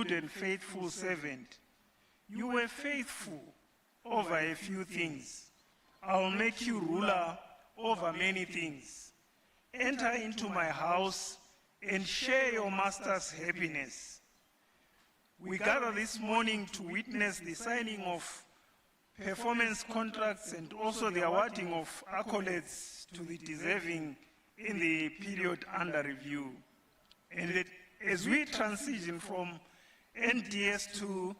good and faithful servant. You were faithful over a few things. I'll make you ruler over many things. Enter into my house and share your master's happiness. We gather this morning to witness the signing of performance contracts and also the awarding of accolades to the deserving in the period under review. And as we transition from NDS 2,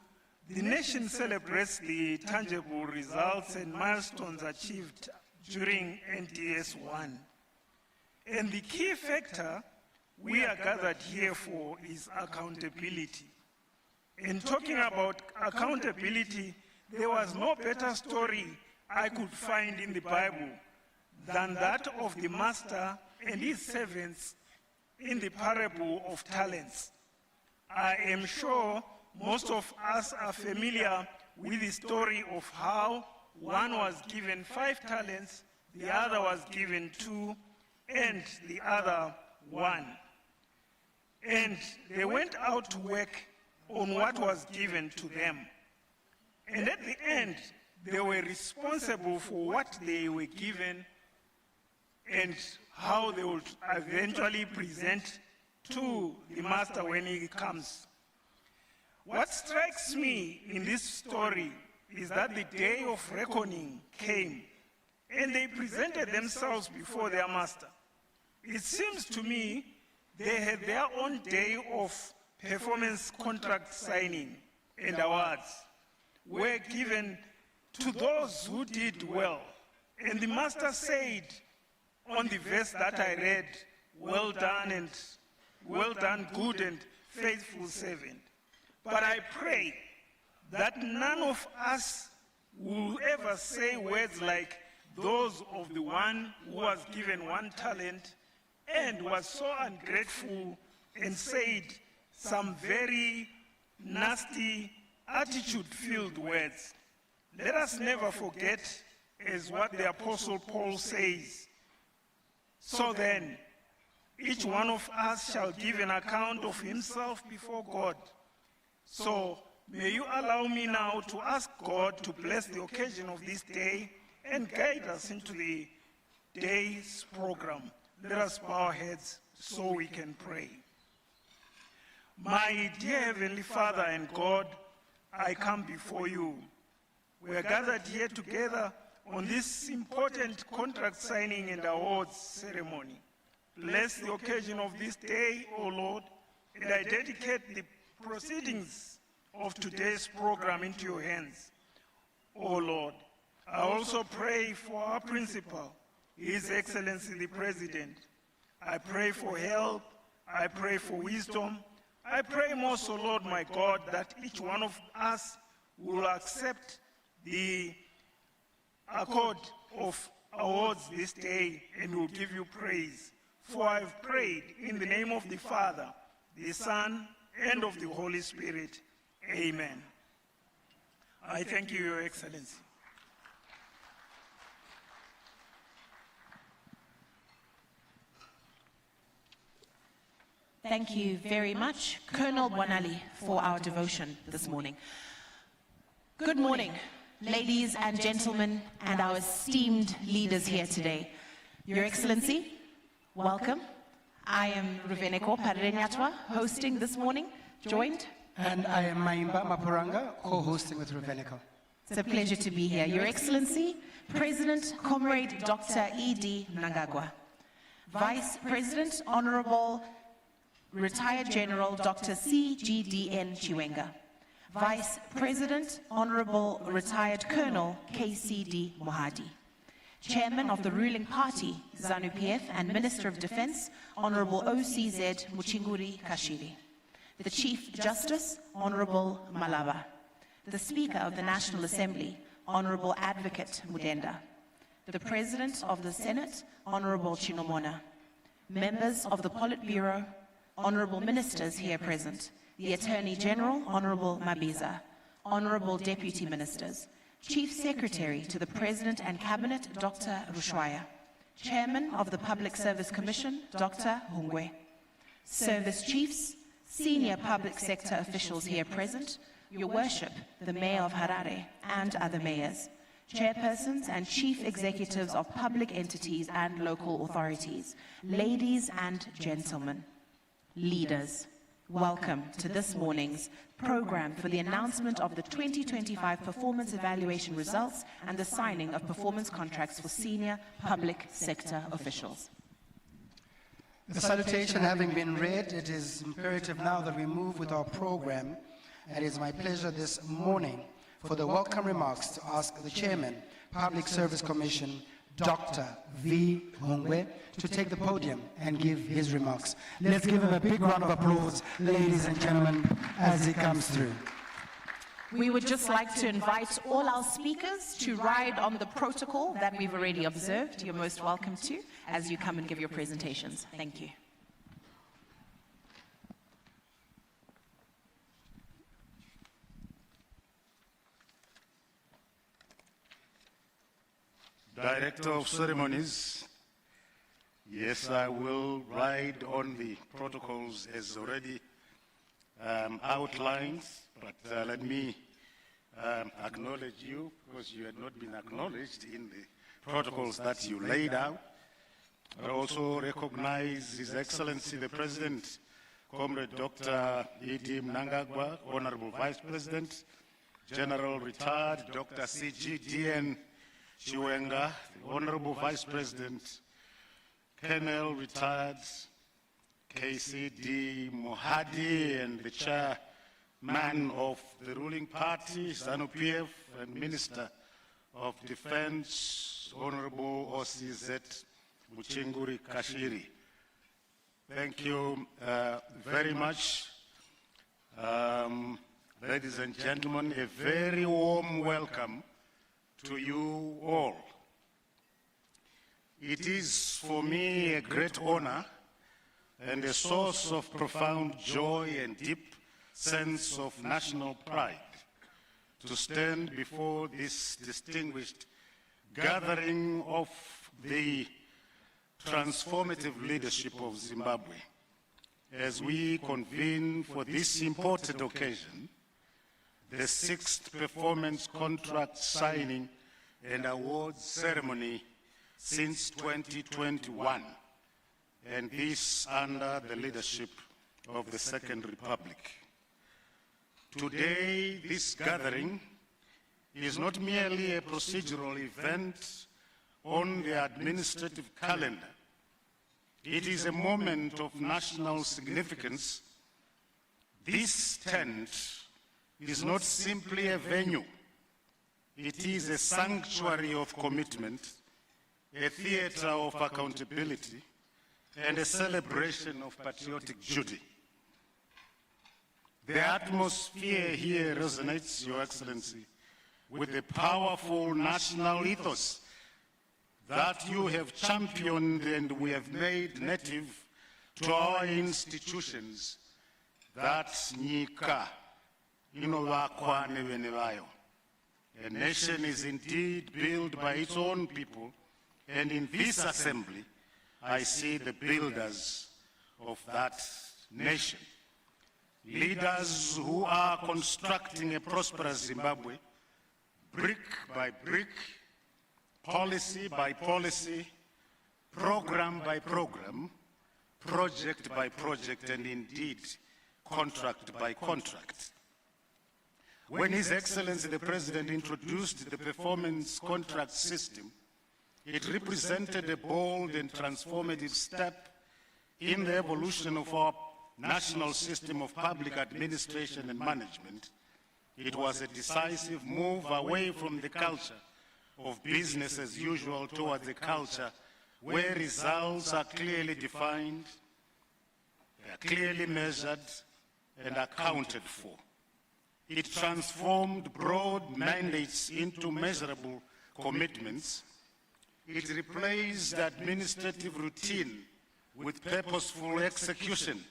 the nation celebrates the tangible results and milestones achieved during NDS 1. And the key factor we are gathered here for is accountability. In talking about accountability, there was no better story I could find in the Bible than that of the master and his servants in the parable of talents. I am sure most of us are familiar with the story of how one was given 5 talents, the other was given 2, and the other 1. And they went out to work on what was given to them. And at the end, they were responsible for what they were given and how they would eventually present to the master when he comes. What strikes me in this story is that the day of reckoning came and they presented themselves before their master. It seems to me they had their own day of performance contract signing and awards were given to those who did well. And the master said on the verse that I read, well done, good and faithful servant. But I pray that none of us will ever say words like those of the one who was given 1 talent and was so ungrateful and said some very nasty, attitude-filled words. Let us never forget, as what the Apostle Paul says, so then, each one of us shall give an account of himself before God. So, may you allow me now to ask God to bless the occasion of this day and guide us into the day's program. Let us bow our heads so we can pray. My dear Heavenly Father and God, I come before you. We are gathered here together on this important contract signing and awards ceremony. Bless the occasion of this day, O Lord, and I dedicate the proceedings of today's program into your hands. O Lord, I also pray for our principal, His Excellency the President. I pray for help, I pray for wisdom, I pray most, O Lord my God, that each one of us will accept the accord of awards this day and will give you praise. For I've prayed in the name of the Father, the Son, and of the Holy Spirit. Amen. I thank you, Your Excellency. Thank you very much, Colonel Bonali, for our devotion this morning. Good morning, ladies and gentlemen, and our esteemed leaders here today. Your Excellency, welcome. I am Ruveneko Parenyatwa, hosting this morning, joined. And I am Maimba Mapuranga, co-hosting with Ruveneko. It's a pleasure to be here. Your Excellency, President Comrade Dr. E.D. Mnangagwa, Vice President Honorable Retired General Dr. C.G.D.N. Chiwenga, Vice President Honorable Retired Colonel K.C.D. Mohadi, Chairman of the ruling party, ZANU-PF, and Minister of Defense, Honorable O.C.Z. Muchinguri Kashiri, the Chief Justice, Honorable Malaba, the Speaker of the National Assembly, Honorable Advocate Mudenda, the President of the Senate, Honorable Chinomona, members of the Politburo, Honorable Ministers here present, the Attorney General, Honorable Mabiza, Honorable Deputy Ministers, Chief Secretary to the President and Cabinet, Dr. Rushwaya, Chairman of the Public Service Commission, Dr. Hungwe, Service Chiefs, senior public sector officials here present, Your Worship, the Mayor of Harare and other mayors, chairpersons and chief executives of public entities and local authorities, ladies and gentlemen, leaders, welcome to this morning's program for the announcement of the 2025 performance evaluation results and the signing of performance contracts for senior public sector officials. The salutation having been read, it is imperative now that we move with our program, and it is my pleasure this morning for the welcome remarks to ask the Chairman, Public Service Commission, Dr. V. Hungwe, to take the podium and give his remarks. Let's give him a big round of applause, ladies and gentlemen, as he comes through. We would just like to invite all our speakers to ride on the protocol that we've already observed. You're most welcome to, as you come and give your presentations. Thank you. Director of Ceremonies, yes, I will ride on the protocols as already outlined, but let me acknowledge you because you had not been acknowledged in the protocols that you laid out. But also recognize His Excellency the President, Comrade Dr. E.D. Mnangagwa, Honorable Vice President, General Retired Dr. C.G.D.N. Chiwenga, the Honorable Vice President, Colonel Retired KCD Mohadi, and the Chairman of the ruling party, ZANU-PF, and Minister of Defense, Honorable OCZ Muchinguri Kashiri. Thank you very much. Ladies and gentlemen, a very warm welcome to you all. It is for me a great honor and a source of profound joy and deep sense of national pride to stand before this distinguished gathering of the transformative leadership of Zimbabwe as we convene for this important occasion, the 6th performance contract signing and awards ceremony since 2021, and this under the leadership of the Second Republic. Today, this gathering is not merely a procedural event on the administrative calendar. It is a moment of national significance. This tent is not simply a venue. It is a sanctuary of commitment, a theater of accountability, and a celebration of patriotic duty. The atmosphere here resonates, Your Excellency, with the powerful national ethos that you have championed and we have made native to our institutions, that Nyika, a nation is indeed built by its own people, and in this assembly, I see the builders of that nation. Leaders who are constructing a prosperous Zimbabwe, brick by brick, policy by policy, program by program, project by project, and indeed contract by contract. When His Excellency the President introduced the performance contract system, it represented a bold and transformative step in the evolution of our national system of public administration and management. It was a decisive move away from the culture of business as usual towards a culture where results are clearly defined, they are clearly measured, and accounted for. It transformed broad mandates into measurable commitments. It replaced administrative routine with purposeful execution.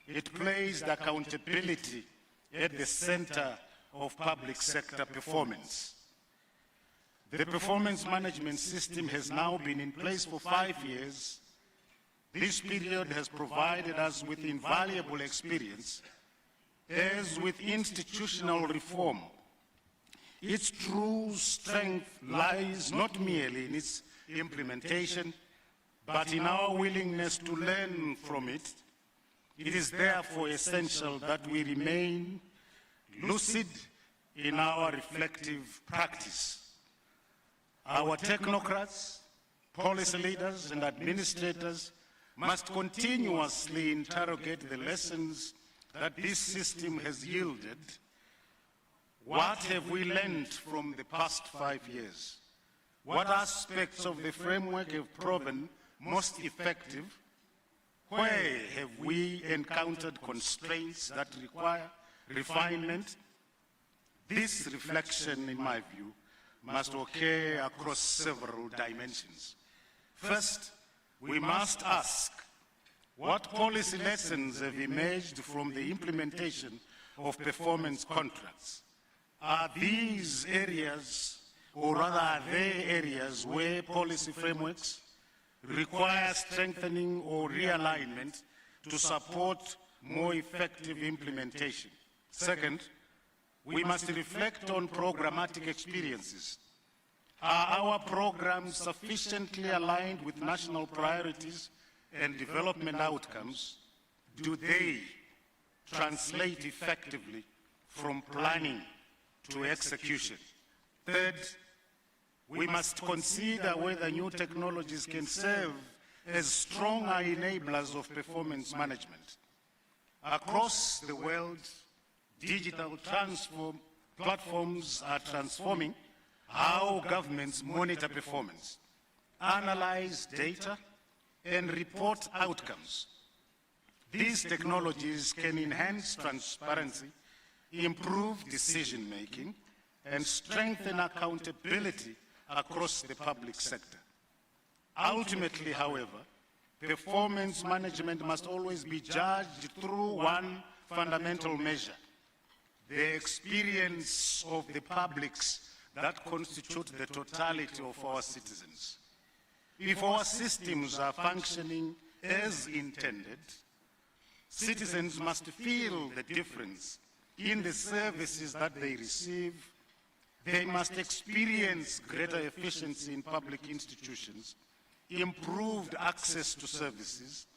It placed accountability at the center of public sector performance. The performance management system has now been in place for 5 years, This period has provided us with invaluable experience, as with institutional reform. Its true strength lies not merely in its implementation, but in our willingness to learn from it. It is therefore essential that we remain lucid in our reflective practice. Our technocrats, policy leaders, and administrators must continuously interrogate the lessons that this system has yielded. What have we learned from the past 5 years? What aspects of the framework have proven most effective? Where have we encountered constraints that require refinement? This reflection, in my view, must occur across several dimensions. First, we must ask, what policy lessons have emerged from the implementation of performance contracts? Are these areas, or rather are there areas where policy frameworks require strengthening or realignment to support more effective implementation? Second, we must reflect on programmatic experiences. Are our programs sufficiently aligned with national priorities and development outcomes? Do they translate effectively from planning to execution? Third, we must consider whether new technologies can serve as stronger enablers of performance management. Across the world, digital platforms are transforming how governments monitor performance, analyze data, and report outcomes. These technologies can enhance transparency, improve decision-making, and strengthen accountability across the public sector. Ultimately, however, performance management must always be judged through one fundamental measure: the experience of the publics that constitute the totality of our citizens. If our systems are functioning as intended, citizens must feel the difference in the services that they receive. They must experience greater efficiency in public institutions, improved access to services,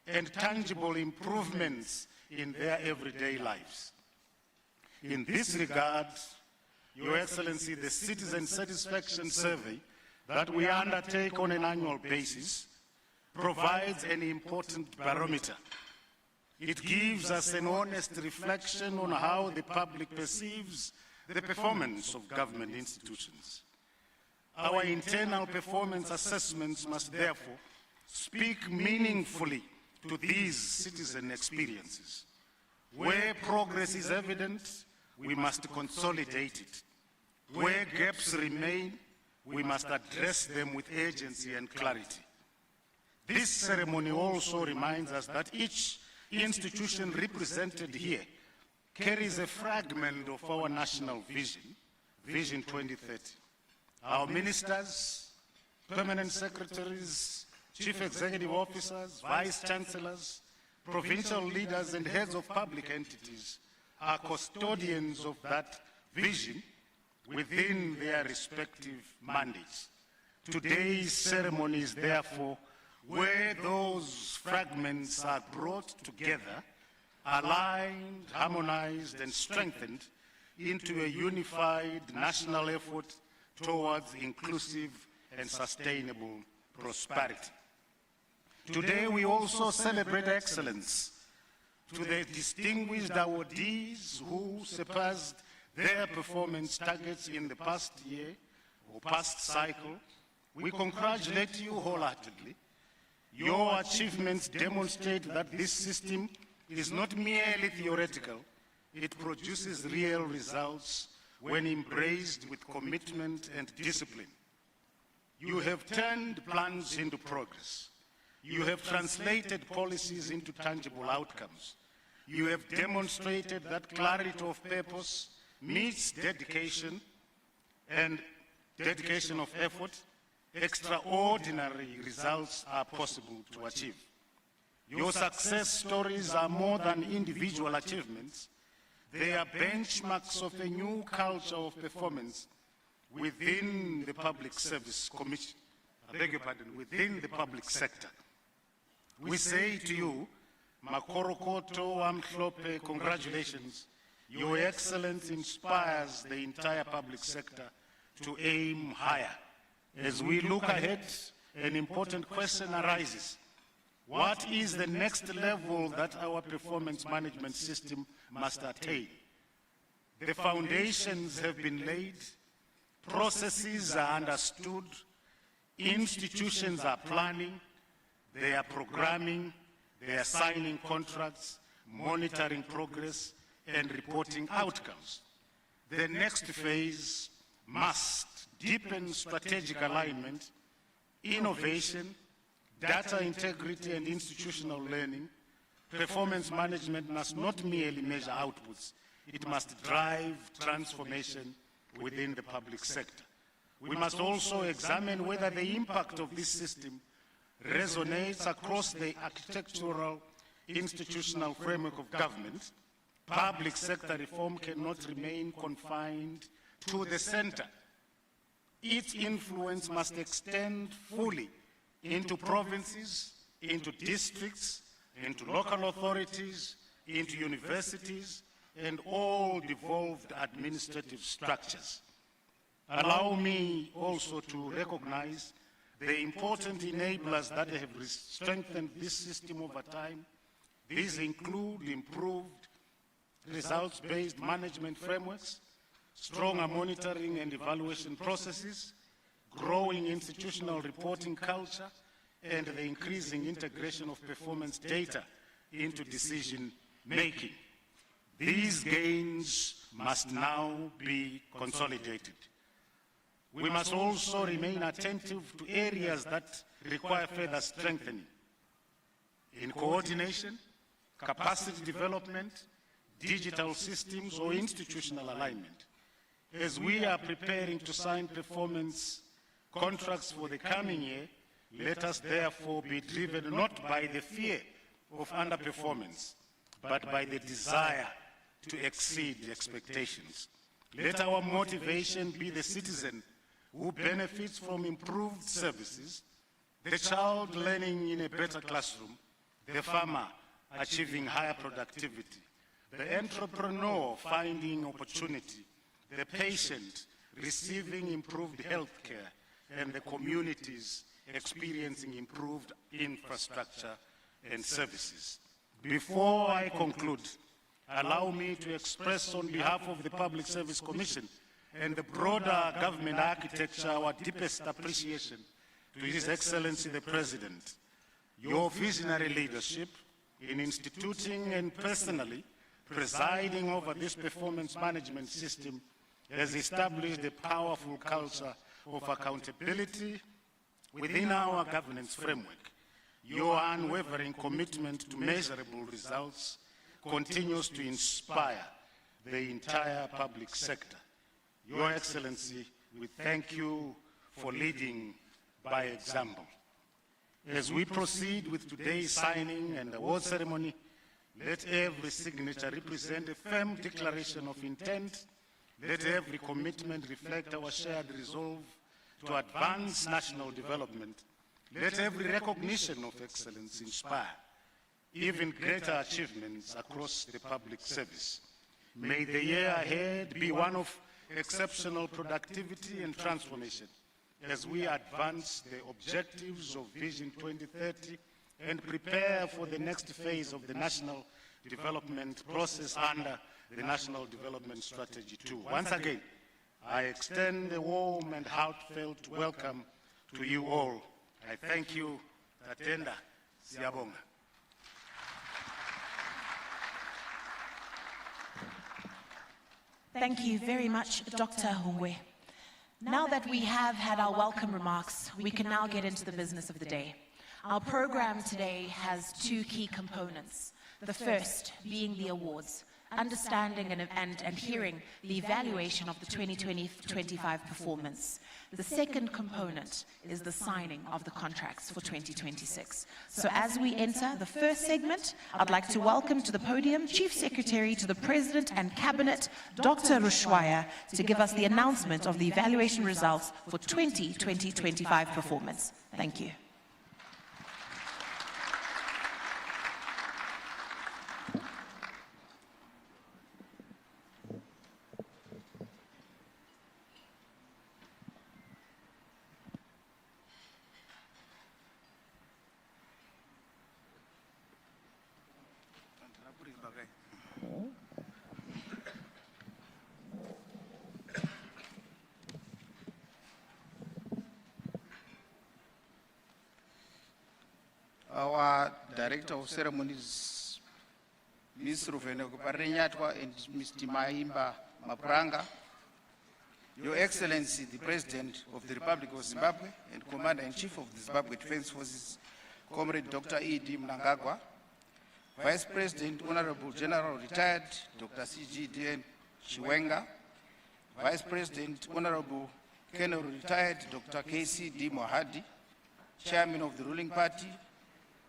and tangible improvements in their everyday lives. In this regard, Your Excellency, the Citizen Satisfaction Survey that we undertake on an annual basis provides an important barometer. It gives us an honest reflection on how the public perceives the performance of government institutions. Our internal performance assessments must therefore speak meaningfully to these citizen experiences. Where progress is evident, we must consolidate it. Where gaps remain, we must address them with urgency and clarity. This ceremony also reminds us that each institution represented here carries a fragment of our national vision, Vision 2030. Our ministers, permanent secretaries, chief executive officers, vice chancellors, provincial leaders, and heads of public entities are custodians of that vision within their respective mandates. Today's ceremony is therefore where those fragments are brought together, aligned, harmonized, and strengthened into a unified national effort towards inclusive and sustainable prosperity. Today we also celebrate excellence. To the distinguished awardees who surpassed their performance targets in the past year or past cycle, we congratulate you wholeheartedly. Your achievements demonstrate that this system is not merely theoretical, it produces real results when embraced with commitment and discipline. You have turned plans into progress. You have translated policies into tangible outcomes. You have demonstrated that clarity of purpose meets dedication and dedication of effort. Extraordinary results are possible to achieve. Your success stories are more than individual achievements. They are benchmarks of a new culture of performance within the Public Service Commission, I beg your pardon, within the public sector. We say to you, Makorokoto Amhlope, congratulations. Your excellence inspires the entire public sector to aim higher. As we look ahead, an important question arises. What is the next level that our performance management system must attain? The foundations have been laid, processes are understood, institutions are planning, they are programming, they are signing contracts, monitoring progress, and reporting outcomes. The next phase must deepen strategic alignment, innovation, data integrity, and institutional learning. Performance management must not merely measure outputs, it must drive transformation within the public sector. We must also examine whether the impact of this system resonates across the architectural institutional framework of government. Public sector reform cannot remain confined to the center. Its influence must extend fully into provinces, into districts, into local authorities, into universities, and all devolved administrative structures. Allow me also to recognize the important enablers that have strengthened this system over time. These include improved results-based management frameworks, stronger monitoring and evaluation processes, growing institutional reporting culture, and the increasing integration of performance data into decision-making. These gains must now be consolidated. We must also remain attentive to areas that require further strengthening in coordination, capacity development, digital systems, or institutional alignment. As we are preparing to sign performance contracts for the coming year, let us therefore be driven not by the fear of underperformance, but by the desire to exceed expectations. Let our motivation be the citizen who benefits from improved services, the child learning in a better classroom, the farmer achieving higher productivity, the entrepreneur finding opportunity, the patient receiving improved health care, and the communities experiencing improved infrastructure and services. Before I conclude, allow me to express on behalf of the Public Service Commission and the broader government architecture our deepest appreciation to His Excellency the President. Your visionary leadership in instituting and personally presiding over this performance management system has established a powerful culture of accountability within our governance framework. Your unwavering commitment to measurable results continues to inspire the entire public sector. Your Excellency, we thank you for leading by example. As we proceed with today's signing and award ceremony, let every signature represent a firm declaration of intent. Let every commitment reflect our shared resolve to advance national development. Let every recognition of excellence inspire even greater achievements across the public service. May the year ahead be one of exceptional productivity and transformation as we advance the objectives of Vision 2030 and prepare for the next phase of the national development process under the National Development Strategy 2. Once again, I extend a warm and heartfelt welcome to you all. I thank you. Tatenda, Siyabonga. Thank you very much, Dr. Hungwe. Now that we have had our welcome remarks, we can now get into the business of the day. Our program today has two key components. The first being the awards. understanding and hearing the evaluation of the 2020-25 performance. The second component is the signing of the contracts for 2026. So as we enter the first segment, I'd like to welcome to the podium Chief Secretary to the President and Cabinet, Dr. Rushwaya, to give us the announcement of the evaluation results for 2020-25 performance. Thank you. Our Director of Ceremonies, Ms. Ruveno Kuparenyatwa and Mr. Maimba Mapranga, Your Excellency, the President of the Republic of Zimbabwe and Commander-in-Chief of the Zimbabwe Defense Forces, Comrade Dr. E.D. Mnangagwa, Vice President, Honorable General Retired Dr. C.G.D.N. Chiwenga, Vice President, Honorable Colonel Retired Dr. K.C.D. Mohadi, Chairman of the ruling party,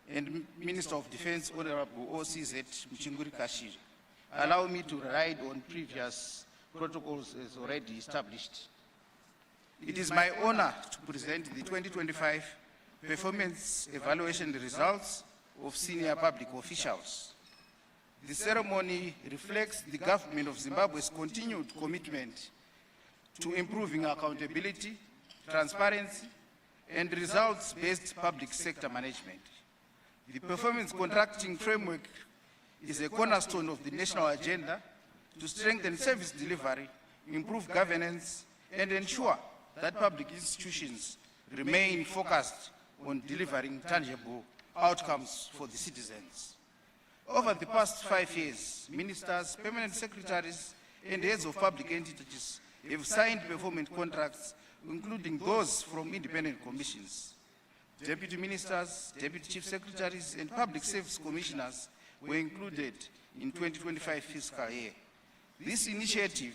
and Minister of Defense, Honorable O.C.Z. Mchinguri Kashiri. Allow me to ride on previous protocols as already established. It is my honor to present the 2025 performance evaluation results of senior public officials. The ceremony reflects the government of Zimbabwe's continued commitment to improving accountability, transparency, and results-based public sector management. The performance contracting framework is a cornerstone of the national agenda to strengthen service delivery, improve governance, and ensure that public institutions remain focused on delivering tangible outcomes for the citizens. Over the past 5 years, ministers, permanent secretaries, and heads of public entities have signed performance contracts, including those from independent commissions. Deputy ministers, deputy chief secretaries, and public service commissioners were included in 2025 fiscal year. This initiative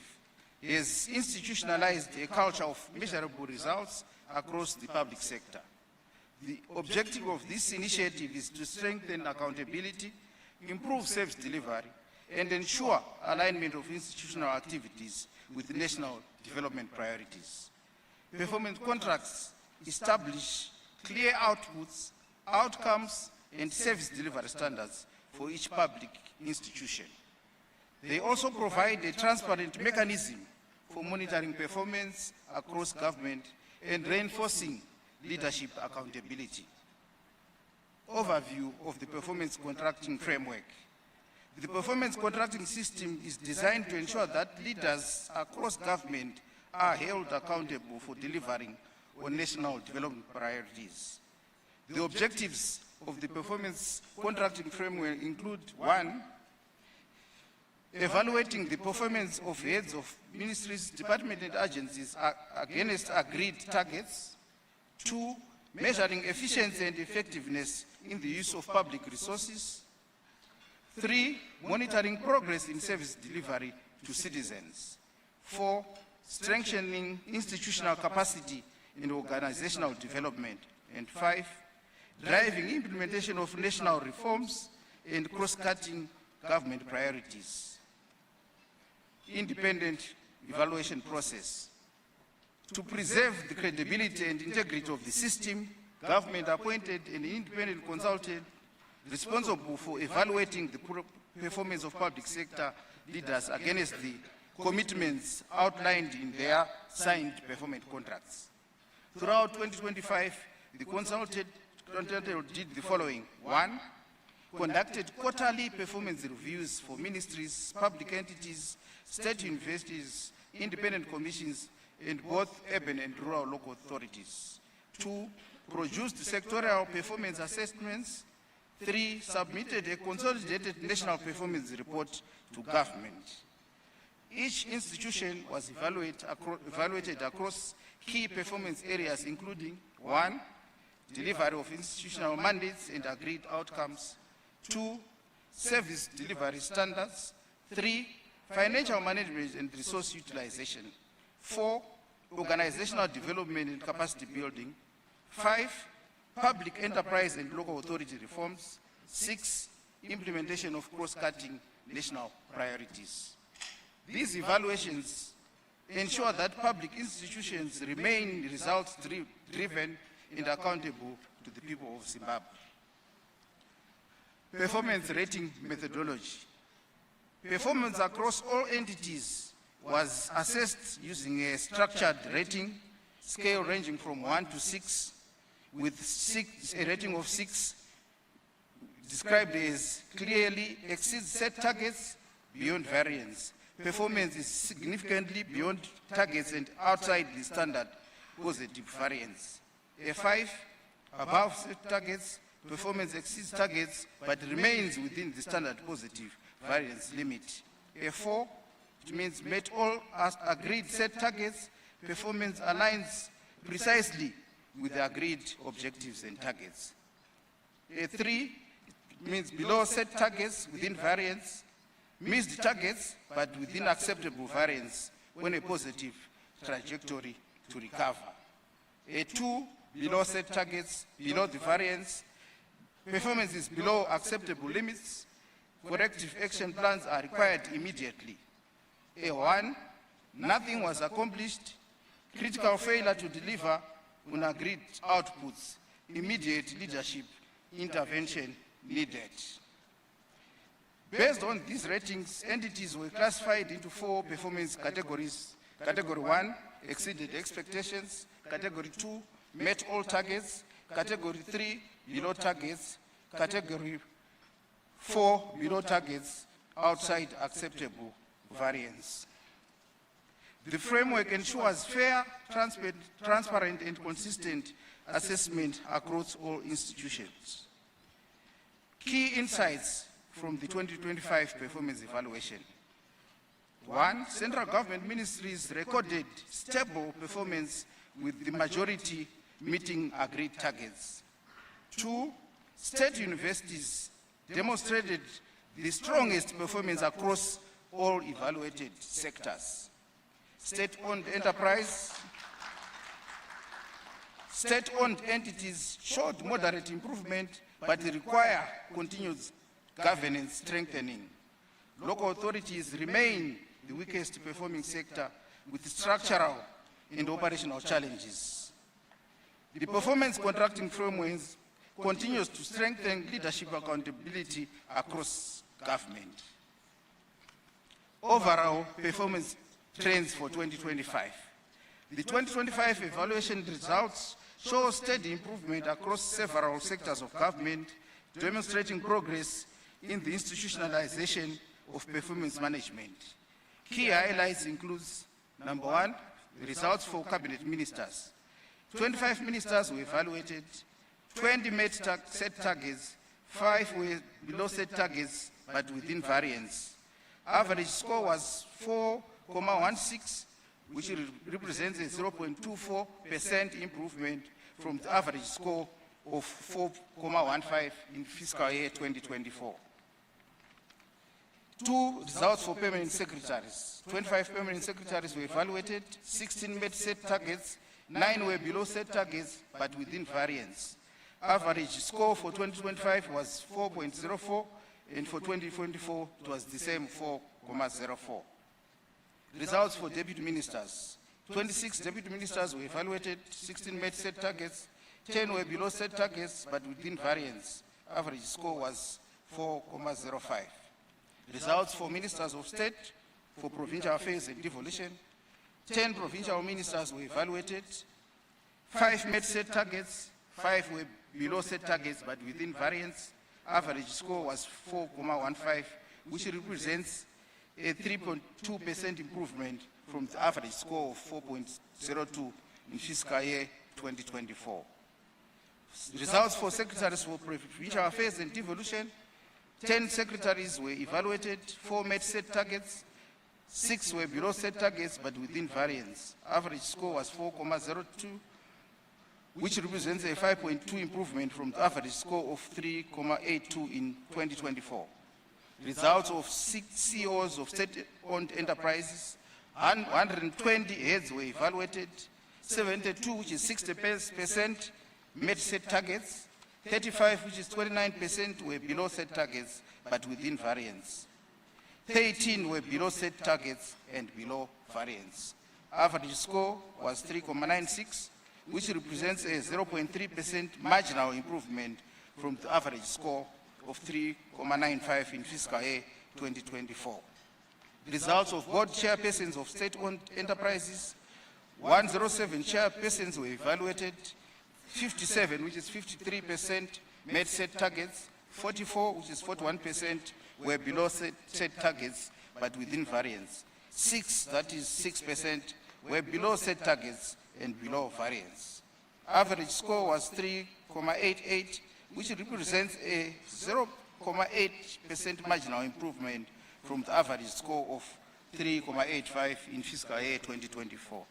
has institutionalized a culture of measurable results across the public sector. The objective of this initiative is to strengthen accountability, improve service delivery, and ensure alignment of institutional activities with national development priorities. Performance contracts establish clear outputs, outcomes, and service delivery standards for each public institution. They also provide a transparent mechanism for monitoring performance across government and reinforcing leadership accountability. Overview of the performance contracting framework. The performance contracting system is designed to ensure that leaders across government are held accountable for delivering on national development priorities. The objectives of the performance contracting framework include: 1, evaluating the performance of heads of ministries, departments, and agencies against agreed targets; 2, measuring efficiency and effectiveness in the use of public resources; 3, monitoring progress in service delivery to citizens; 4, strengthening institutional capacity in organizational development; and 5, driving implementation of national reforms and cross-cutting government priorities. Independent evaluation process. To preserve the credibility and integrity of the system, government appointed an independent consultant responsible for evaluating the performance of public sector leaders against the commitments outlined in their signed performance contracts. Throughout 2025, the consultant did the following: 1, conducted quarterly performance reviews for ministries, public entities, state universities, independent commissions, and both urban and rural local authorities. 2, produced sectorial performance assessments. 3, submitted a consolidated national performance report to government. Each institution was evaluated across key performance areas, including: 1, delivery of institutional mandates and agreed outcomes; 2, service delivery standards; 3, financial management and resource utilization. 4, organizational development and capacity building. 5, public enterprise and local authority reforms. 6, implementation of cross-cutting national priorities. These evaluations ensure that public institutions remain results-driven and accountable to the people of Zimbabwe. Performance rating methodology. Performance across all entities was assessed using a structured rating scale ranging from 1 to 6, with a rating of 6 described as clearly exceeds set targets beyond variance. Performance is significantly beyond targets and outside the standard positive variance. A 5, above set targets, performance exceeds targets but remains within the standard positive variance limit. A 4, which means met all agreed set targets, performance aligns precisely with the agreed objectives and targets. A 3 means below set targets within variance, missed targets but within acceptable variance when a positive trajectory to recover. A 2, below set targets, below the variance, performance is below acceptable limits, corrective action plans are required immediately. A 1, nothing was accomplished, critical failure to deliver on agreed outputs, immediate leadership intervention needed. Based on these ratings, entities were classified into 4 performance categories. Category 1, exceeded expectations. Category 2, met all targets. Category 3, below targets. Category 4, below targets, outside acceptable variance. The framework ensures fair, transparent, and consistent assessment across all institutions. Key insights from the 2025 performance evaluation. 1, central government ministries recorded stable performance with the majority meeting agreed targets. 2, state universities demonstrated the strongest performance across all evaluated sectors. State-owned enterprise, state-owned entities showed moderate improvement, but require continuous governance strengthening. Local authorities remain the weakest performing sector with structural and operational challenges. The performance contracting framework continues to strengthen leadership accountability across government. Overall performance trends for 2025. The 2025 evaluation results show steady improvement across several sectors of government, demonstrating progress in the institutionalization of performance management. Key highlights include, number 1, the results for cabinet ministers. 25 ministers were evaluated, 20 met set targets, 5 were below set targets but within variance. Average score was 4.16, which represents a 0.24% improvement from the average score of 4.15 in fiscal year 2024. 2 results for permanent secretaries. 25 permanent secretaries were evaluated, 16 met set targets, 9 were below set targets but within variance. Average score for 2025 was 4.04, and for 2024 it was the same 4.04. Results for deputy ministers. 26 deputy ministers were evaluated, 16 met set targets, 10 were below set targets but within variance. Average score was 4.05. Results for ministers of state for provincial affairs and devolution. 10 provincial ministers were evaluated, 5 met set targets, 5 were below set targets but within variance. Average score was 4.15, which represents a 3.2% improvement from the average score of 4.02 in fiscal year 2024. Results for secretaries for provincial affairs and devolution. 10 secretaries were evaluated, 4 met set targets, 6 were below set targets but within variance. Average score was 4.02, which represents a 5.2 improvement from the average score of 3.82 in 2024. Results of 6 CEOs of state-owned enterprises, 120 heads were evaluated, 72, which is 60%, met set targets, 35, which is 29%, were below set targets, but within variance. 13 were below set targets and below variance. Average score was 3.96, which represents a 0.3% marginal improvement from the average score of 3.95 in fiscal year 2024. The results of board chairpersons of state-owned enterprises, 107 chairpersons were evaluated, 57, which is 53%, met set targets, 44, which is 41%, were below set targets, but within variance. 6, that is 6%, were below set targets and below variance. Average score was 3.88, which represents a 0.8% marginal improvement from the average score of 3.85 in fiscal year 2024.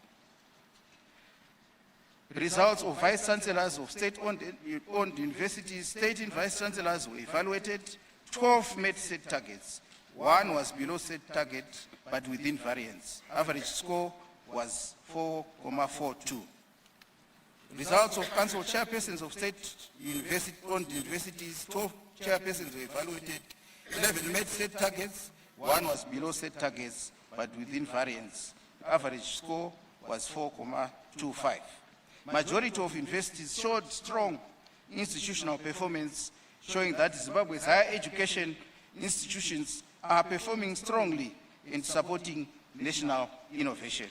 Results of vice chancellors of state-owned universities, state vice chancellors were evaluated. 12 met set targets. 1 was below set target, but within variance. Average score was 4.42. Results of council chairpersons of state-owned universities, 12 chairpersons were evaluated. 11 met set targets. 1 was below set targets, but within variance. Average score was 4.25. Majority of universities showed strong institutional performance, showing that Zimbabwe's higher education institutions are performing strongly in supporting national innovation.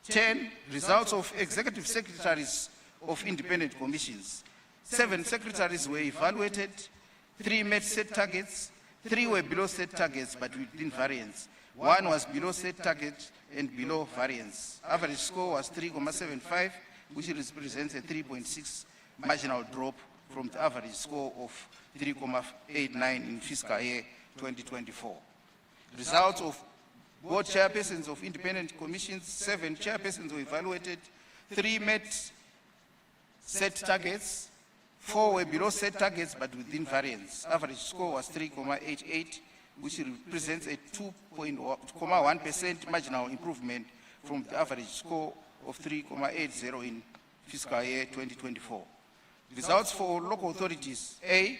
10, results of executive secretaries of independent commissions. 7 secretaries were evaluated, 3 met set targets, 3 were below set targets but within variance. 1 was below set target and below variance. Average score was 3.75, which represents a 3.6 marginal drop from the average score of 3.89 in fiscal year 2024. Results of board chairpersons of independent commissions, 7 chairpersons were evaluated, 3 met set targets, 4 were below set targets but within variance. Average score was 3.88, which represents a 2.1% marginal improvement from the average score of 3.80 in fiscal year 2024. Results for local authorities. A,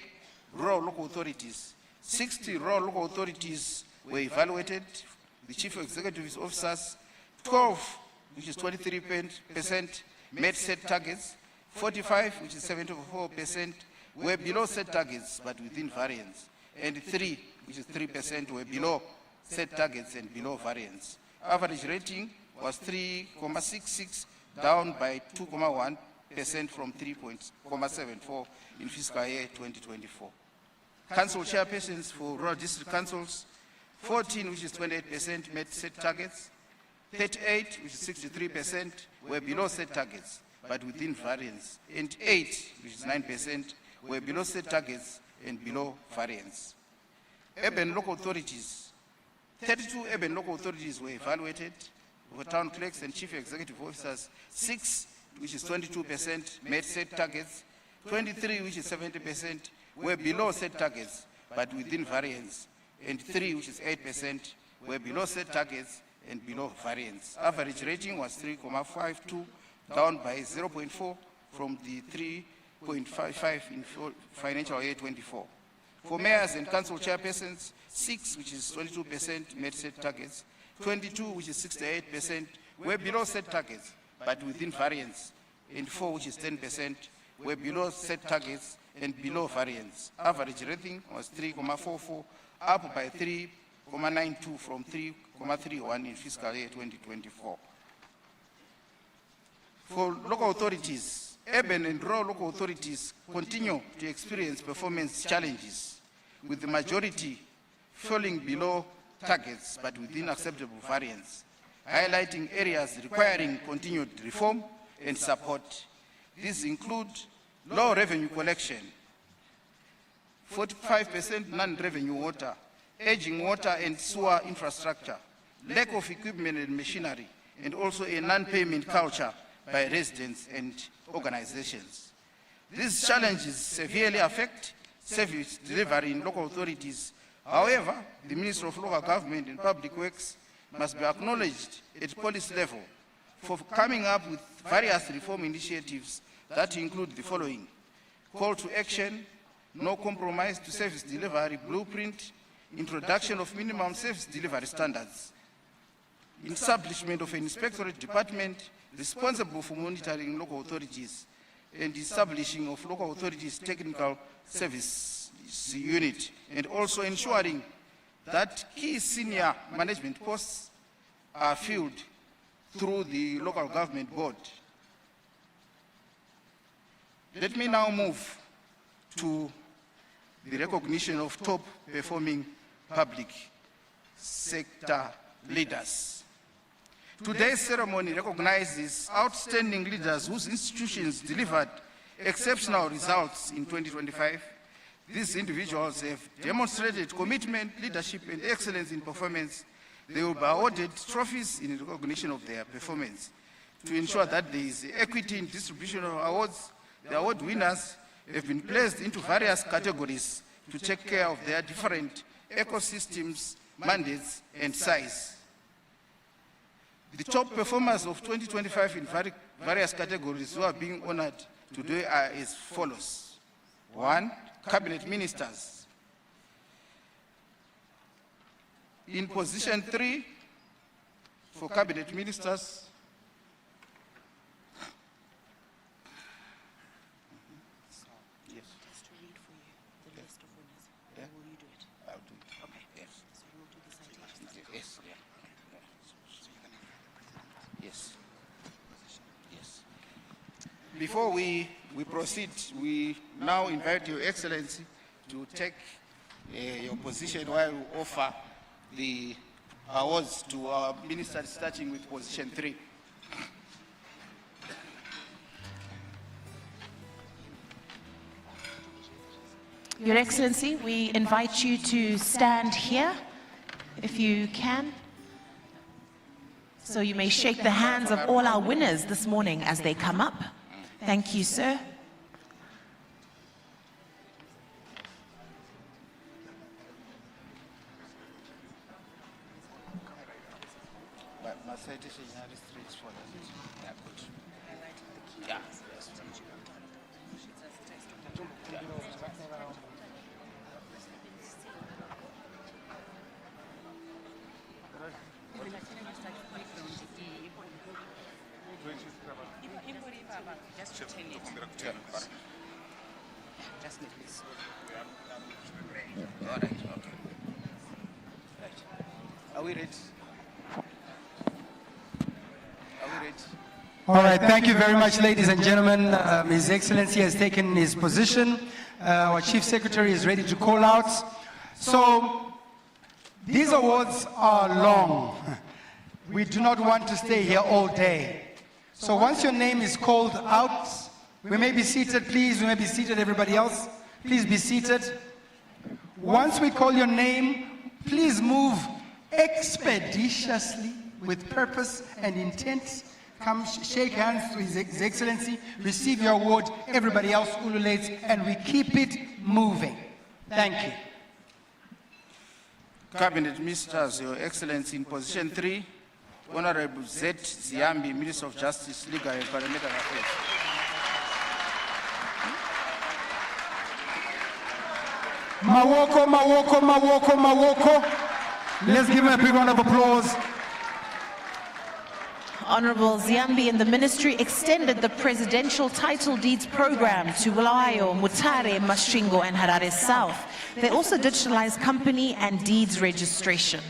rural local authorities. 60 rural local authorities were evaluated, the chief executive officers. 12, which is 23%, met set targets. 45, which is 74%, were below set targets but within variance. And 3, which is 3%, were below set targets and below variance. Average rating was 3.66, down by 2.1% from 3.74 in fiscal year 2024. Council chairpersons for rural district councils, 14, which is 28%, met set targets. 38, which is 63%, were below set targets but within variance. And 8, which is 9%, were below set targets and below variance. Urban local authorities, 32 urban local authorities were evaluated, for town clerks and chief executive officers. 6, which is 22%, met set targets. 23, which is 70%, were below set targets but within variance. And 3, which is 8%, were below set targets and below variance. Average rating was 3.52, down by 0.4 from the 3.55 in financial year 24. For mayors and council chairpersons, 6, which is 22%, met set targets. 22, which is 68%, were below set targets but within variance. And 4, which is 10%, were below set targets and below variance. Average rating was 3.44, up by 3.92 from 3.31 in fiscal year 2024. For local authorities, urban and rural local authorities continue to experience performance challenges, with the majority falling below targets but within acceptable variance, highlighting areas requiring continued reform and support. These include low revenue collection, 45% non-revenue water, aging water and sewer infrastructure, lack of equipment and machinery, and also a non-payment culture by residents and organizations. These challenges severely affect service delivery in local authorities. However, the Minister of Local Government and Public Works must be acknowledged at policy level for coming up with various reform initiatives that include the following: call to action, no compromise to service delivery blueprint, introduction of minimum service delivery standards, establishment of an inspectorate department responsible for monitoring local authorities, and establishing of local authorities technical service unit, and also ensuring that key senior management posts are filled through the local government board. Let me now move to the recognition of top performing public sector leaders. Today's ceremony recognizes outstanding leaders whose institutions delivered exceptional results in 2025. These individuals have demonstrated commitment, leadership, and excellence in performance. They will be awarded trophies in recognition of their performance. To ensure that there is equity in distribution of awards, the award winners have been placed into various categories to take care of their different ecosystems, mandates, and size. The top performers of 2025 in various categories who are being honored today are as follows. 1, Cabinet Ministers. In position 3 for Cabinet Ministers, yes. Just to read for you the list of winners. Yeah. Or will you do it? I'll do it. Okay. Yes. So we'll do the citations. Yes. Yes. Yes. Before we proceed, we now invite Your Excellency to take your position while we offer the awards to our ministers, starting with position 3. Your Excellency, we invite you to stand here, if you can. So you may shake the hands of all our winners this morning as they come up. Thank you, sir. My citation is straightforward. Yeah, good. Yeah. Yes. Just need this. All right, okay. Right. Are we ready? Are we ready? All right, thank you very much, ladies and gentlemen. His Excellency has taken his position. Our Chief Secretary is ready to call out. So, these awards are long. We do not want to stay here all day. So once your name is called out, we may be seated, please. We may be seated, everybody else. Please be seated. Once we call your name, please move expeditiously with purpose and intent. Come shake hands to His Excellency, receive your award, everybody else ululates, and we keep it moving. Thank you. Cabinet Ministers, Your Excellency, in position 3, Honorable Z. Ziambi, Minister of Justice, Legal and Parliamentary Affairs. Mawoko, Mawoko, Mawoko, Mawoko. Let's give him a big round of applause. Honorable Ziambi and the Ministry extended the Presidential Title Deeds Program to Bulawayo, Mutare, Masvingo, and Harare South. They also digitalized company and deeds registration.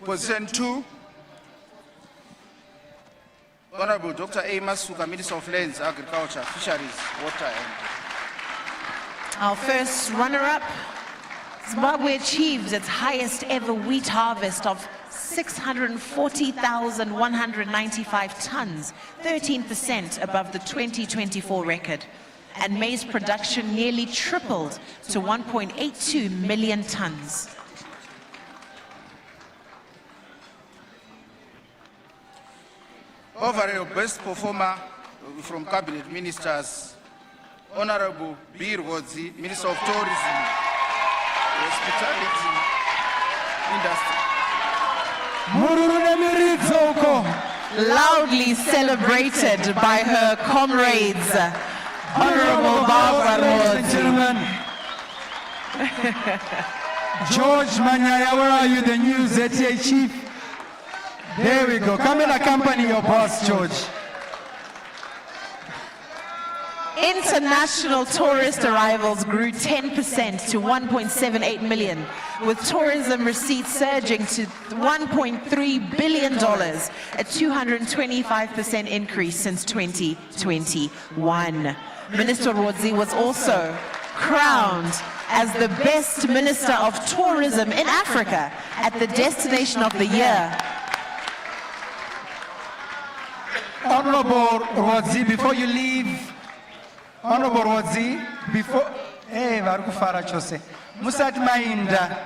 Position 2, Honorable Dr. Amos Suka, Minister of Lands, Agriculture, Fisheries, Water and... Our first runner-up, Zimbabwe achieves its highest ever wheat harvest of 640,195 tons, 13% above the 2024 record. and maize production nearly tripled to 1.82 million tons. Overall best performer from cabinet ministers, Honorable Bir Wodzi, Minister of Tourism, Hospitality, Industry. Loudly celebrated by her comrades. Honorable Barbara Ladies and gentlemen, George Manyaya, where are you, the new ZTA chief? There we go. Come and accompany your boss, George. International tourist arrivals grew 10% to 1.78 million, with tourism receipts surging to $1.3 billion, a 225% increase since 2021. Minister Rodzi was also crowned as the best Minister of Tourism in Africa at the Destination of the Year. Honorable Rodzi, before you leave, Honorable Rodzi, before, Musat Mainda,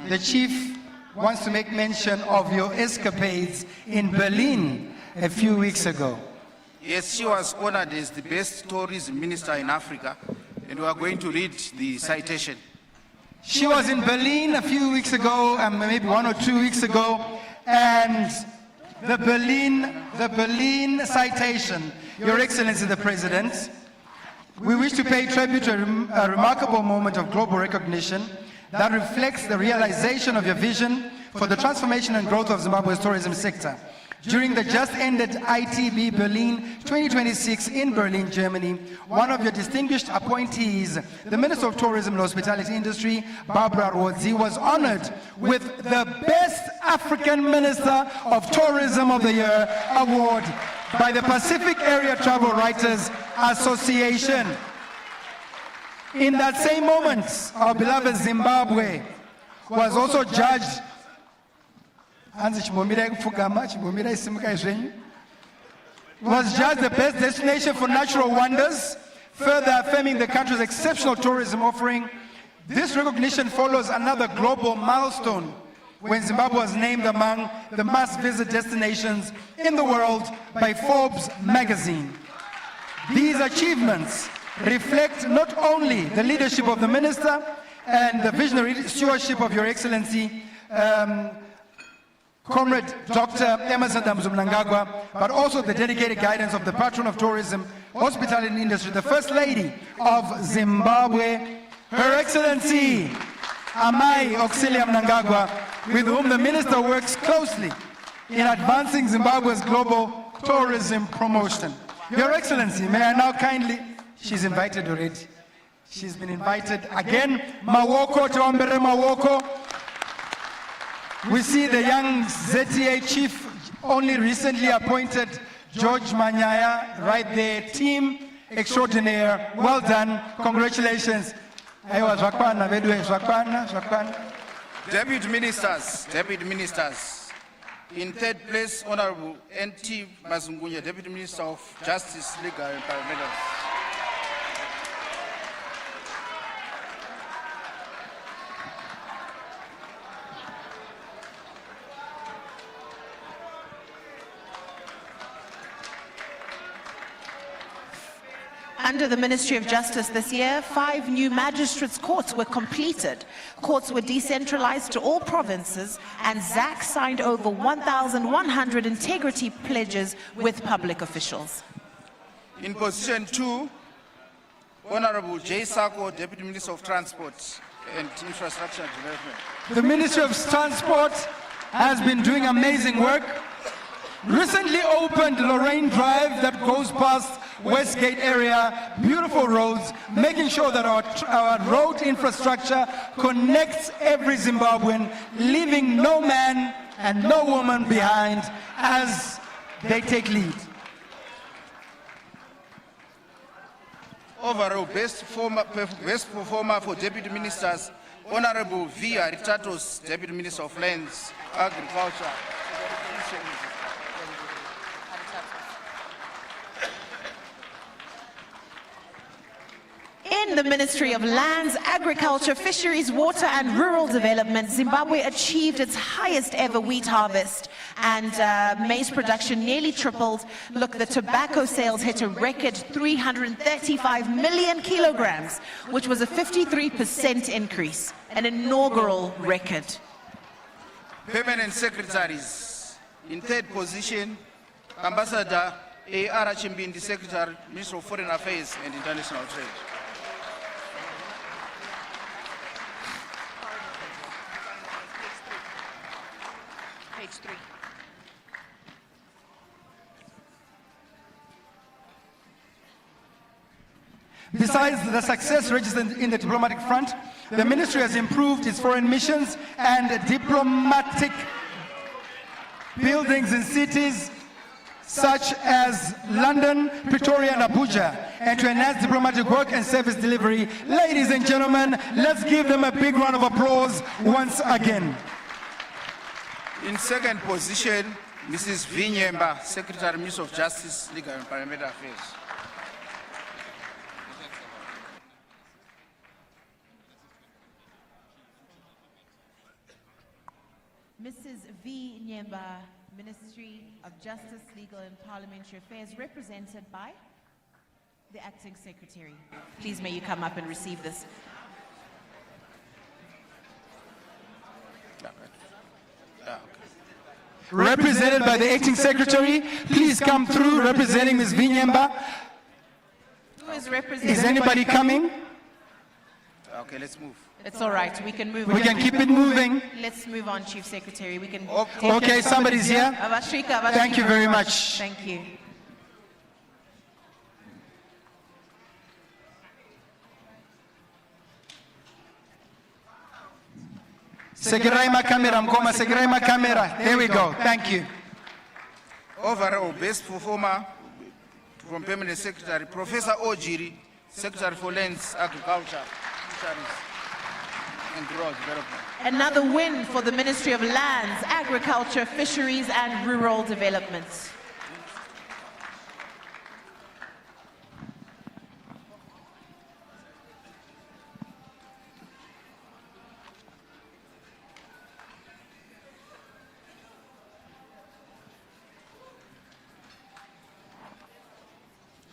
the chief wants to make mention of your escapades in Berlin a few weeks ago. Yes, she was honored as the best tourism minister in Africa, and we are going to read the citation. She was in Berlin a few weeks ago, maybe 1 or 2 weeks ago, and the Berlin citation, Your Excellency the President, we wish to pay tribute to a remarkable moment of global recognition that reflects the realization of your vision for the transformation and growth of Zimbabwe's tourism sector. During the just ended ITB Berlin 2026 in Berlin, Germany, one of your distinguished appointees, the Minister of Tourism and Hospitality Industry, Barbara Rodzi, was honored with the Best African Minister of Tourism of the Year award by the Pacific Area Travel Writers Association. In that same moment, our beloved Zimbabwe was also judged was judged the best destination for natural wonders, further affirming the country's exceptional tourism offering. This recognition follows another global milestone when Zimbabwe was named among the must-visit destinations in the world by Forbes magazine. These achievements reflect not only the leadership of the minister and the visionary stewardship of Your Excellency, Comrade Dr. Emerson Mnangagwa, but also the dedicated guidance of the patron of tourism, hospitality industry, the First Lady of Zimbabwe, Her Excellency Amai Auxilia Mnangagwa, with whom the minister works closely in advancing Zimbabwe's global tourism promotion. Your Excellency, may I now kindly, she's invited already. She's been invited again. Mawoko, Tawambere Mawoko. We see the young ZTA chief, only recently appointed, George Manyaya, right there. Team extraordinaire. Well done. Congratulations. Deputy Ministers. In third place, Honorable N.T. Mazungunya, Deputy Minister of Justice, Legal and Parliamentary. Under the Ministry of Justice this year, 5 new magistrates' courts were completed. Courts were decentralized to all provinces, and ZAC signed over 1,100 integrity pledges with public officials. In position 2, Honorable J. Sako, Deputy Minister of Transport and Infrastructure Development. The Ministry of Transport has been doing amazing work. Recently opened Lorraine Drive that goes past Westgate area, beautiful roads, making sure that our road infrastructure connects every Zimbabwean, leaving no man and no woman behind as they take lead. Overall, best performer for Deputy Ministers, Honorable V. Aritatos, Deputy Minister of Lands, Agriculture. the Ministry of Lands, Agriculture, Fisheries, Water and Rural Development, Zimbabwe achieved its highest ever wheat harvest and maize production nearly tripled. Look, the tobacco sales hit a record 335 million kilograms, which was a 53% increase, an inaugural record. Permanent secretaries. In third position, Ambassador A.R. Chimbindi, Secretary, Minister of Foreign Affairs and International Trade. Page 3. Besides the success registered in the diplomatic front, the ministry has improved its foreign missions and diplomatic buildings in cities such as London, Pretoria, and Abuja, and to enhance diplomatic work and service delivery. Ladies and gentlemen, let's give them a big round of applause once again. In second position, Mrs. V. Nyemba, Secretary, Minister of Justice, Legal and Parliamentary Affairs. Mrs. V. Nyemba, Ministry of Justice, Legal and Parliamentary Affairs, represented by the Acting Secretary. Please may you come up and receive this. Represented by the Acting Secretary, please come through representing Ms. V. Nyemba. Who is representing? Is anybody coming? Okay, let's move. It's all right. We can move on. We can keep it moving. Let's move on, Chief Secretary. We can. Okay, somebody's here. Avashrika, Thank you very much. Thank you. Segeraima camera, Mkoma, Segeraima camera. There we go. Thank you. Overall best performer from Permanent Secretary, Professor Ojiri, Secretary for Lands, Agriculture, Fisheries and Rural Development. Another win for the Ministry of Lands, Agriculture, Fisheries and Rural Development.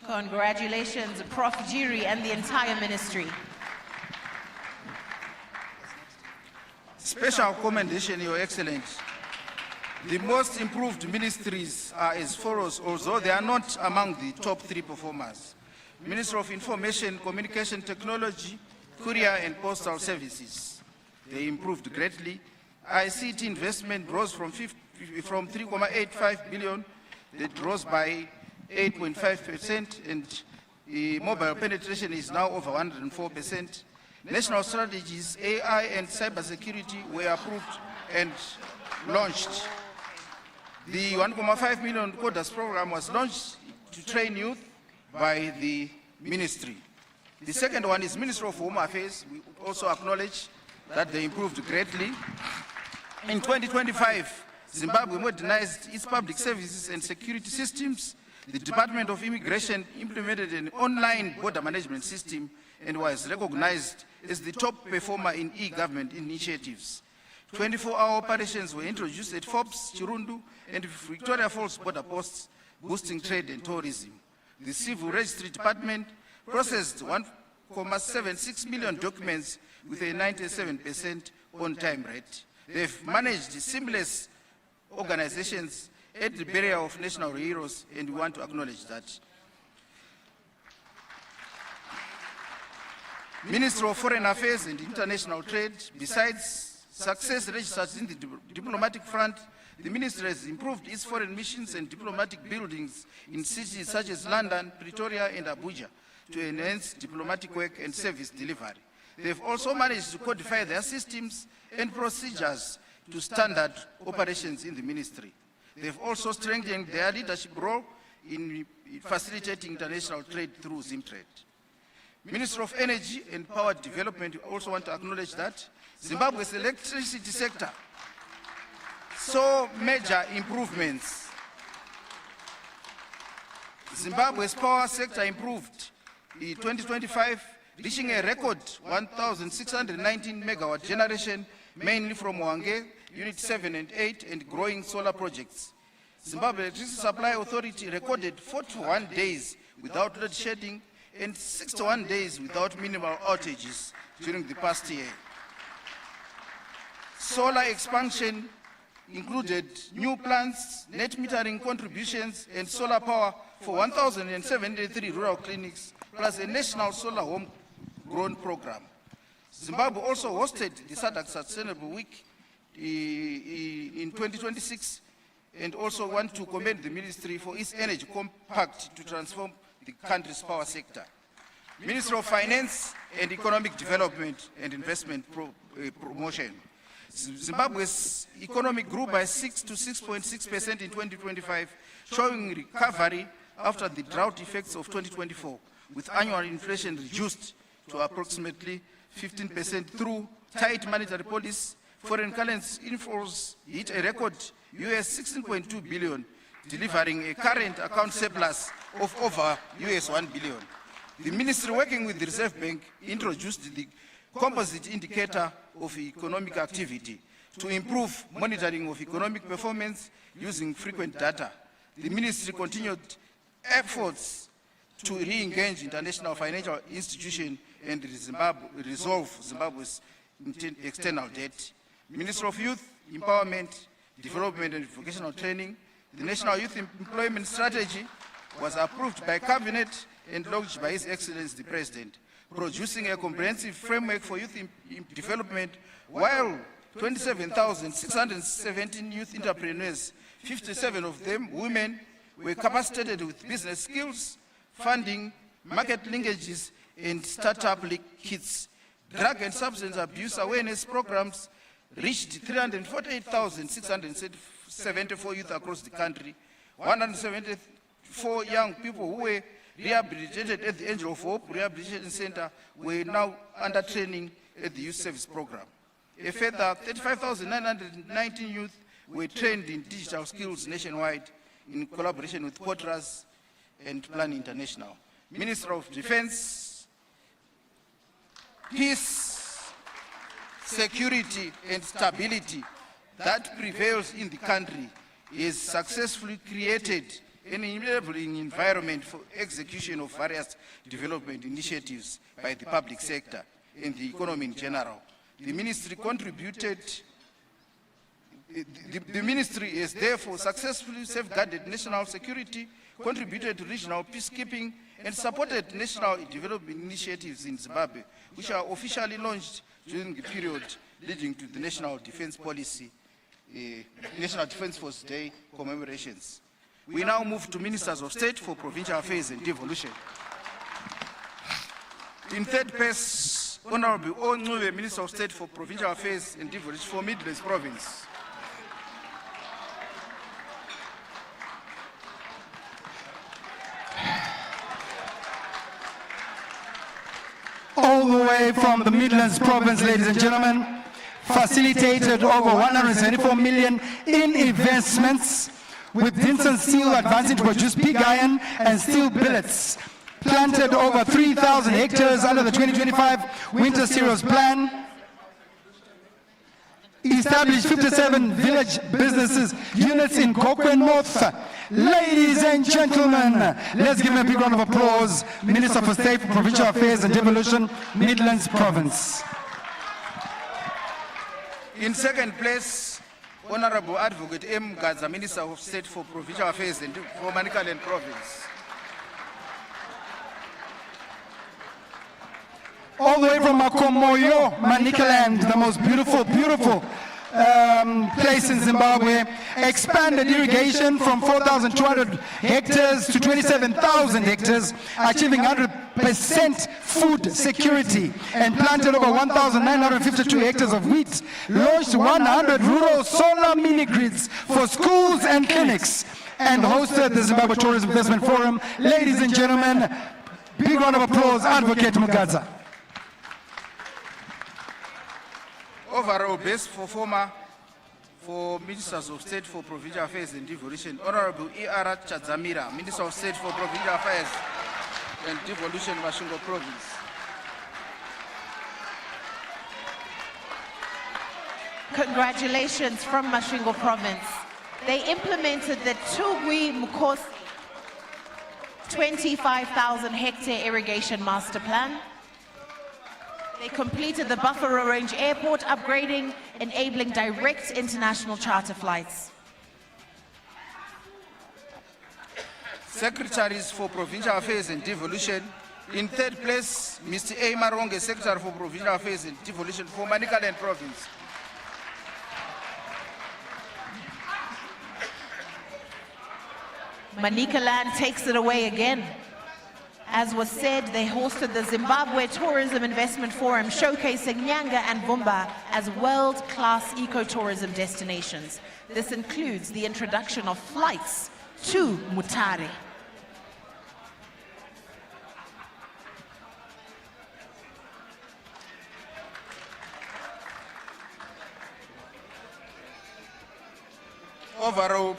Congratulations, Prof. Jiri and the entire ministry. Special commendation, Your Excellency. The most improved ministries are as follows, although they are not among the top 3 performers. Ministry of Information, Communication Technology, Courier and Postal Services. They improved greatly. ICT investment rose from 3.85 billion, it rose by 8.5%, and mobile penetration is now over 104%. National strategies, AI and cybersecurity were approved and launched. The 1.5 million coders program was launched to train youth by the ministry. The second one is Ministry of Home Affairs. We also acknowledge that they improved greatly. In 2025, Zimbabwe modernized its public services and security systems. The Department of Immigration implemented an online border management system and was recognized as the top performer in e-government initiatives. 24-hour operations were introduced at Forbes, Chirundu, and Victoria Falls border posts, boosting trade and tourism. The Civil Registry Department processed 1.76 million documents with a 97% on-time rate. They've managed seamless organizations at the barrier of national heroes, and we want to acknowledge that. Ministry of Foreign Affairs and International Trade, besides success registered in the diplomatic front, the ministry has improved its foreign missions and diplomatic buildings in cities such as London, Pretoria, and Abuja to enhance diplomatic work and service delivery. They've also managed to codify their systems and procedures to standard operations in the ministry. They've also strengthened their leadership role in facilitating international trade through Zimtrade. Minister of Energy and Power Development, we also want to acknowledge that Zimbabwe's electricity sector saw major improvements. Zimbabwe's power sector improved. In 2025, reaching a record 1,619 megawatt generation, mainly from Wange, Unit 7 and 8, and growing solar projects. Zimbabwe Electricity Supply Authority recorded 41 days without load shedding and 61 days without minimal outages during the past year. Solar expansion included new plants, net metering contributions, and solar power for 1,073 rural clinics, plus a national solar home-grown program. Zimbabwe also hosted the SADC Sustainable Week in 2026, and also want to commend the Ministry for its energy compact to transform the country's power sector. Ministry of Finance and Economic Development and Investment Promotion. Zimbabwe's economy grew by 6 to 6.6% in 2025, showing recovery after the drought effects of 2024, with annual inflation reduced to approximately 15% through tight monetary policy. Foreign currency inflows hit a record US 16.2 billion, delivering a current account surplus of over US 1 billion. The ministry, working with the Reserve Bank, introduced the composite indicator of economic activity to improve monitoring of economic performance using frequent data. The ministry continued efforts to re-engage international financial institutions and resolve Zimbabwe's external debt. Ministry of Youth, Empowerment, Development and Vocational Training, the National Youth Employment Strategy was approved by Cabinet and launched by His Excellency the President, producing a comprehensive framework for youth development, while 27,617 youth entrepreneurs, 57 of them women, were capacitated with business skills, funding, market linkages, and startup kits. Drug and substance abuse awareness programs reached 348,674 youth across the country. 174 young people who were rehabilitated at the Angel of Hope Rehabilitation Center were now under training at the Youth Service Program. A further 35,919 youth were trained in digital skills nationwide in collaboration with Potras and Plan International. Minister of Defense, peace, security and stability that prevails in the country is successfully created an enabling environment for execution of various development initiatives by the public sector and the economy in general. The ministry contributed, the ministry has therefore successfully safeguarded national security, contributed to regional peacekeeping, and supported national development initiatives in Zimbabwe, which are officially launched during the period leading to the National Defense Policy, National Defense Force Day commemorations. We now move to Ministers of State for Provincial Affairs and Devolution. In third place, Honorable Onwe, Minister of State for Provincial Affairs and Devolution for Midlands Province. All the way from the Midlands Province, ladies and gentlemen, facilitated over 174 million in investments, with Dinson Steel advancing to produce pig iron and steel billets, planted over 3,000 hectares under the 2025 Winter Cereals Plan, established 57 village businesses units in Kokwe North. Ladies and gentlemen, let's give him a big round of applause. Minister for State for Provincial Affairs and Devolution, Midlands Province. In second place, Honorable Advocate M. Gadza, Minister of State for Provincial Affairs and for Manicaland Province. All the way from Makomoyo, Manicaland, the most beautiful place in Zimbabwe, expanded irrigation from 4,200 hectares to 27,000 hectares, achieving 100% food security, and planted over 1,952 hectares of wheat, launched 100 rural solar mini-grids for schools and clinics, and hosted the Zimbabwe Tourism Investment Forum. Ladies and gentlemen, big round of applause, Advocate Mugadza. Overall best performer for Ministers of State for Provincial Affairs and Devolution, Honorable E.R. Chadzamira, Minister of State for Provincial Affairs and Devolution, Masvingo Province. Congratulations from Masvingo Province. They implemented the Tugwi Mukosi 25,000 hectare irrigation master plan. They completed the Buffalo Range Airport upgrading, enabling direct international charter flights. Secretaries for Provincial Affairs and Devolution. In third place, Mr. A. Maronge, Secretary for Provincial Affairs and Devolution for Manicaland Province. Manicaland takes it away again. As was said, they hosted the Zimbabwe Tourism Investment Forum, showcasing Nyanga and Vumba as world-class ecotourism destinations. This includes the introduction of flights to Mutare. Overall,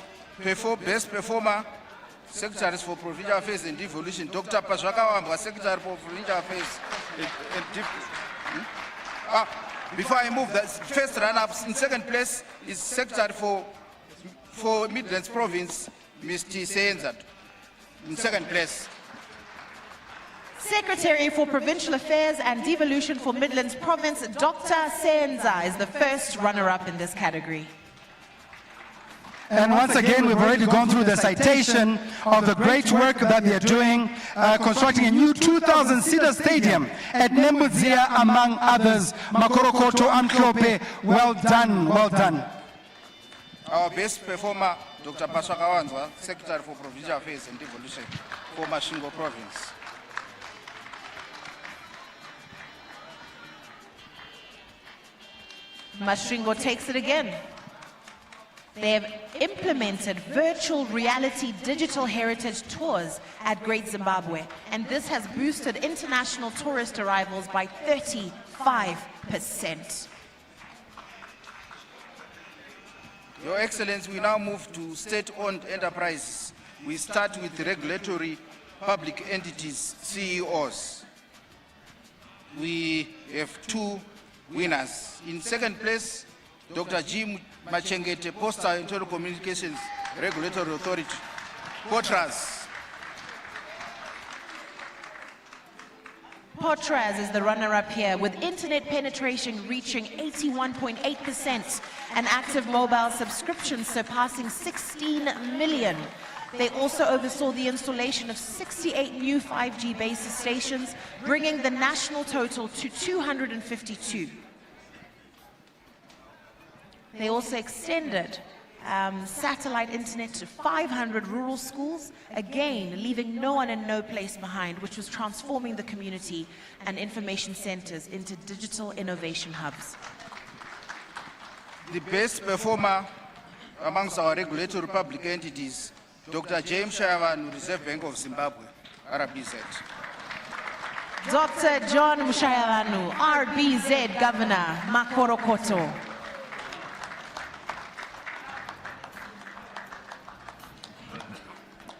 best performer, Secretaries for Provincial Affairs and Devolution, Dr. Pazwakawambwa, Secretary for Provincial Affairs and Devolution. Before I move, the first run-ups in second place is Secretary for Midlands Province, Mr. Senzat, in second place. Secretary for Provincial Affairs and Devolution for Midlands Province, Dr. Senza, is the first runner-up in this category. And once again, we've already gone through the citation of the great work that they are doing, constructing a new 2,000-seater stadium at Nembudzia, among others. Makorokoto, Amklope, well done, well done. Our best performer, Dr. Pashakawanzwa, Secretary for Provincial Affairs and Devolution for Masvingo Province. Masvingo takes it again. They have implemented virtual reality digital heritage tours at Great Zimbabwe, and this has boosted international tourist arrivals by 35%. Your Excellency, we now move to state-owned enterprises. We start with regulatory public entities, CEOs. We have two winners. In second place, Dr. G. Machengete, Postal and Telecommunications Regulatory Authority, POTRAS. POTRAS is the runner-up here, with internet penetration reaching 81.8% and active mobile subscriptions surpassing 16 million. They also oversaw the installation of 68 new 5G base stations, bringing the national total to 252. They also extended satellite internet to 500 rural schools, again leaving no one and no place behind, which was transforming the community and information centers into digital innovation hubs. The best performer amongst our regulatory public entities, Dr. James Shayavan, Reserve Bank of Zimbabwe, RBZ. Dr. John Mushayavanu, RBZ Governor, Makorokoto.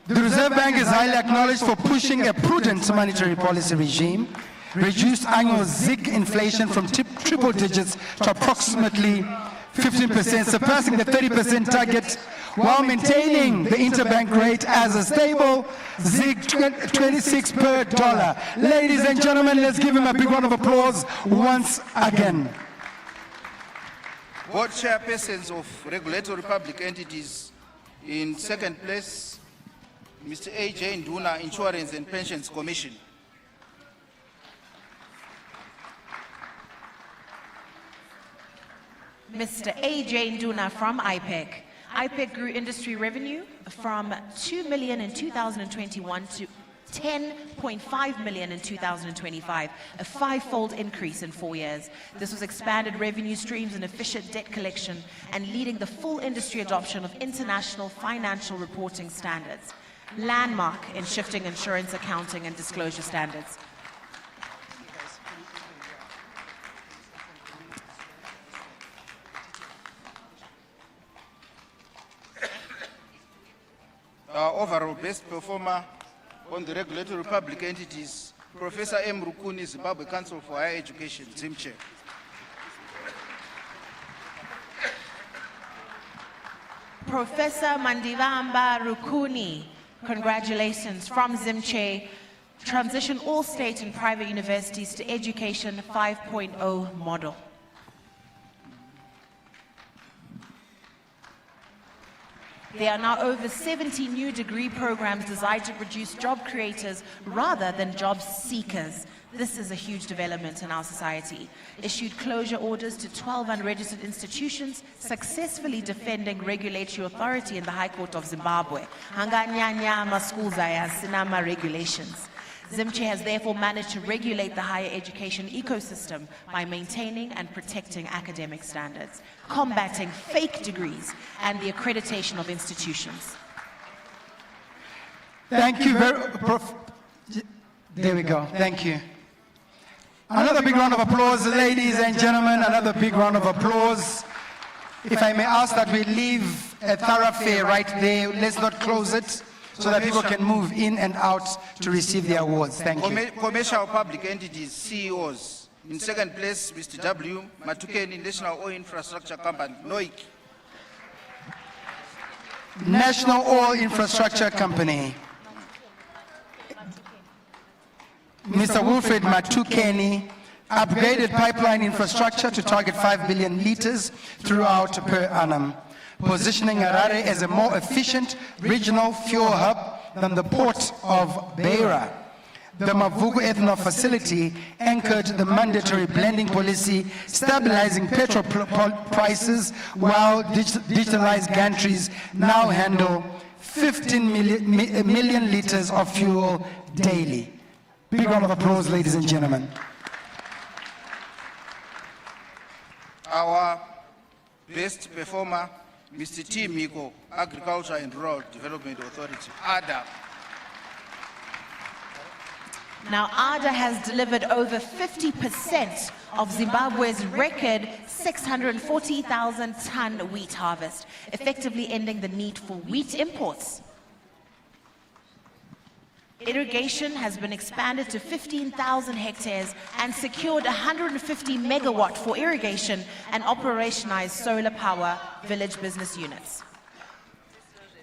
The Reserve Bank is highly acknowledged for pushing a prudent monetary policy regime, reduced annual ZIG inflation from triple digits to approximately 15%, surpassing the 30% target, while maintaining the interbank rate as a stable ZIG 26 per dollar. Ladies and gentlemen, let's give him a big round of applause once again. Board chairpersons of regulatory public entities. In second place, Mr. A.J. Nduna, Insurance and Pensions Commission. Mr. A.J. Nduna from IPEC. IPEC grew industry revenue from 2 million in 2021 to 10.5 million in 2025, a five-fold increase in 4 years. This was expanded revenue streams and efficient debt collection, and leading the full industry adoption of international financial reporting standards, landmark in shifting insurance accounting and disclosure standards. Our overall best performer on the regulatory public entities, Professor M. Rukuni, Zimbabwe Council for Higher Education, ZimChair. Professor Mandivamba Rukuni, congratulations, from Zimche, transition all state and private universities to Education 5.0 model. There are now over 70 new degree programs designed to produce job creators rather than job seekers. This is a huge development in our society. Issued closure orders to 12 unregistered institutions, successfully defending regulatory authority in the High Court of Zimbabwe. Hanganyanya maskuzaya sinama regulations. Zimche has therefore managed to regulate the higher education ecosystem by maintaining and protecting academic standards, combating fake degrees, and the accreditation of institutions. Thank you there we go. Thank you. Another big round of applause, ladies and gentlemen, another big round of applause. If I may ask that we leave a thoroughfare right there, let's not close it, so that people can move in and out to receive their awards. Thank you. Commercial public entities, CEOs. In second place, Mr. W. Matukeni, National Oil Infrastructure Company, NOIC. National Oil Infrastructure Company. Mr. Wilfred Matukeni, upgraded pipeline infrastructure to target 5 billion liters throughout per annum, positioning Harare as a more efficient regional fuel hub than the port of Beira. The Mavugu ethanol facility anchored the mandatory blending policy, stabilizing petrol prices, while digitalized gantries now handle 15 million liters of fuel daily. Big round of applause, ladies and gentlemen. Our best performer, Mr. T. Miko, Agriculture and Rural Development Authority, ADA. Now, ADA has delivered over 50% of Zimbabwe's record 640,000 ton wheat harvest, effectively ending the need for wheat imports. Irrigation has been expanded to 15,000 hectares and secured 150 megawatt for irrigation and operationalized solar power village business units.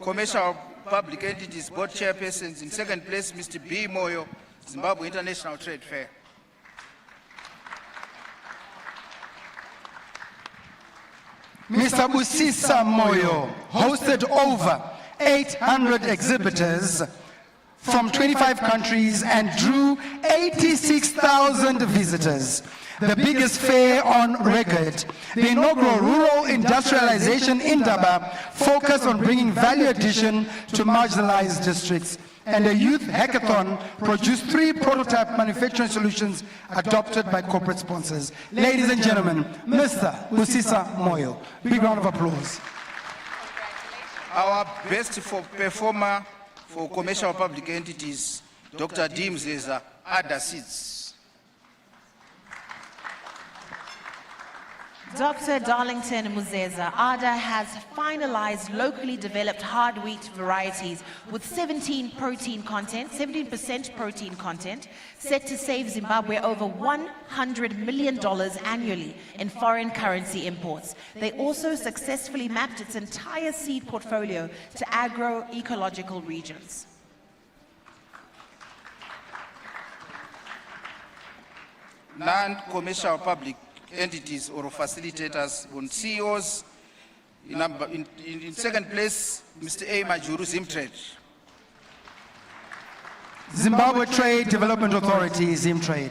Commercial public entities board chairpersons. In second place, Mr. B. Moyo, Zimbabwe International Trade Fair. Mr. Busisa Moyo hosted over 800 exhibitors from 25 countries and drew 86,000 visitors. The biggest fair on record. The inaugural Rural Industrialization Indaba focused on bringing value addition to marginalized districts. And a youth hackathon produced 3 prototype manufacturing solutions adopted by corporate sponsors. Ladies and gentlemen, Mr. Busisa Moyo. Big round of applause. Our best performer for commercial public entities, Dr. D. Mzeza, ADA Seeds. Dr. Darlington Muzeza, ADA has finalized locally developed hard wheat varieties with 17% protein content, set to save Zimbabwe over $100 million annually in foreign currency imports. They also successfully mapped its entire seed portfolio to agroecological regions. Non-commercial public entities or facilitators on CEOs. In second place, Mr. A. Majuru, Zimtrade. Zimbabwe Trade Development Authority, Zimtrade.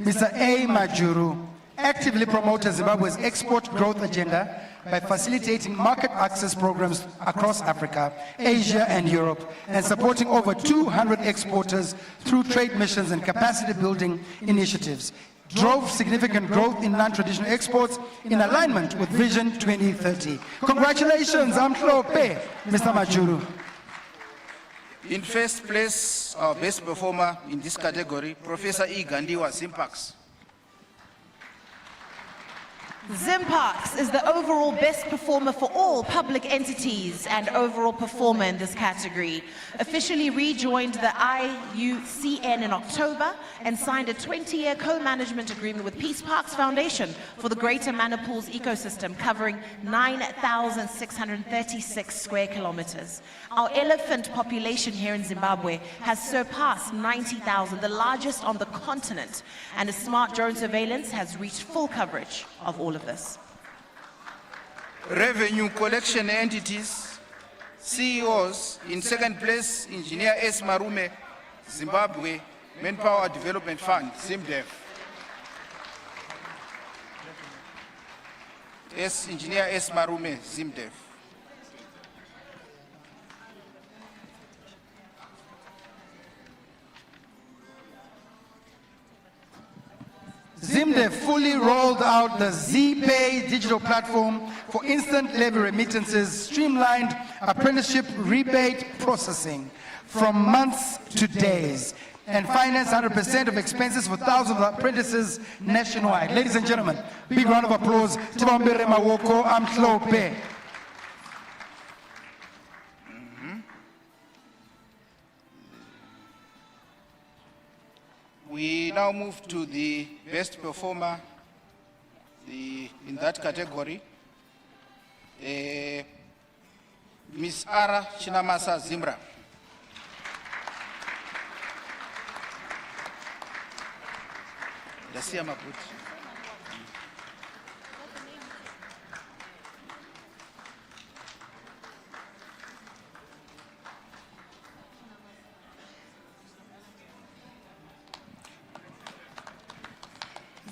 Mr. A. Majuru actively promoted Zimbabwe's export growth agenda by facilitating market access programs across Africa, Asia, and Europe, and supporting over 200 exporters through trade missions and capacity building initiatives. Drove significant growth in non-traditional exports in alignment with Vision 2030. Congratulations, Amhlope, Mr. Majuru. In first place, our best performer in this category, Professor E. Gandiwa, Zimpax. Zimparks is the overall best performer for all public entities and overall performer in this category. Officially rejoined the IUCN in October and signed a 20-year co-management agreement with Peace Parks Foundation for the Greater Maniples ecosystem, covering 9,636 square kilometers. Our elephant population here in Zimbabwe has surpassed 90,000, the largest on the continent, and a smart drone surveillance has reached full coverage of all of this. Revenue collection entities, CEOs, in second place, Engineer S. Marume, Zimbabwe Manpower Development Fund, ZimDev. Engineer S. Marume, ZimDev. ZimDev fully rolled out the ZPay digital platform for instant levy remittances, streamlined apprenticeship rebate processing from months to days, and financed 100% of expenses for thousands of apprentices nationwide. Ladies and gentlemen, big round of applause. Tibambere Mawoko Amhlope. We now move to the best performer in that category. Ms. Ara Chinamasa Zimbra. Dasia Maput.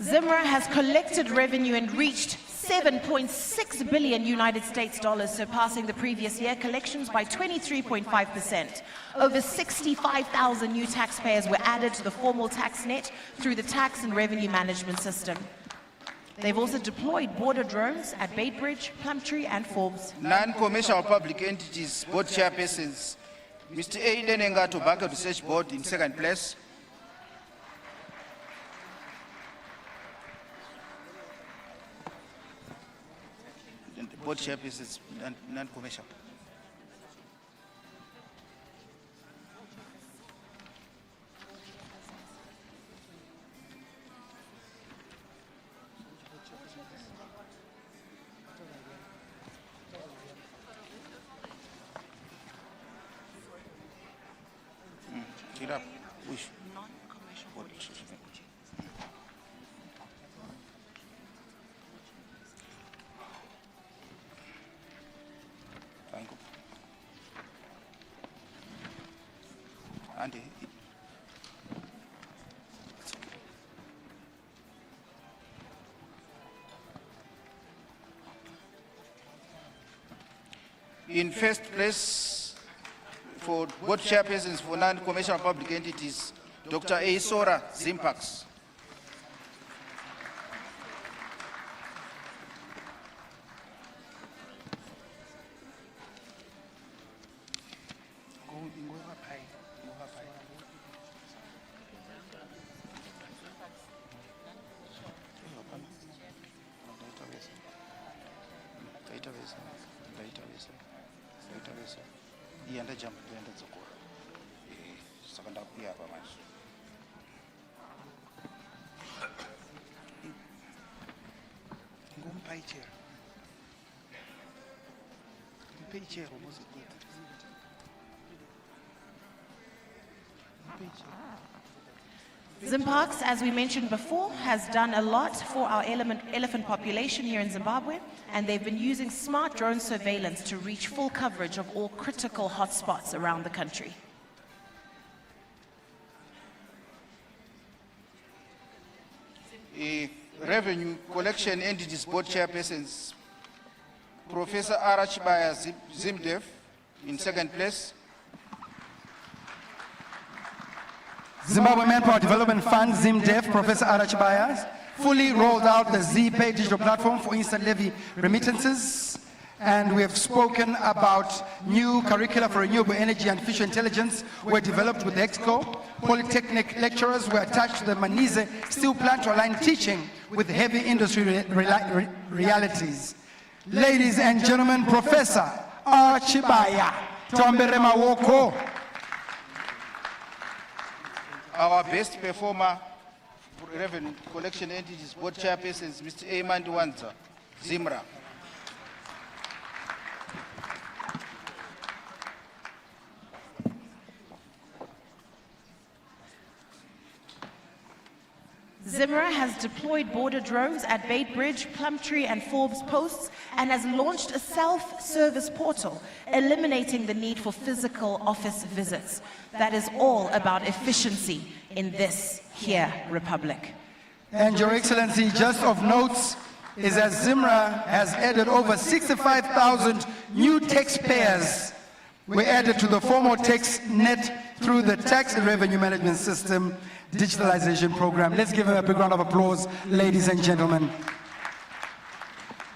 Zimra has collected revenue and reached 7.6 billion United States dollars, surpassing the previous year. Collections by 23.5%. Over 65,000 new taxpayers were added to the formal tax net through the tax and revenue management system. They've also deployed border drones at Baitbridge, Plumtree and Forbes. Non-commercial public entities board chairpersons, Mr. Aiden Enga Tobacco Research Board in second place. Board chairpersons, non-commercial. Get up. Push. Thank you. Andy. In first place for board chairpersons for non-commercial public entities, Dr. A. Sora, Zimpax. Zimparks, as we mentioned before, has done a lot for our elephant population here in Zimbabwe, and they've been using smart drone surveillance to reach full coverage of all critical hotspots around the country. Revenue collection entities board chairpersons, Professor Arachibaya Zimdev in second place. Zimbabwe Manpower Development Fund, ZimDev, Professor Arachibaya, fully rolled out the ZPay digital platform for instant levy remittances and we have spoken about new curricula for renewable energy and artificial intelligence were developed with EXCO. Polytechnic lecturers were attached to the Manize steel plant to align teaching with heavy industry realities. Ladies and gentlemen, Professor Archibaya Tombere Mawoko. Our best performer for revenue collection entities, board chairpersons, Mr. Ayman Wanza, Zimra. Zimra has deployed border drones at Bait Bridge, Plumtree and Forbes posts and has launched a self-service portal, eliminating the need for physical office visits. That is all about efficiency in this here republic. And Your Excellency, just of note is that Zimra has added over 65,000 new taxpayers were added to the formal tax net through the Tax and Revenue Management System digitalization program. Let's give them a big round of applause, ladies and gentlemen.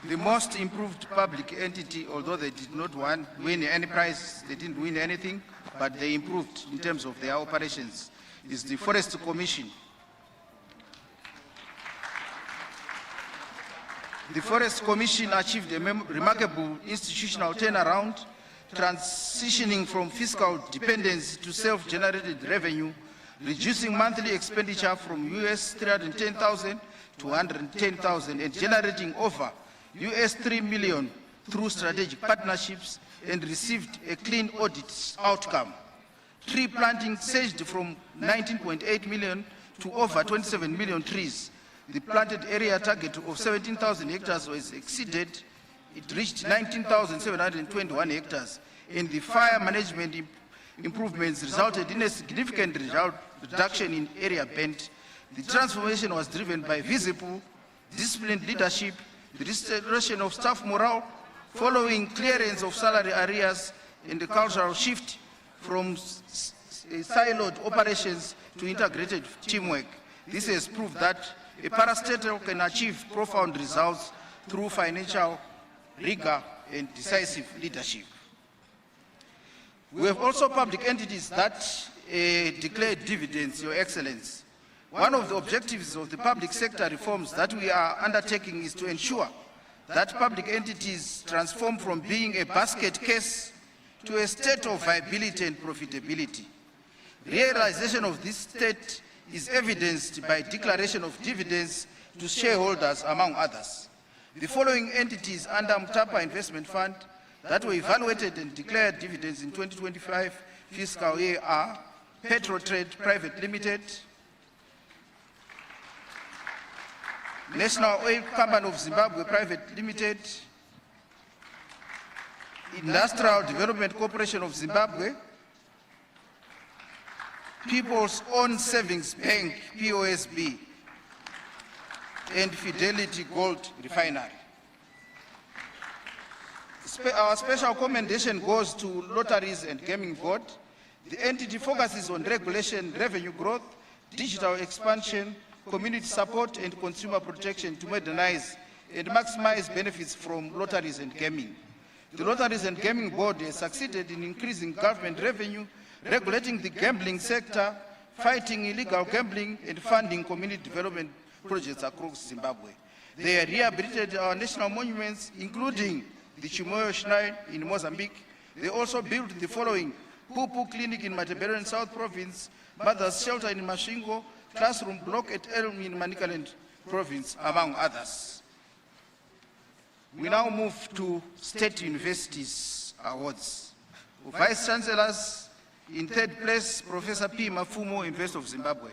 The most improved public entity, although they did not win any prize, they didn't win anything, but they improved in terms of their operations, is the Forest Commission. The Forest Commission achieved a remarkable institutional turnaround, transitioning from fiscal dependence to self-generated revenue, reducing monthly expenditure from US 310,000 to 110,000 and generating over US 3 million through strategic partnerships, and received a clean audit outcome. Tree planting surged from 19.8 million to over 27 million trees. The planted area target of 17,000 hectares was exceeded. It reached 19,721 hectares, and the fire management improvements resulted in a significant reduction in area bent. The transformation was driven by visible, disciplined leadership, the restoration of staff morale, following clearance of salary arrears, and the cultural shift from siloed operations to integrated teamwork. This has proved that a parastatal can achieve profound results through financial rigor and decisive leadership. We have also public entities that declare dividends, Your Excellency. One of the objectives of the public sector reforms that we are undertaking is to ensure that public entities transform from being a basket case to a state of viability and profitability. Realization of this state is evidenced by declaration of dividends to shareholders, among others. The following entities under Mutapa Investment Fund that were evaluated and declared dividends in 2025 fiscal year are Petro Trade Private Limited, National Oil Company of Zimbabwe Private Limited, Industrial Development Corporation of Zimbabwe, People's Own Savings Bank, POSB, and Fidelity Gold Refinery. Our special commendation goes to Lotteries and Gaming Board. The entity focuses on regulation, revenue growth, digital expansion, community support, and consumer protection to modernize and maximize benefits from lotteries and gaming. The Lotteries and Gaming Board has succeeded in increasing government revenue, regulating the gambling sector, fighting illegal gambling, and funding community development projects across Zimbabwe. They have rehabilitated our national monuments, including the Chimoyo Shrine in Mozambique. They also built the following: Pupu Clinic in Matebeleland South Province, Mother's Shelter in Mashingo, Classroom Block at Elm in Manicaland Province, among others. We now move to State Universities Awards. Vice Chancellors, in third place, Professor P. Mafumo, University of Zimbabwe.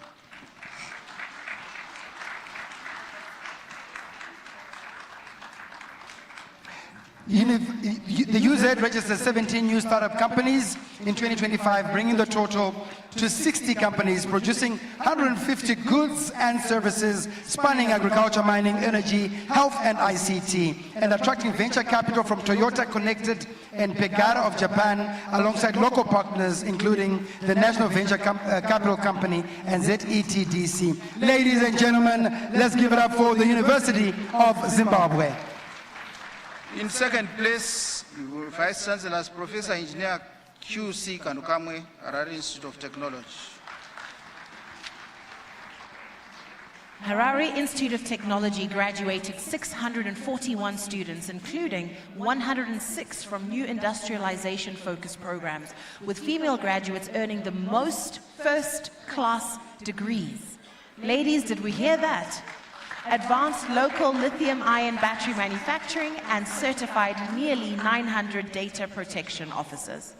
The UZ registered 17 new startup companies in 2025, bringing the total to 60 companies producing 150 goods and services spanning agriculture, mining, energy, health, and ICT, and attracting venture capital from Toyota Connected and Pegara of Japan, alongside local partners including the National Venture Capital Company and ZETDC. Ladies and gentlemen, let's give it up for the University of Zimbabwe. In second place, Vice Chancellor Professor Engineer QC Kanukamwe, Harare Institute of Technology. Harare Institute of Technology graduated 641 students, including 106 from new industrialization-focused programs, with female graduates earning the most first-class degrees. Ladies, did we hear that? Advanced local lithium-ion battery manufacturing and certified nearly 900 data protection officers.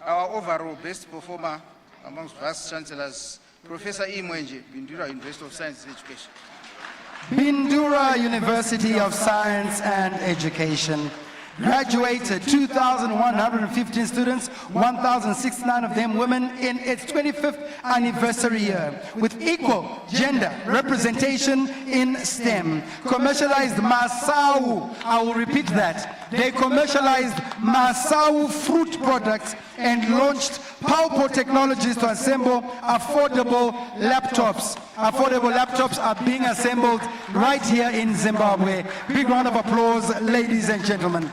Our overall best performer amongst Vice Chancellors, Professor Imwenje, Bindura University of Science and Education. Bindura University of Science and Education. Graduated 2,115 students, 1,069 of them women, in its 25th anniversary year, with equal gender representation in STEM. Commercialized Masau, I will repeat that. They commercialized Masau fruit products and launched Paupo technologies to assemble affordable laptops. Affordable laptops are being assembled right here in Zimbabwe. Big round of applause, ladies and gentlemen.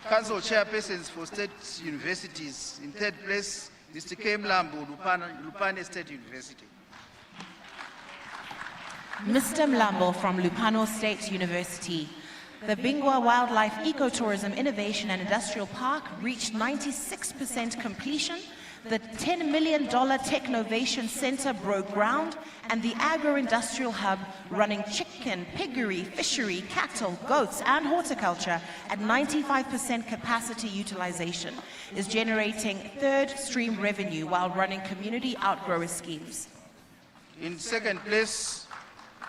Council chairpersons for state universities. In third place, Mr. K. Mlambo, Lupane State University. Mr. Mlambo from Lupano State University. The Bingwa Wildlife Ecotourism Innovation and Industrial Park reached 96% completion. The $10 million Technovation Center broke ground, and the agro-industrial hub running chicken, piggery, fishery, cattle, goats, and horticulture at 95% capacity utilization is generating third-stream revenue while running community outgrower schemes. In second place,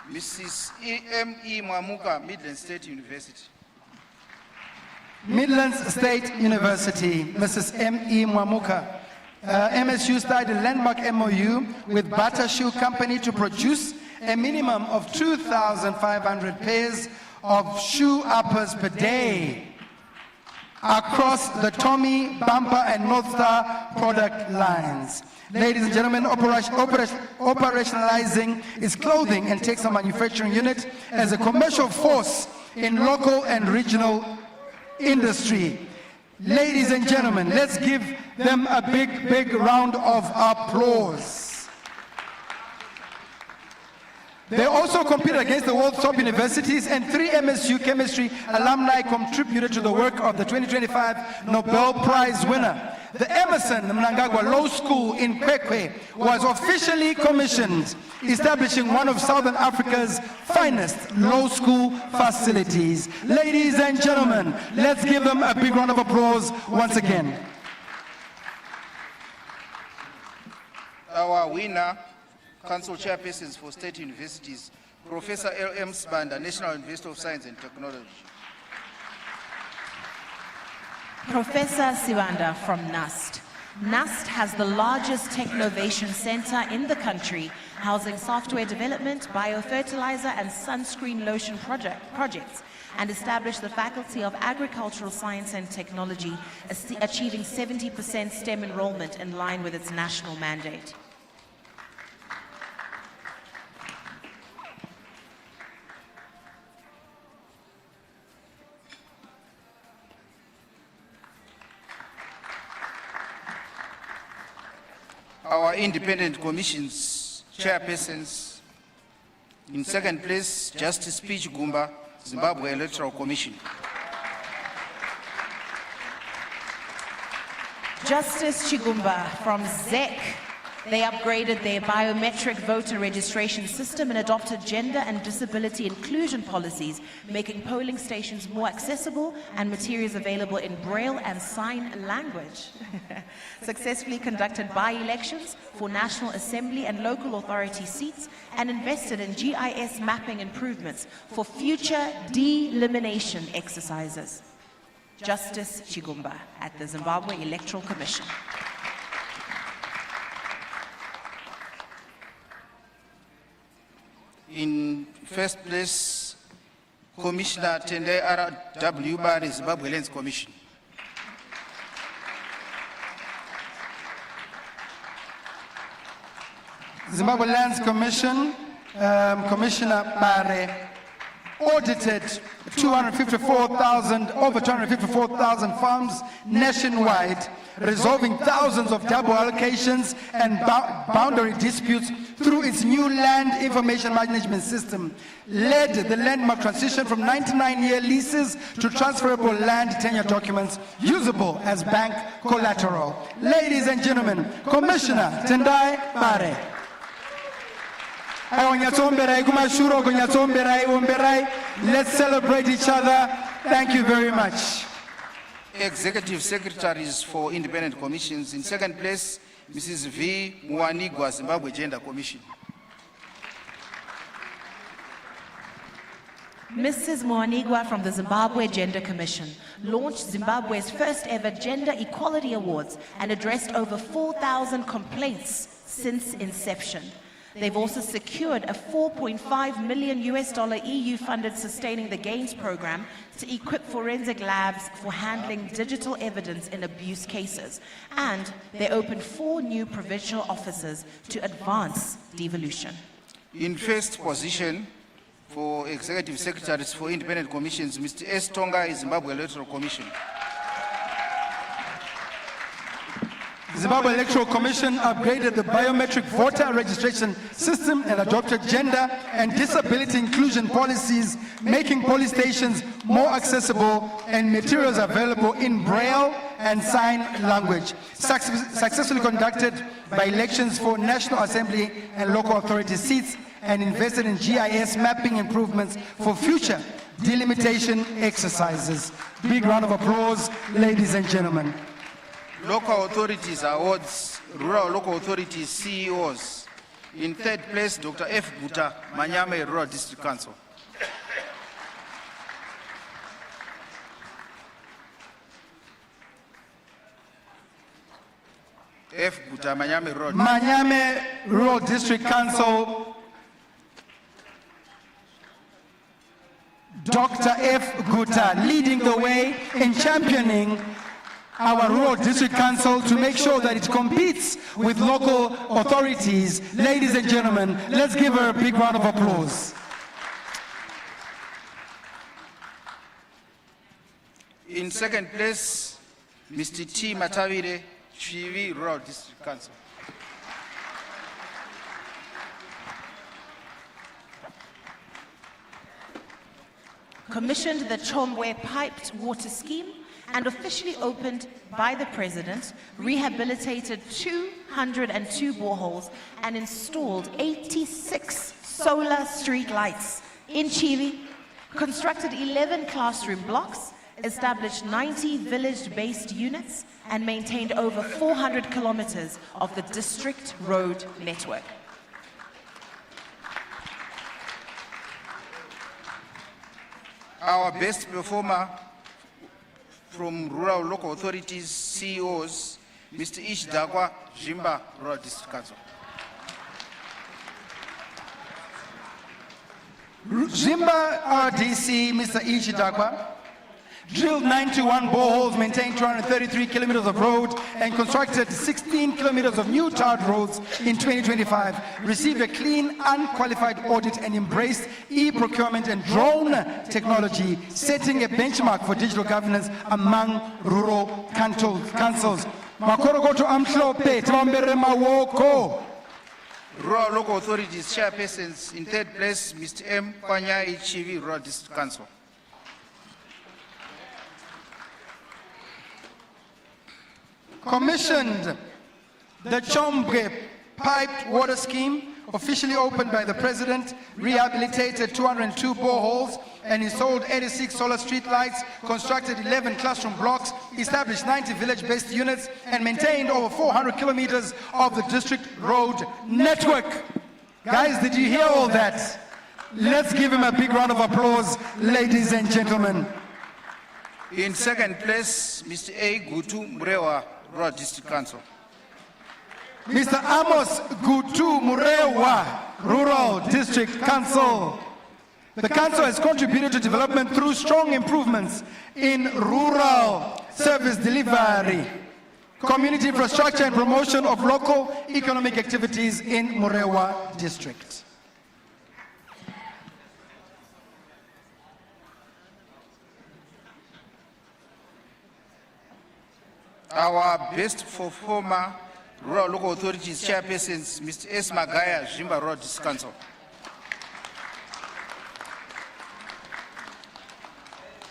Mrs. E.M.E. Mwamuka, Midland State University. Midlands State University, Mrs. M.E. Mwamuka. MSU started a landmark MOU with Bata Shoe Company to produce a minimum of 2,500 pairs of shoe uppers per day across the Tommy, Bumper, and North Star product lines. Ladies and gentlemen, operationalizing its clothing and textile manufacturing unit as a commercial force in local and regional industry. Ladies and gentlemen, let's give them a big round of applause. They also competed against the world's top universities, and 3 MSU chemistry alumni contributed to the work of the 2025 Nobel Prize winner. The Emerson Mnangagwa Law School in Kwekwe was officially commissioned, establishing one of Southern Africa's finest law school facilities. Ladies and gentlemen, let's give them a big round of applause once again. Our winner, Council Chairpersons for State Universities, Professor L.M. Sbanda, National University of Science and Technology. Professor Sibanda from NUST. NUST has the largest Technovation Center in the country, housing software development, biofertilizer, and sunscreen lotion projects, and established the Faculty of Agricultural Science and Technology, achieving 70% STEM enrollment in line with its national mandate. Our independent commissions chairpersons. In second place, Justice P. Chigumba, Zimbabwe Electoral Commission. Justice Chigumba from ZEC. They upgraded their biometric voter registration system and adopted gender and disability inclusion policies, making polling stations more accessible and materials available in Braille and sign language. Successfully conducted by-elections for National Assembly and local authority seats, and invested in GIS mapping improvements for future delimitation exercises. Justice Chigumba at the Zimbabwe Electoral Commission. In first place, Commissioner Tende R.W. Bari, Zimbabwe Lands Commission. Zimbabwe Lands Commission, Commissioner Bare. audited over 254,000 farms nationwide, resolving thousands of double allocations and boundary disputes through its new land information management system, led the landmark transition from 99-year leases to transferable land tenure documents usable as bank collateral. Ladies and gentlemen, Commissioner Tendai Bare. Let's celebrate each other. Thank you very much. Executive Secretaries for Independent Commissions. In second place, Mrs. V. Muanigwa, Zimbabwe Gender Commission. Mrs. Muanigwa from the Zimbabwe Gender Commission launched Zimbabwe's first ever Gender Equality Awards and addressed over 4,000 complaints since inception. They've also secured a $4.5 million EU-funded Sustaining the Gains program to equip forensic labs for handling digital evidence in abuse cases. And they opened 4 new provincial offices to advance devolution. In first position for Executive Secretaries for Independent Commissions, Mr. S. Tonga, Zimbabwe Electoral Commission. Zimbabwe Electoral Commission upgraded the biometric voter registration system and adopted gender and disability inclusion policies, making police stations more accessible and materials available in Braille and sign language. Successfully conducted by elections for National Assembly and local authority seats and invested in GIS mapping improvements for future delimitation exercises. Big round of applause, ladies and gentlemen. Local Authorities Awards, Rural Local Authorities CEOs. In third place, Dr. F. Guta, Manyame Rural District Council. F. Guta, Manyame Rural. Manyame Rural District Council. Dr. F. Guta leading the way in championing our Rural District Council to make sure that it competes with local authorities. Ladies and gentlemen, let's give her a big round of applause. In second place, Mr. T. Matavire, Chivi Rural District Council. Commissioned the Chomwe Piped Water Scheme and officially opened by the President, rehabilitated 202 boreholes and installed 86 solar street lights in Chivi, constructed 11 classroom blocks, established 90 village-based units, and maintained over 400 kilometers of the district road network. Our best performer from Rural Local Authorities CEOs, Mr. Ish Dagwa, Jimba Rural District Council. Jimba RDC, Mr. Ish Dagwa, drilled 91 boreholes, maintained 233 kilometers of road, and constructed 16 kilometers of new tarred roads in 2025. Received a clean, unqualified audit and embraced e-procurement and drone technology, setting a benchmark for digital governance among rural councils. Makorogoto amhlope, tibambere mawoko. Rural Local Authorities Chairpersons. In third place, Mr. M. Kwanyai, Chivi Rural District Council. Commissioned the Chomwe Piped Water Scheme, officially opened by the President, rehabilitated 202 boreholes and installed 86 solar street lights, constructed 11 classroom blocks, established 90 village-based units, and maintained over 400 kilometers of the district road network. Guys, did you hear all that? Let's give him a big round of applause, ladies and gentlemen. In second place, Mr. A. Gutu Mrewa, Rural District Council. Mr. Amos Gutu Murewa, Rural District Council. The council has contributed to development through strong improvements in rural service delivery, community infrastructure, and promotion of local economic activities in Murewa District. Our best performer, Rural Local Authorities Chairpersons, Mr. S. Magaya, Zimba Road District Council.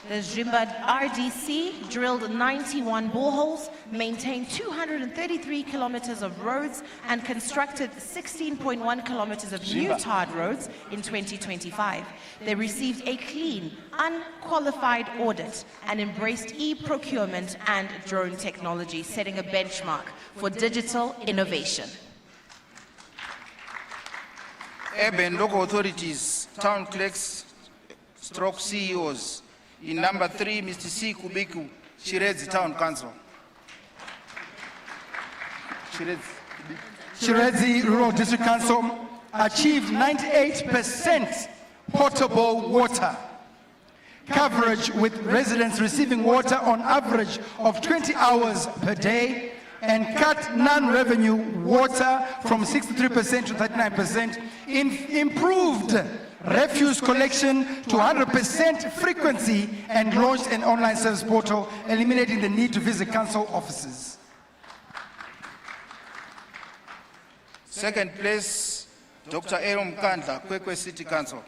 The Zimba RDC drilled 91 boreholes, maintained 233 kilometers of roads, and constructed 16.1 kilometers of new tarred roads in 2025. They received a clean, unqualified audit and embraced e-procurement and drone technology, setting a benchmark for digital innovation. Urban Local Authorities, Town Clerks, Stroke CEOs. In number 3, Mr. C. Kubiku, Shirezi Town Council. Shirezi Rural District Council achieved 98% potable water coverage, with residents receiving water on average of 20 hours per day, and cut non-revenue water from 63% to 39%, improved refuse collection to 100% frequency, and launched an online service portal, eliminating the need to visit council offices. Second place, Dr. Aaron Kandla, Kwekwe City Council.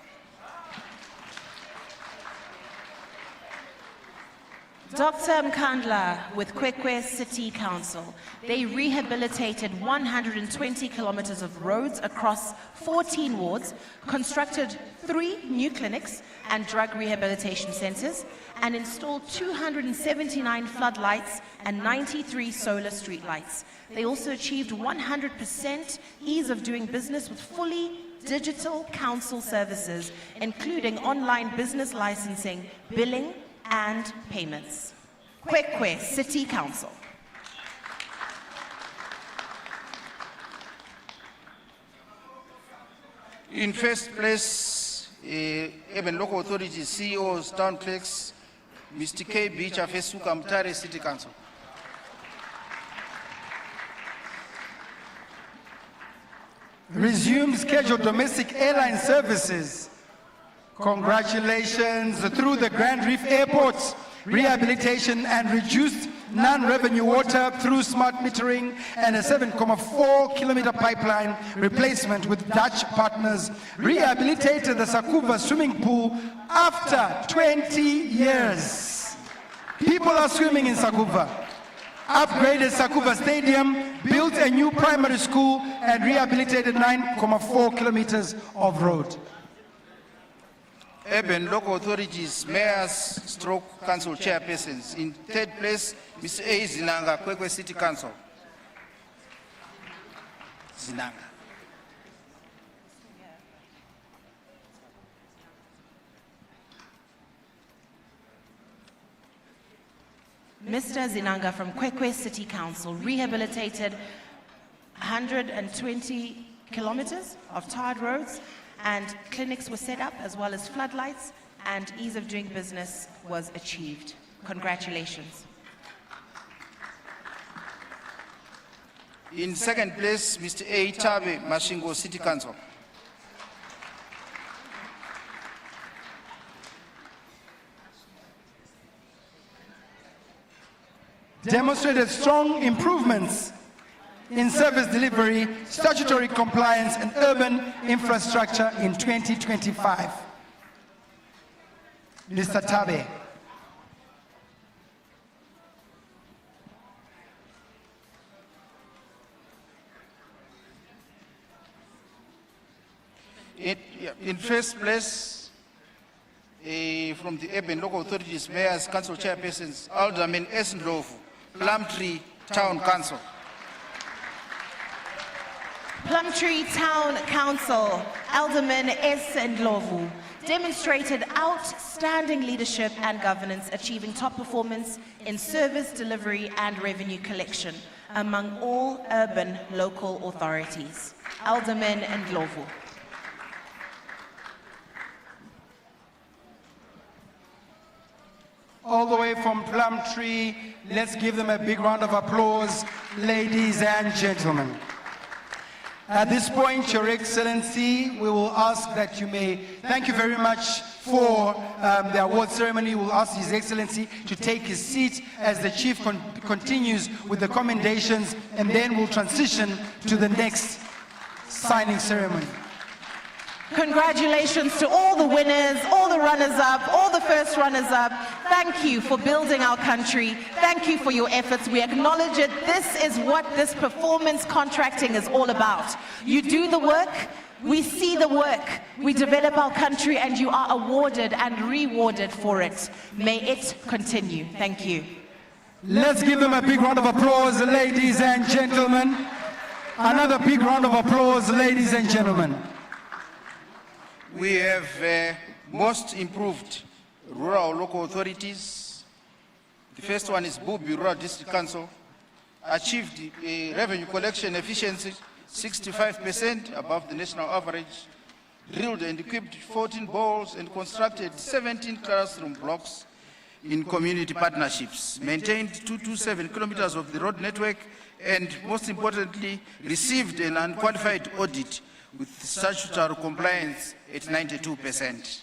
Dr. Mkandla with Kwekwe City Council. They rehabilitated 120 kilometers of roads across 14 wards, constructed 3 new clinics and drug rehabilitation centers, and installed 279 floodlights and 93 solar streetlights. They also achieved 100% ease of doing business with fully digital council services, including online business licensing, billing, and payments. Kwekwe City Council. In first place, Urban Local Authorities CEOs, Town Clerks, Mr. K. Bicha Fesuka Mutare City Council. Resumed scheduled domestic airline services. Congratulations through the Grand Reef Airport's rehabilitation and reduced non-revenue water through smart metering and a 7.4-kilometer pipeline replacement with Dutch partners, rehabilitated the Sakuva swimming pool after 20 years. People are swimming in Sakuva. Upgraded Sakuva Stadium, built a new primary school, and rehabilitated 9.4 kilometers of road. Urban Local Authorities, Mayors, Stroke Council Chairpersons. In third place, Mr. A. Zinanga, Kwekwe City Council. Zinanga. Mr. Zinanga from Kwekwe City Council rehabilitated 120 kilometers of tarred roads, and clinics were set up, as well as floodlights, and ease of doing business was achieved. Congratulations. In second place, Mr. A. Tabe, Mashingo City Council. Demonstrated strong improvements in service delivery, statutory compliance, and urban infrastructure in 2025. Mr. Tabe. In first place, from the Urban Local Authorities, Mayors, Council Chairpersons, Alderman S. Ndlovu, Plumtree Town Council. Plumtree Town Council, Alderman S. Ndlovu, demonstrated outstanding leadership and governance, achieving top performance in service delivery and revenue collection among all urban local authorities. Alderman Ndlovu. All the way from Plumtree, let's give them a big round of applause, ladies and gentlemen. At this point, Your Excellency, we will ask that you may, thank you very much for the award ceremony. We'll ask His Excellency to take his seat as the Chief continues with the commendations, and then we'll transition to the next signing ceremony. Congratulations to all the winners, all the runners-up, all the first runners-up. Thank you for building our country. Thank you for your efforts. We acknowledge it. This is what this performance contracting is all about. You do the work, we see the work, we develop our country, and you are awarded and rewarded for it. May it continue. Thank you. Let's give them a big round of applause, ladies and gentlemen. Another big round of applause, ladies and gentlemen. We have most improved rural local authorities. The first one is Bubi Rural District Council, achieved revenue collection efficiency 65% above the national average, drilled and equipped 14 balls and constructed 17 classroom blocks in community partnerships, maintained 227 kilometers of the road network, and most importantly, received an unqualified audit with statutory compliance at 92%.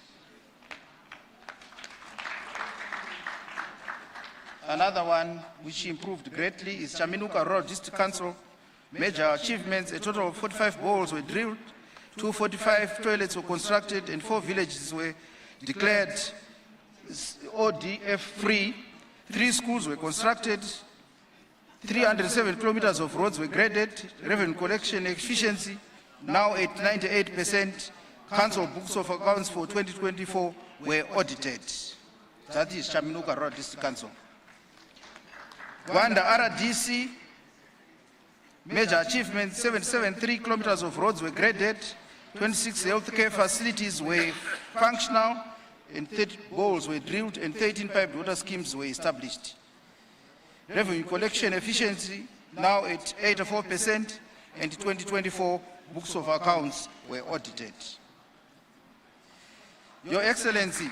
Another one which improved greatly is Chaminuka Rural District Council. Major achievements: a total of 45 balls were drilled, 245 toilets were constructed, and 4 villages were declared ODF free. 3 schools were constructed, 307 kilometers of roads were graded, revenue collection efficiency now at 98%. Council books of accounts for 2024 were audited. That is Chaminuka Rural District Council. Gwanda RDC, major achievements: 773 kilometers of roads were graded, 26 healthcare facilities were functional, and 30 balls were drilled, and 13 piped water schemes were established. Revenue collection efficiency now at 84%, and 2024 books of accounts were audited. Your Excellency,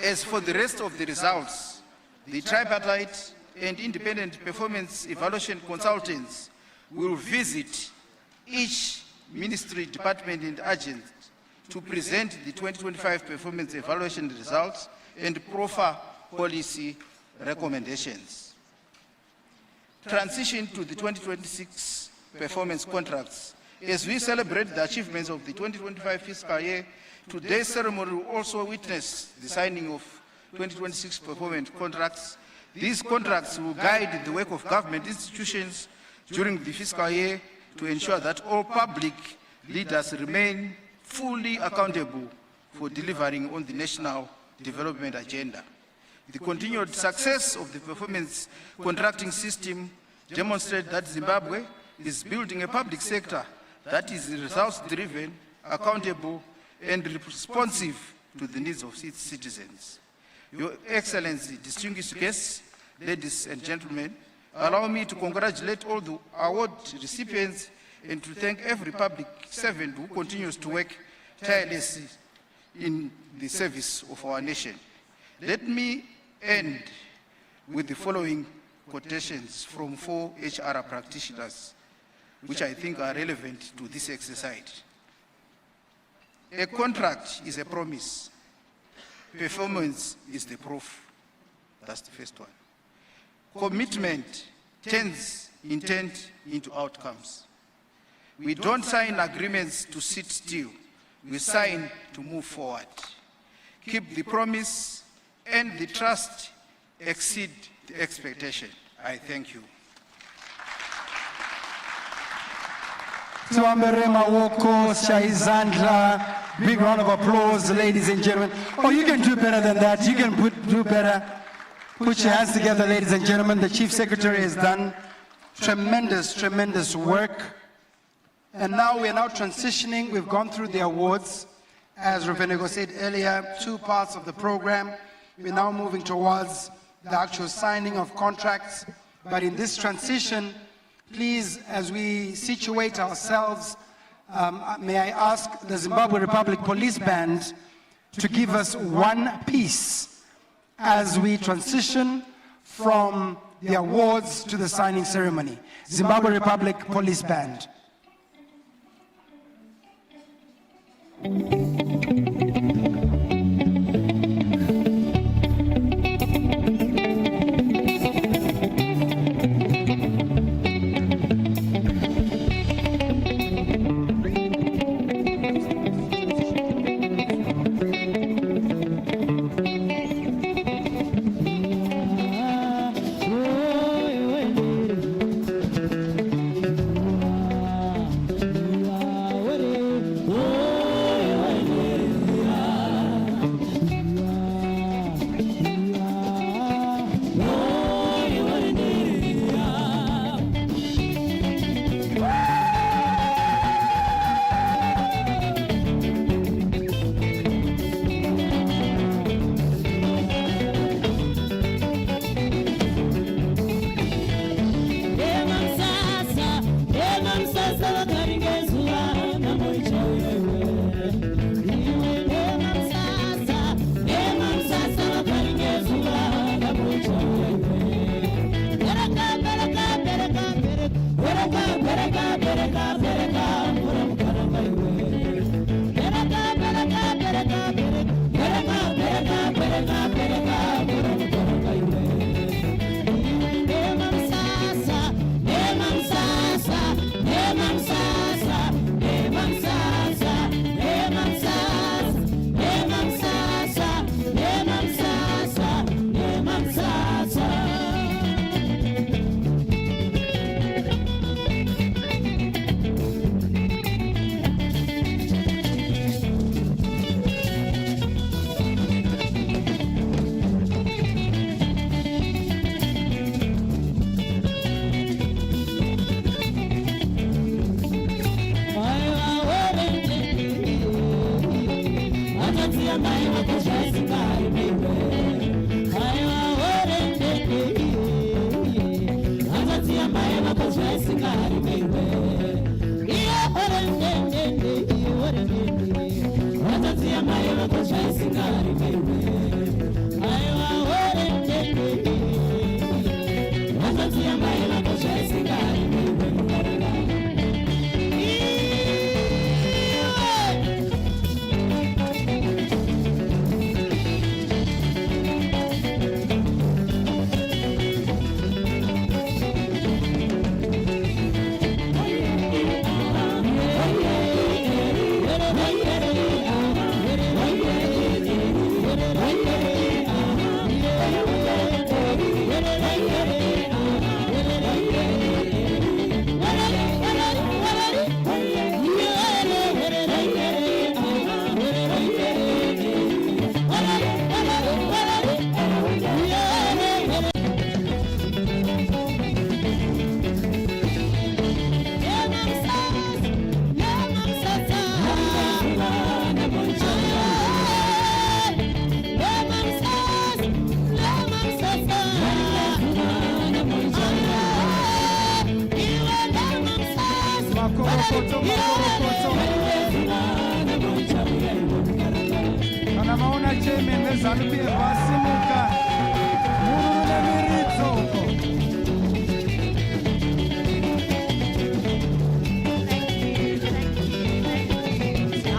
as for the rest of the results, the tripartite and independent performance evaluation consultants will visit each ministry, department, and agency to present the 2025 performance evaluation results and proffer policy recommendations. Transition to the 2026 performance contracts. As we celebrate the achievements of the 2025 fiscal year, today's ceremony will also witness the signing of 2026 performance contracts. These contracts will guide the work of government institutions during the fiscal year to ensure that all public leaders remain fully accountable for delivering on the national development agenda. The continued success of the performance contracting system demonstrates that Zimbabwe is building a public sector that is results-driven, accountable, and responsive to the needs of its citizens. Your Excellency, distinguished guests, ladies and gentlemen, allow me to congratulate all the award recipients and to thank every public servant who continues to work tirelessly in the service of our nation. Let me end with the following quotations from 4 HR practitioners, which I think are relevant to this exercise. A contract is a promise. Performance is the proof. That's the first one. Commitment turns intent into outcomes. We don't sign agreements to sit still. We sign to move forward. Keep the promise and the trust exceed the expectation. I thank you. Big round of applause, ladies and gentlemen. Oh, you can do better than that. You can do better. Put your hands together, ladies and gentlemen. The Chief Secretary has done tremendous, tremendous work. And now we are now transitioning. We've gone through the awards. As Revenego said earlier, 2 parts of the program. We're now moving towards the actual signing of contracts. But in this transition, please, as we situate ourselves, may I ask the Zimbabwe Republic Police Band to give us one piece as we transition from the awards to the signing ceremony. Zimbabwe Republic Police Band. neZANU-PF vasimuka. Murune miritso uko.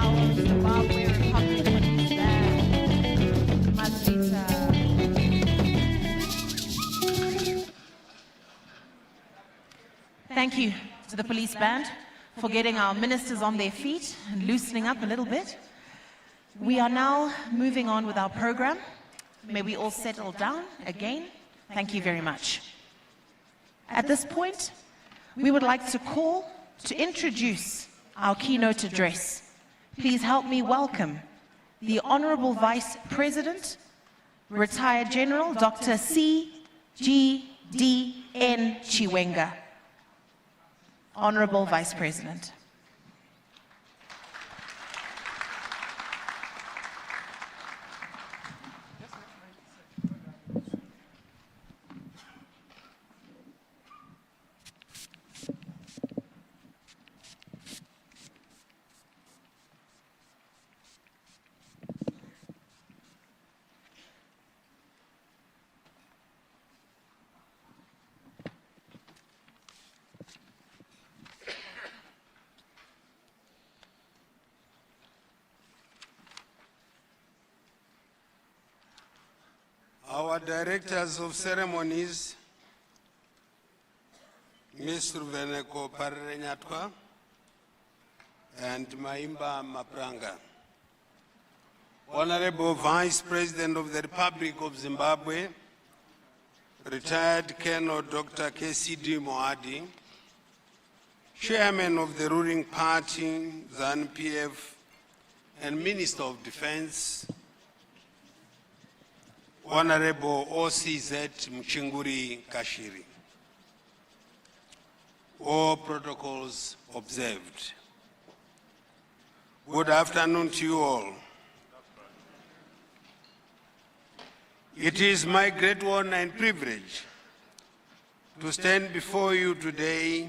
Our Zimbabwe Republic Police Band. Mazita. Thank you to the police band for getting our ministers on their feet and loosening up a little bit. We are now moving on with our program. May we all settle down again. Thank you very much. At this point, we would like to introduce our keynote address. Please help me welcome the Honorable Vice President, Retired General Dr. C.G.D.N. Chiwenga. Honorable Vice President. Our directors of ceremonies, Mr. Veneko Parenyatwa and Maimba Mapranga. Honorable Vice President of the Republic of Zimbabwe, retired Colonel Dr. KCD Moadi, Chairman of the ruling party, ZANU-PF, and Minister of Defense, Honorable OCZ Mchinguri Kashiri. All protocols observed. Good afternoon to you all. It is my great honor and privilege to stand before you today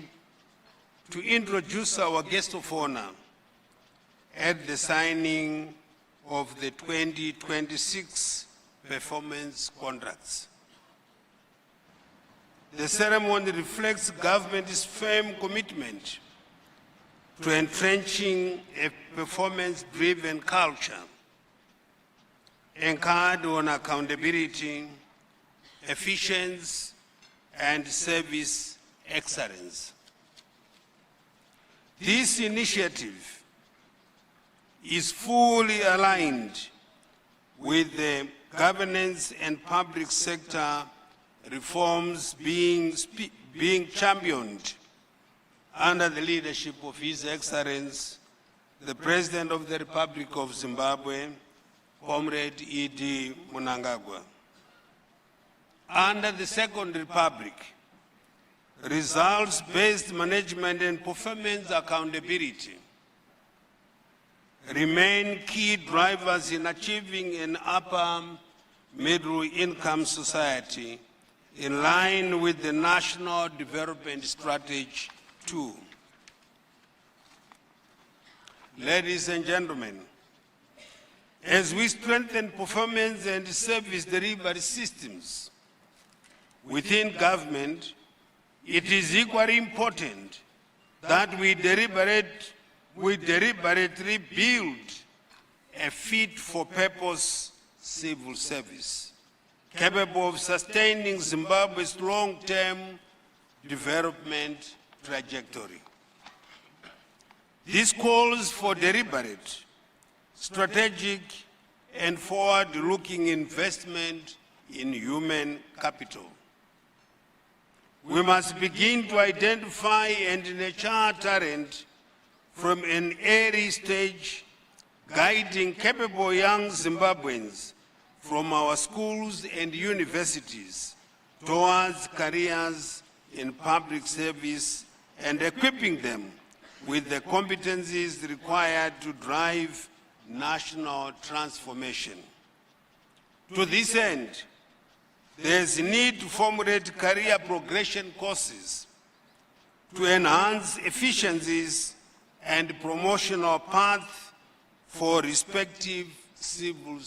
to introduce our guest of honor at the signing of the 2026 performance contracts. The ceremony reflects government's firm commitment to entrenching a performance-driven culture anchored on accountability, efficiency, and service excellence. This initiative is fully aligned with the governance and public sector reforms being championed under the leadership of His Excellency, the President of the Republic of Zimbabwe, Comrade E.D. Mnangagwa. Under the Second Republic, results-based management and performance accountability remain key drivers in achieving an upper middle income society in line with the National Development Strategy 2. Ladies and gentlemen, as we strengthen performance and service delivery systems within government, it is equally important that we deliberately build a fit-for-purpose civil service, capable of sustaining Zimbabwe's long-term development trajectory. This calls for deliberate, strategic, and forward-looking investment in human capital. We must begin to identify and nurture talent from an early stage, guiding capable young Zimbabweans from our schools and universities towards careers in public service and equipping them with the competencies required to drive national transformation. To this end, there is a need to formulate career progression courses to enhance efficiencies and promotional paths for respective civil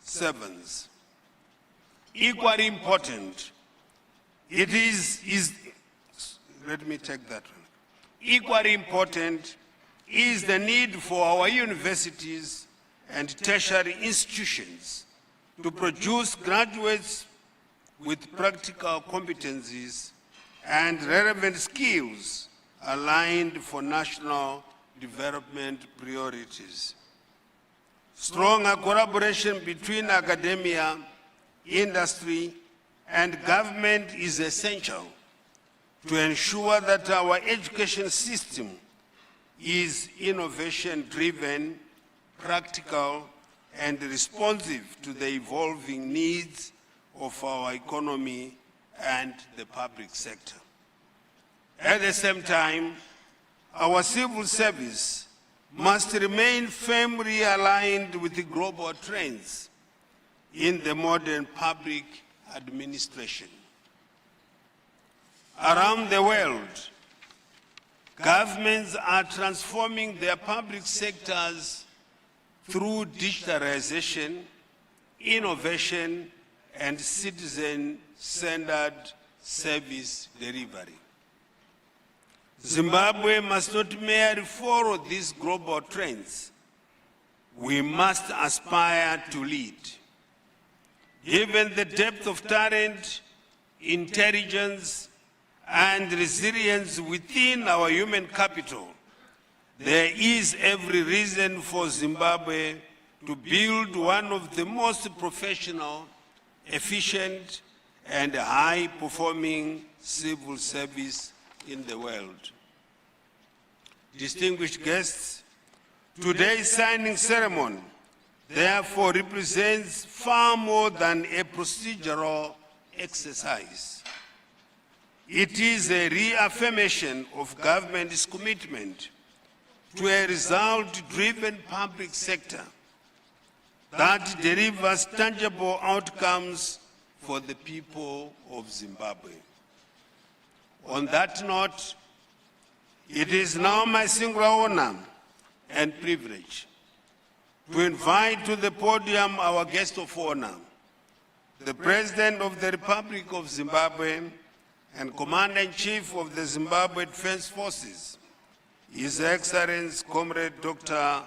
servants. Equally important, let me take that one. Equally important is the need for our universities and tertiary institutions to produce graduates with practical competencies and relevant skills aligned for national development priorities. Stronger collaboration between academia, industry, and government is essential to ensure that our education system is innovation-driven, practical, and responsive to the evolving needs of our economy and the public sector. At the same time, our civil service must remain firmly aligned with the global trends in the modern public administration. Around the world, governments are transforming their public sectors through digitalization, innovation, and citizen-centered service delivery. Zimbabwe must not merely follow these global trends. We must aspire to lead. Given the depth of talent, intelligence, and resilience within our human capital, there is every reason for Zimbabwe to build one of the most professional, efficient, and high-performing civil service in the world. Distinguished guests, today's signing ceremony therefore represents far more than a procedural exercise. It is a reaffirmation of government's commitment to a result-driven public sector that delivers tangible outcomes for the people of Zimbabwe. On that note, it is now my singular honor and privilege to invite to the podium our guest of honor, the President of the Republic of Zimbabwe and Commander-in-Chief of the Zimbabwe Defense Forces, His Excellency Comrade Dr.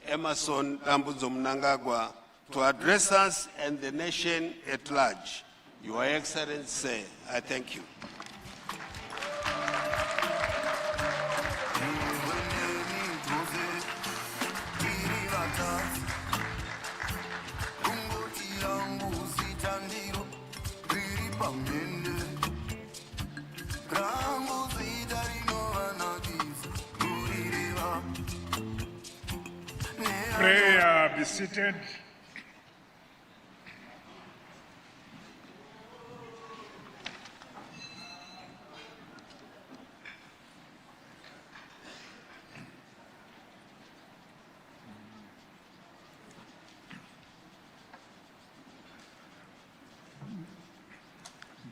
Emmerson Dambudzo Mnangagwa, to address us and the nation at large. Your Excellency, I thank you. Pray, be seated.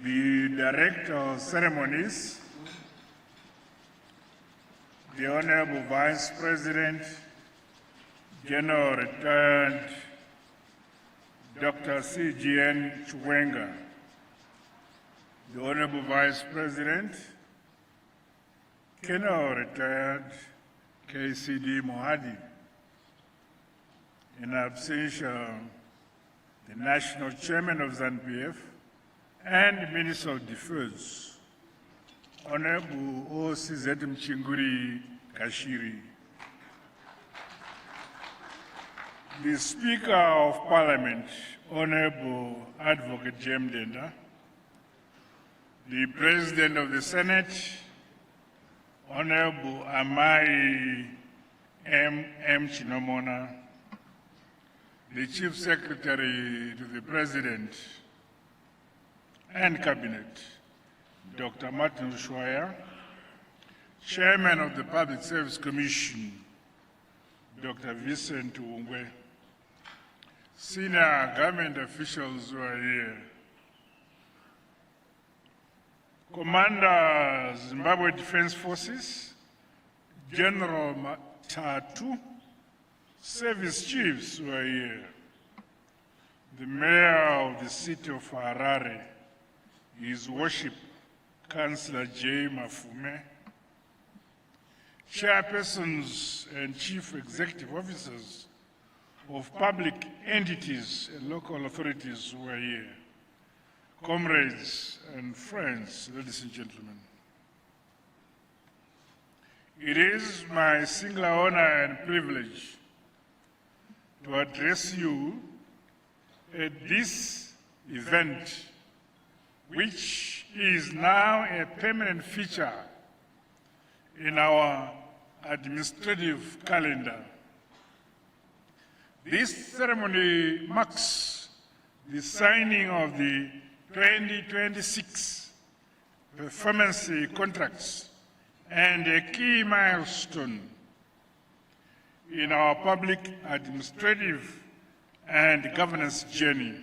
The Director of Ceremonies, the Honorable Vice President, General Retired Dr. C.G.N. Chwenga, the Honorable Vice President, General Retired KCD Mohadi, in absentia, the National Chairman of ZANU-PF and Minister of Defense, Honorable O.C.Z. Mchinguri Kashiri, the Speaker of Parliament, Honorable Advocate Jem Denda, the President of the Senate, Honorable Amai M. Chinomona, the Chief Secretary to the President and Cabinet, Dr. Martin Schweier, Chairman of the Public Service Commission, Dr. Vincent Ungwe, senior government officials who are here, Commander Zimbabwe Defense Forces, General Matatu, service chiefs who are here, the Mayor of the City of Harare, His Worship Councillor J. Mafume, chairpersons and chief executive officers of public entities and local authorities who are here, comrades and friends, ladies and gentlemen. It is my singular honor and privilege to address you at this event, which is now a permanent feature in our administrative calendar. This ceremony marks the signing of the 2026 performance contracts and a key milestone in our public administrative and governance journey.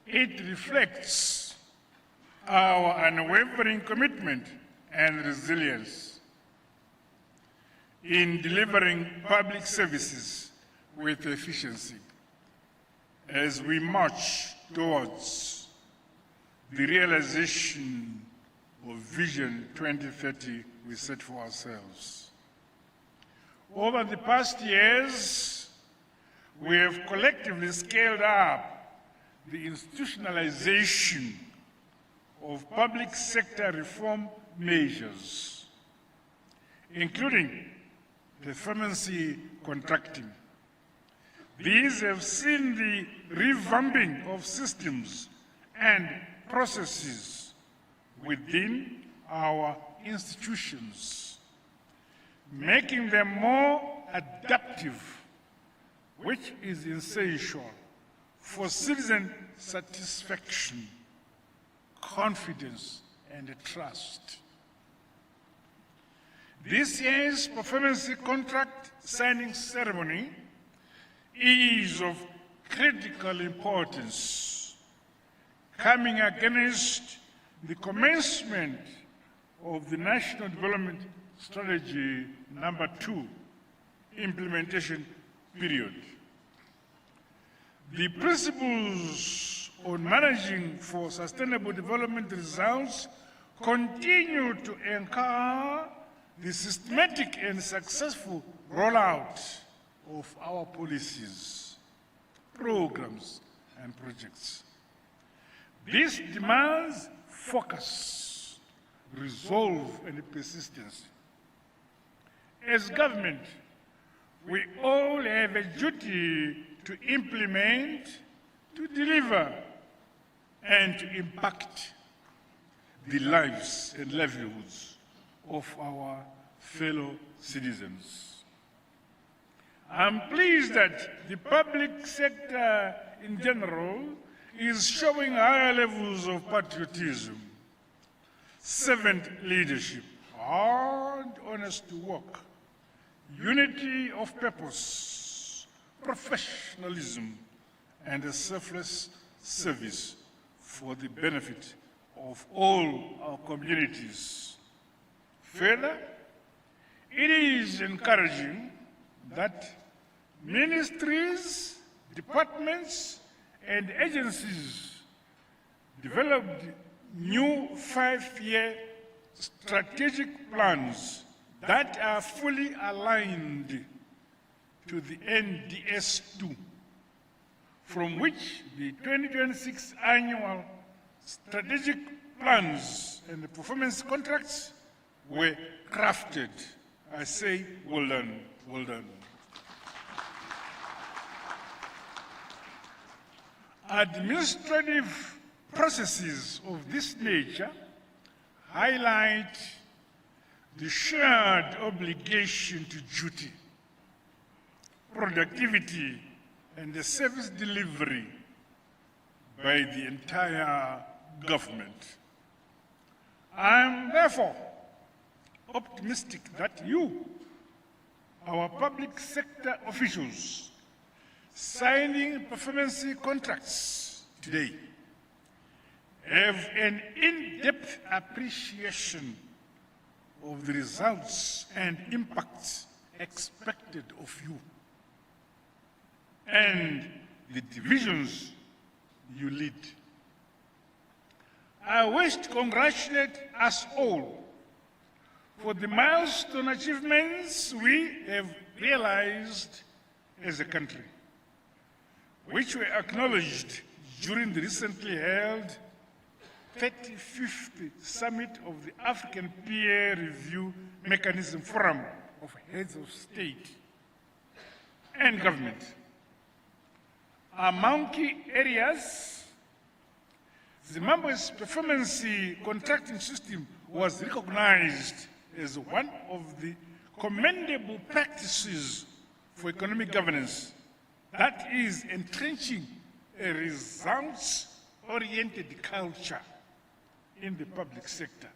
It reflects our unwavering commitment and resilience in delivering public services with efficiency as we march towards the realization of Vision 2030 we set for ourselves. Over the past years, we have collectively scaled up the institutionalization of public sector reform measures, including performance contracting. These have seen the revamping of systems and processes within our institutions, making them more adaptive, which is essential for citizen satisfaction, confidence, and trust. This year's performance contract signing ceremony is of critical importance, coming against the commencement of the National Development Strategy number 2 implementation period. The principles on managing for sustainable development results continue to anchor the systematic and successful rollout of our policies, programs, and projects. This demands focus, resolve, and persistence. As government, we all have a duty to implement, to deliver, and to impact the lives and livelihoods of our fellow citizens. I'm pleased that the public sector in general is showing higher levels of patriotism, servant leadership, hard, honest work, unity of purpose, professionalism, and a selfless service for the benefit of all our communities. Further, it is encouraging that ministries, departments, and agencies developed new 5-year strategic plans that are fully aligned to the NDS2, from which the 2026 annual strategic plans and the performance contracts were crafted. I say, well done, well done. Administrative processes of this nature highlight the shared obligation to duty, productivity, and the service delivery by the entire government. I am therefore optimistic that you, our public sector officials, signing performance contracts today, have an in-depth appreciation of the results and impacts expected of you, and the divisions you lead. I wish to congratulate us all for the milestone achievements we have realized as a country, which were acknowledged during the recently held 35th Summit of the African Peer Review Mechanism Forum of Heads of State and Government. Among key areas, Zimbabwe's performance contracting system was recognized as one of the commendable practices for economic governance that is entrenching a results-oriented culture in the public sector.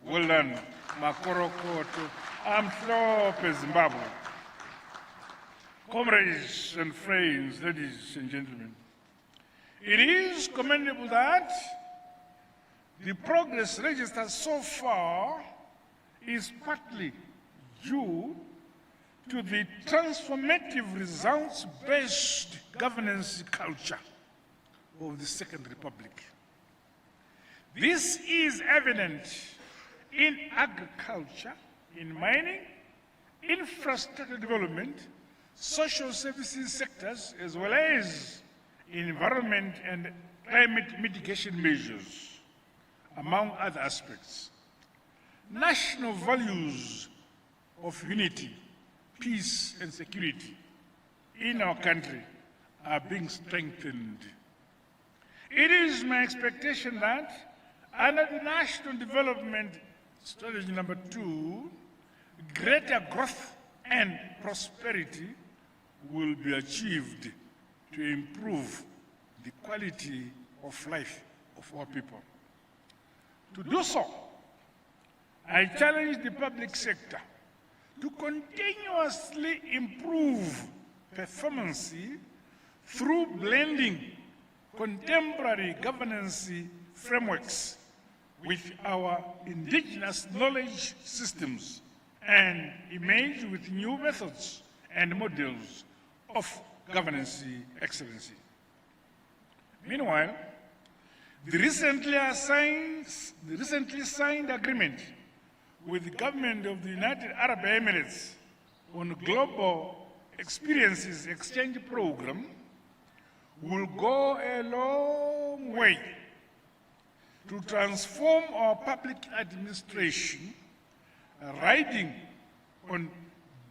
Well done, Makorokoto, Amthlope, Zimbabwe. Comrades and friends, ladies and gentlemen, it is commendable that the progress registered so far is partly due to the transformative results-based governance culture of the Second Republic. This is evident in agriculture, in mining, infrastructure development, social services sectors, as well as in environment and climate mitigation measures, among other aspects. National values of unity, peace, and security in our country are being strengthened. It is my expectation that under the National Development Strategy number 2, greater growth and prosperity will be achieved to improve the quality of life of our people. To do so, I challenge the public sector to continuously improve performance through blending contemporary governance frameworks with our indigenous knowledge systems and emerge with new methods and models of governance excellency. Meanwhile, the recently signed agreement with the government of the United Arab Emirates on Global Experiences Exchange Program will go a long way to transform our public administration, riding on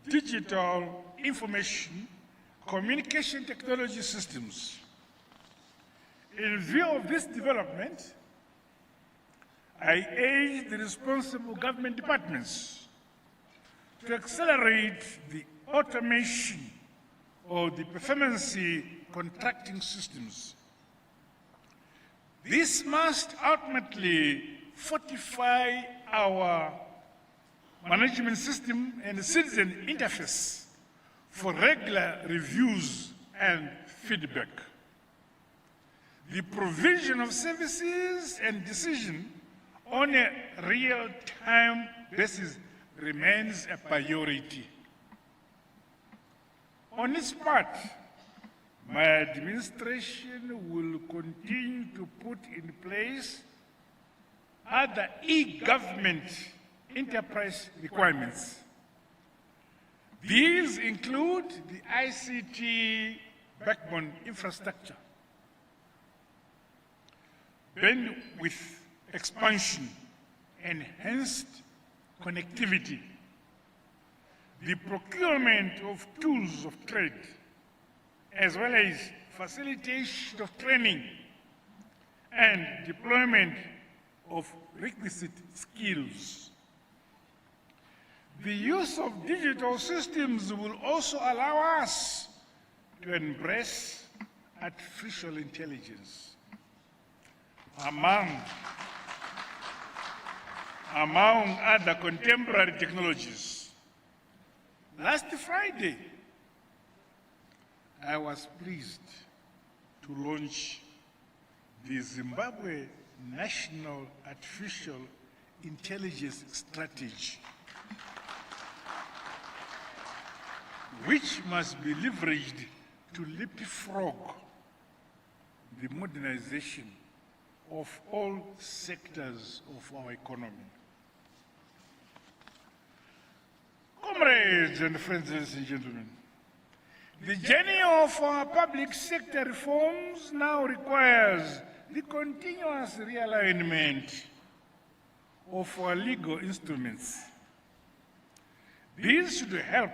digital information communication technology systems. In view of this development, I urge the responsible government departments to accelerate the automation of the performance contracting systems. This must ultimately fortify our management system and citizen interface for regular reviews and feedback. The provision of services and decision on a real-time basis remains a priority. On its part, my administration will continue to put in place other e-government enterprise requirements. These include the ICT backbone infrastructure, bandwidth expansion, enhanced connectivity, the procurement of tools of trade, as well as facilitation of training and deployment of requisite skills. The use of digital systems will also allow us to embrace artificial intelligence. Among other contemporary technologies, last Friday, I was pleased to launch the Zimbabwe National Artificial Intelligence Strategy, which must be leveraged to leapfrog the modernization of all sectors of our economy. Comrades and friends, ladies and gentlemen, the journey of our public sector reforms now requires the continuous realignment of our legal instruments. These should help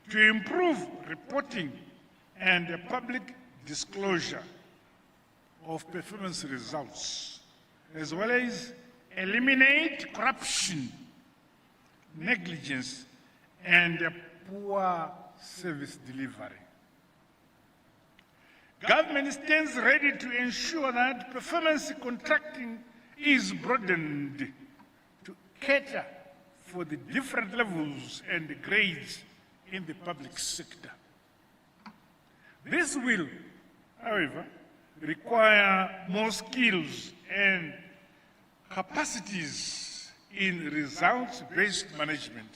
to improve reporting and public disclosure of performance results, as well as eliminate corruption, negligence, and poor service delivery. Government stands ready to ensure that performance contracting is broadened to cater for the different levels and grades in the public sector. This will, however, require more skills and capacities in results-based management.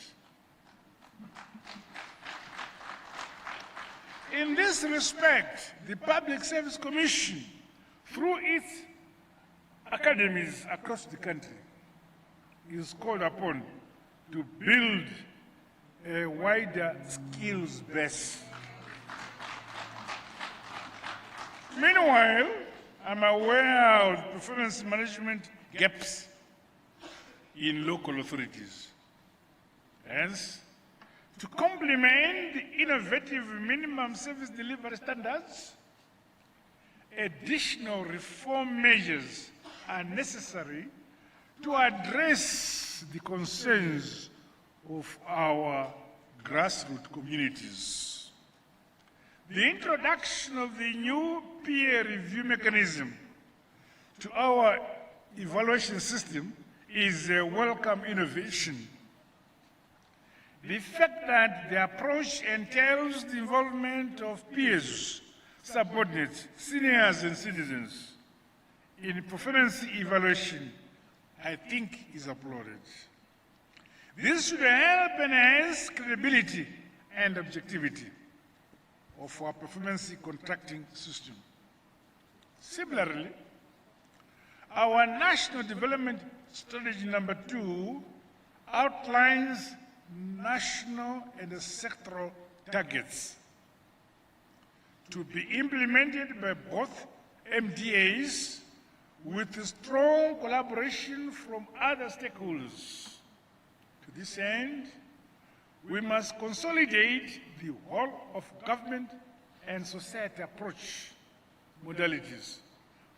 In this respect, the Public Service Commission, through its academies across the country, is called upon to build a wider skills base. Meanwhile, I'm aware of performance management gaps in local authorities. Hence, to complement the innovative minimum service delivery standards, additional reform measures are necessary to address the concerns of our grassroots communities. The introduction of the new peer review mechanism to our evaluation system is a welcome innovation. The fact that the approach entails the involvement of peers, subordinates, seniors, and citizens in performance evaluation, I think, is applauded. This should help enhance credibility and objectivity of our performance contracting system. Similarly, our National Development Strategy number 2 outlines national and sectoral targets to be implemented by both MDAs with strong collaboration from other stakeholders. To this end, we must consolidate the whole of government and society approach modalities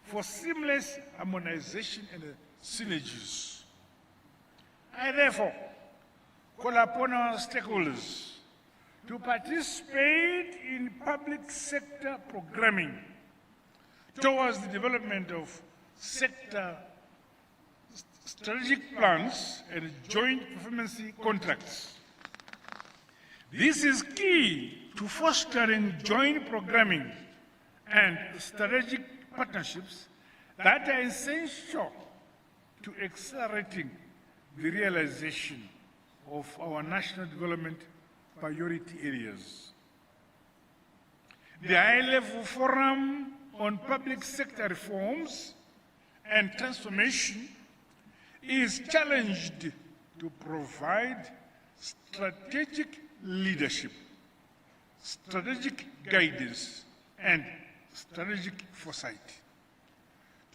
for seamless harmonization and synergies. I therefore call upon our stakeholders to participate in public sector programming towards the development of sector strategic plans and joint performance contracts. This is key to fostering joint programming and strategic partnerships that are essential to accelerating the realization of our national development priority areas. The high-level forum on public sector reforms and transformation is challenged to provide strategic leadership, strategic guidance, and strategic foresight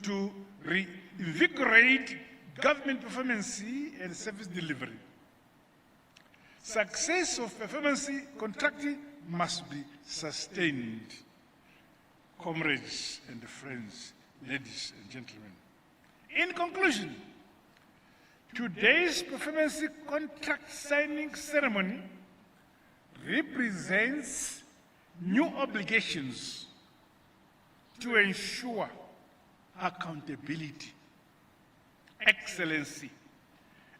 to reinvigorate government performance and service delivery. Success of performance contracting must be sustained. Comrades and friends, ladies and gentlemen. In conclusion, today's performance contract signing ceremony represents new obligations to ensure accountability, excellency,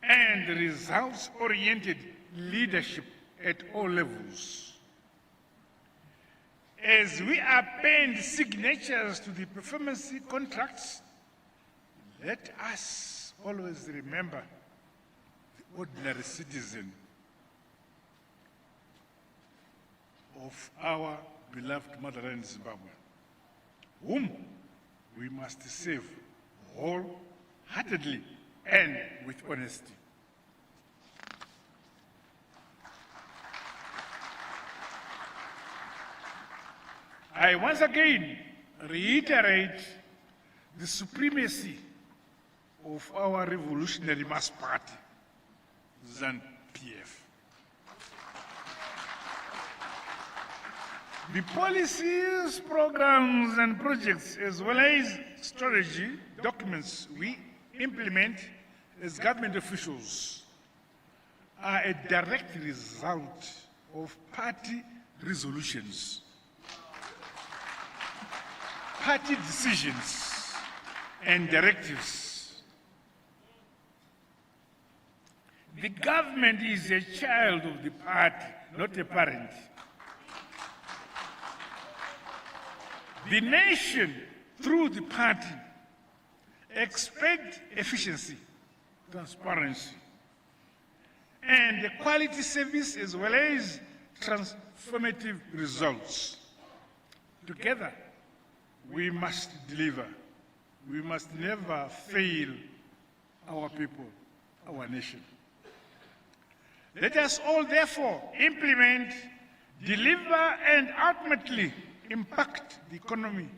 and results-oriented leadership at all levels. As we append signatures to the performance contracts, let us always remember the ordinary citizen of our beloved motherland, Zimbabwe. whom we must serve wholeheartedly and with honesty. I once again reiterate the supremacy of our revolutionary mass party, ZANU-PF. The policies, programs, and projects, as well as strategy documents we implement as government officials, are a direct result of party resolutions, party decisions, and directives. The government is a child of the party, not a parent. The nation, through the party, expect efficiency, transparency, and quality service as well as transformative results. Together, we must deliver. We must never fail our people, our nation. Let us all therefore implement, deliver, and ultimately impact the economy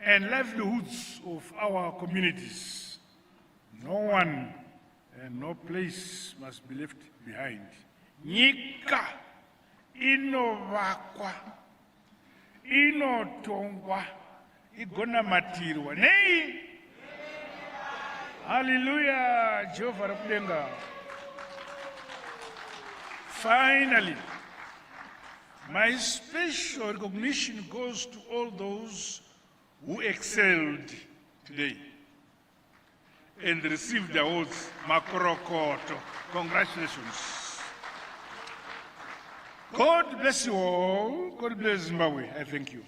and livelihoods of our communities. No one and no place must be left behind. Nyika inovakwa, inotongwa, igonamatirwa. Nei! Hallelujah, Jehovah Rabudenga. Finally, my special recognition goes to all those who excelled today and received awards. Makorokoto. Congratulations. God bless you all. God bless Zimbabwe. I thank you.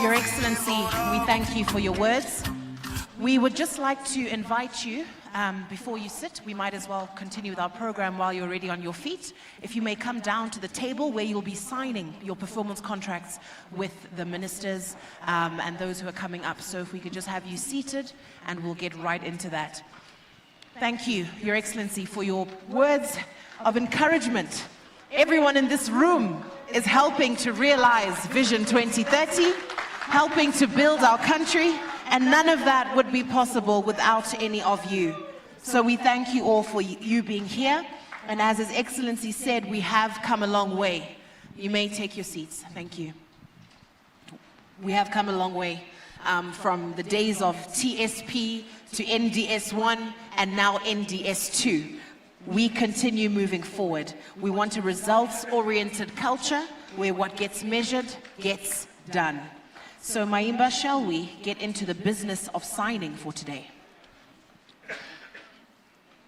Your Excellency, we thank you for your words. We would just like to invite you, before you sit, we might as well continue with our program while you're already on your feet. If you may come down to the table where you'll be signing your performance contracts with the ministers and those who are coming up. So if we could just have you seated and we'll get right into that. Thank you, Your Excellency, for your words of encouragement. Everyone in this room is helping to realize Vision 2030, helping to build our country, and none of that would be possible without any of you. So we thank you all for you being here. And as His Excellency said, we have come a long way. You may take your seats. Thank you. We have come a long way from the days of TSP to NDS1 and now NDS2. We continue moving forward. We want a results-oriented culture where what gets measured gets done. So Maimba, shall we get into the business of signing for today?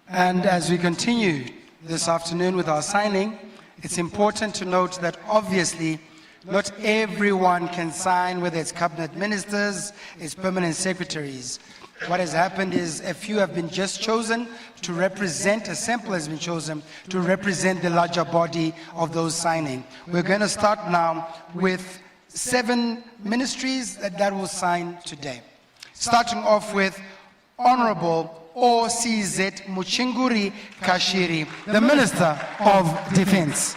And as we continue this afternoon with our signing, it's important to note that obviously not everyone can sign, whether it's cabinet ministers, it's permanent secretaries. What has happened is a few have been just chosen to represent, a sample has been chosen to represent the larger body of those signing. We're going to start now with 7 ministries that will sign today. Starting off with Honorable OCZ Muchinguri Kashiri, the Minister of Defense.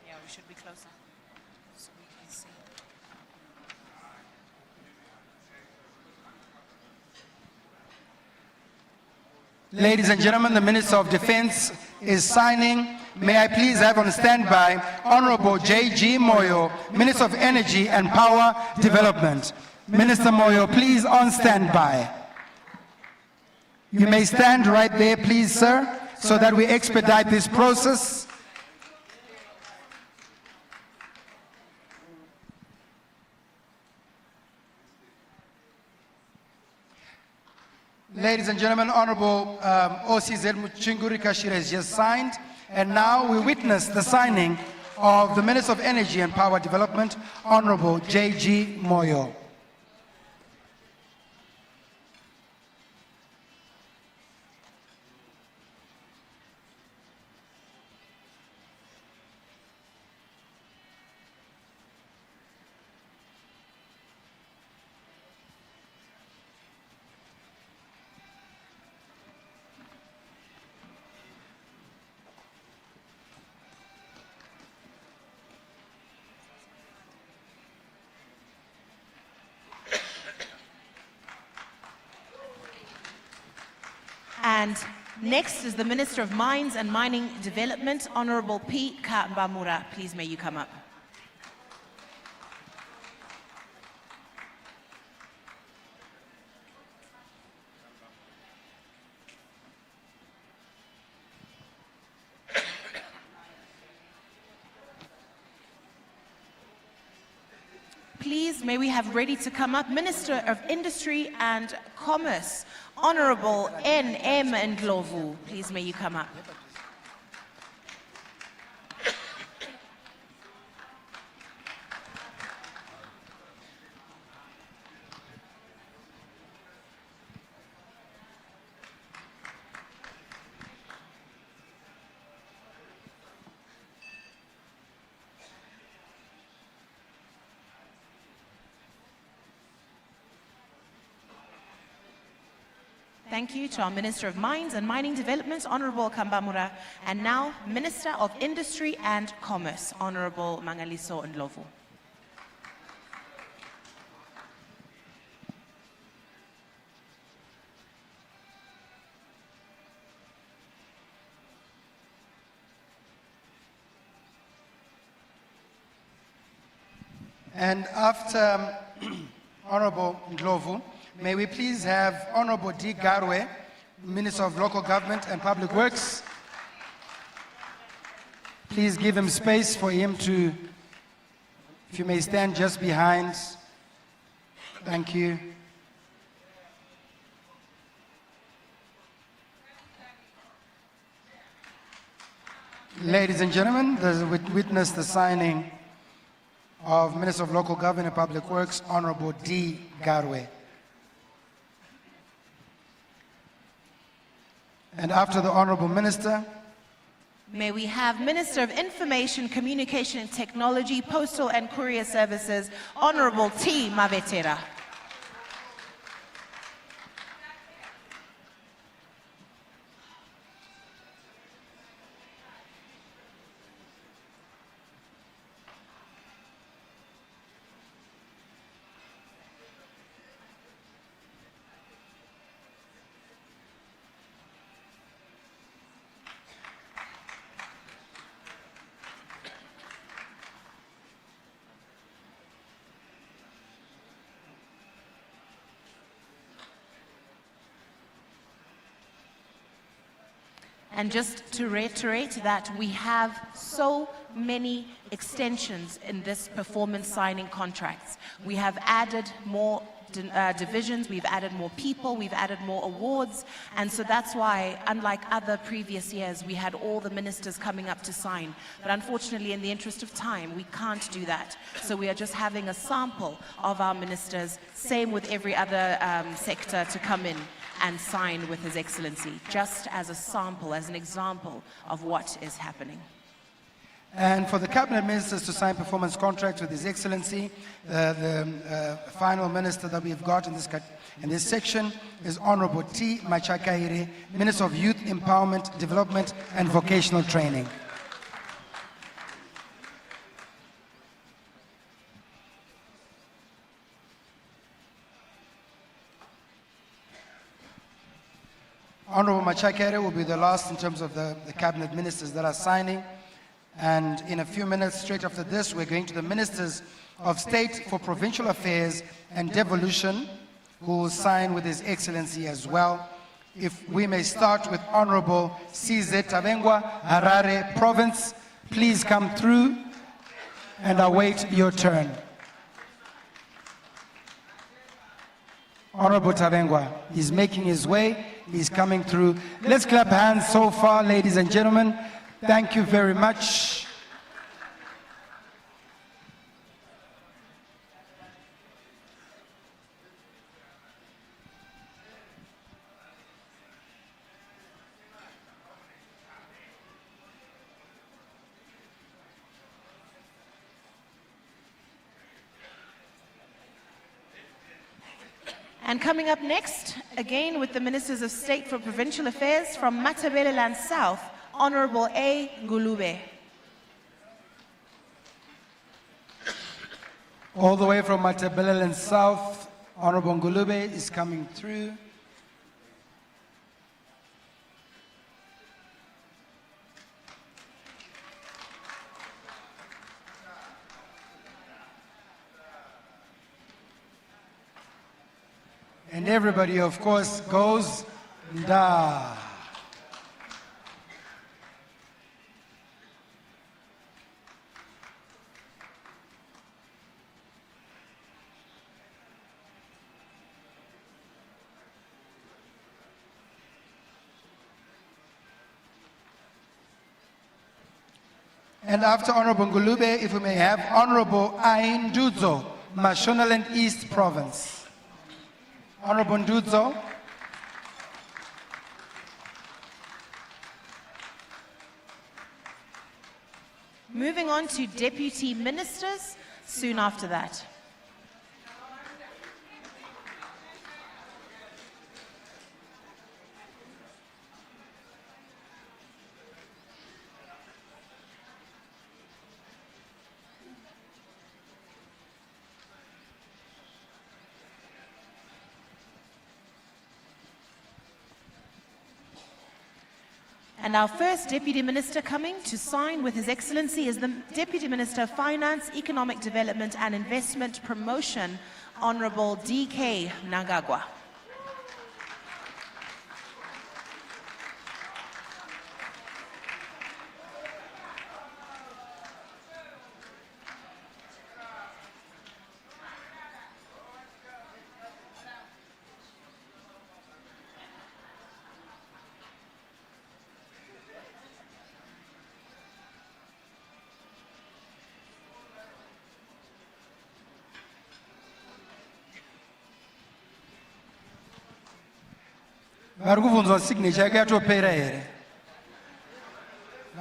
Yeah, we should be closer so we can see. Ladies and gentlemen, the Minister of Defense is signing. May I please have on standby Honorable J.G. Moyo, Minister of Energy and Power Development. Minister Moyo, please on standby. You may stand right there, please, sir, so that we expedite this process. Ladies and gentlemen, Honorable OCZ Muchinguri Kashira has just signed, and now we witness the signing of the Minister of Energy and Power Development, Honorable J.G. Moyo. And next is the Minister of Mines and Mining Development, Honorable P. Mbamura. Please may you come up. Please, may we have ready to come up Minister of Industry and Commerce, Honorable N.M. Ndlovu. Please, may you come up. Thank you to our Minister of Mines and Mining Development, Honorable Kambamura, and now Minister of Industry and Commerce, Honorable Mangaliso Ndlovu. And after Honorable Ndlovu, may we please have Honorable D. Garwe, Minister of Local Government and Public Works. Please give him space for him to, if you may stand just behind. Thank you. Ladies and gentlemen, witness the signing of Minister of Local Government and Public Works, Honorable D. Garwe. And after the Honorable Minister, may we have Minister of Information, Communication and Technology, Postal and Courier Services, Honorable T. Mavetera. And just to reiterate that we have so many extensions in this performance signing contracts. We have added more divisions, we've added more people, we've added more awards, and so that's why, unlike other previous years, we had all the ministers coming up to sign. But unfortunately, in the interest of time, we can't do that. So we are just having a sample of our ministers, same with every other sector, to come in and sign with His Excellency, just as a sample, as an example of what is happening. and for the cabinet ministers to sign performance contracts with His Excellency, the final minister that we've got in this section is Honorable T. Machakaire, Minister of Youth Empowerment, Development and Vocational Training. Honorable Machakaire will be the last in terms of the cabinet ministers that are signing. And in a few minutes, straight after this, we're going to the Ministers of State for Provincial Affairs and Devolution, who will sign with His Excellency as well. If we may start with Honorable C.Z. Tabengwa, Harare Province, please come through and await your turn. Honorable Tavengwa is making his way. He's coming through. Let's clap hands so far, ladies and gentlemen. Thank you very much. And coming up next, again with the Ministers of State for Provincial Affairs from Matabeleland South, Honorable A. Ngulube. All the way from Matabeleland South, Honorable Ngulube is coming through. And everybody, of course, goes da. And after Honorable Ngulube, if we may have Honorable Ain Dudzo, Mashonaland East Province. Honorable Ndudzo. Moving on to Deputy Ministers soon after that. And our first Deputy Minister coming to sign with His Excellency is the Deputy Minister of Finance, Economic Development and Investment Promotion, Honorable D.K. Mnangagwa. Varikubvunzwa signature yake yatopera here.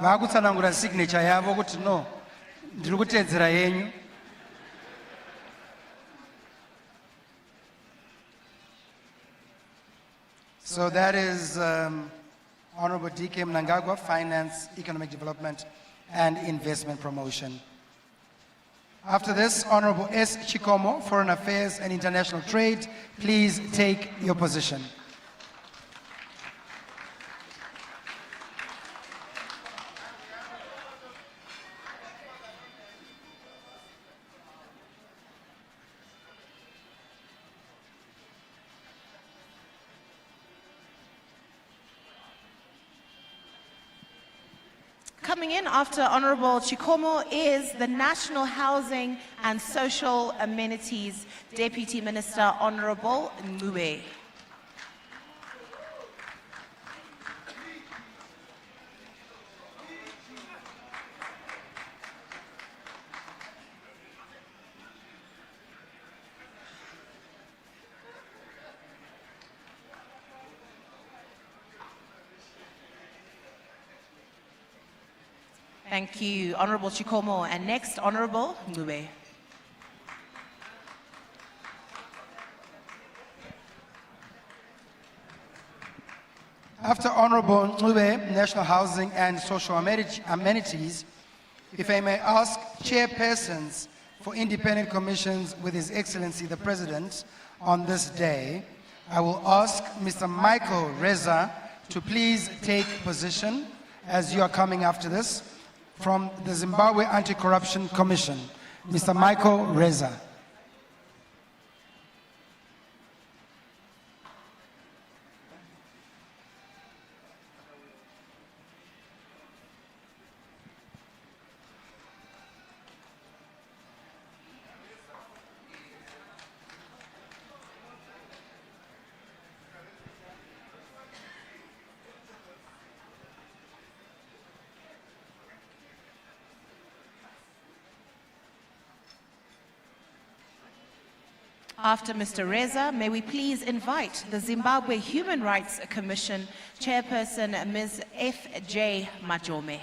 Vakutsanangura signature yavo kuti no, ndiri kuteedzera yenyu. So that is Honorable D.K. Mnangagwa, Finance, Economic Development and Investment Promotion. After this, Honorable S. Chikomo, Foreign Affairs and International Trade, please take your position. Coming in after Honorable Chikomo is the National Housing and Social Amenities Deputy Minister, Honorable Ngube. Thank you, Honorable Chikomo. And next, Honorable Ngube. After Honorable Ngube, National Housing and Social Amenities, if I may ask chairpersons for independent commissions with His Excellency the President on this day, I will ask Mr. Michael Reza to please take position as you are coming after this. From the Zimbabwe Anti-Corruption Commission, Mr. Michael Reza. After Mr. Reza, may we please invite the Zimbabwe Human Rights Commission Chairperson, Ms. F.J. Majome.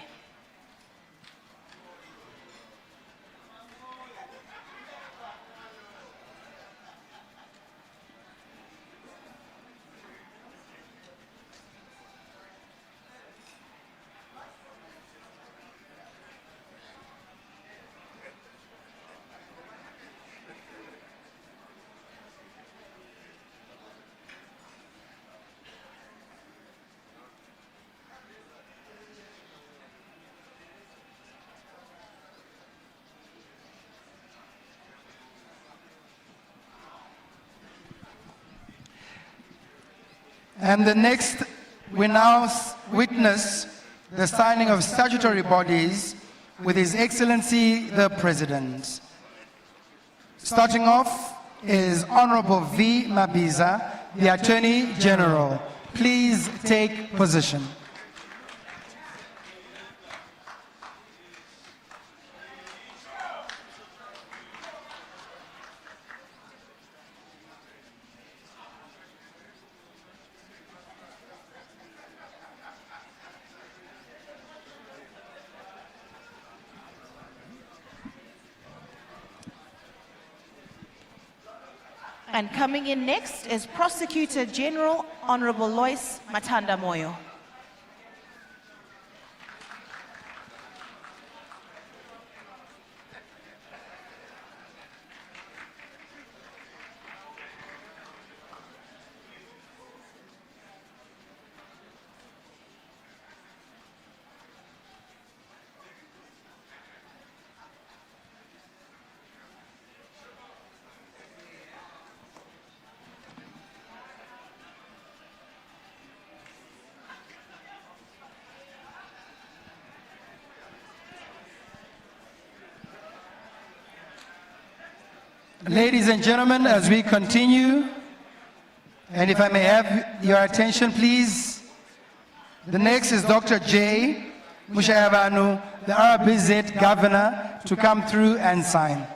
And the next, we now witness the signing of statutory bodies with His Excellency the President. Starting off is Honorable V. Mabiza, the Attorney General. Please take position. And coming in next is Prosecutor General Honorable Lois Matanda Moyo. Ladies and gentlemen, as we continue, and if I may have your attention, please. The next is Dr. J. Mushayabanu, the RBZ governor, to come through and sign.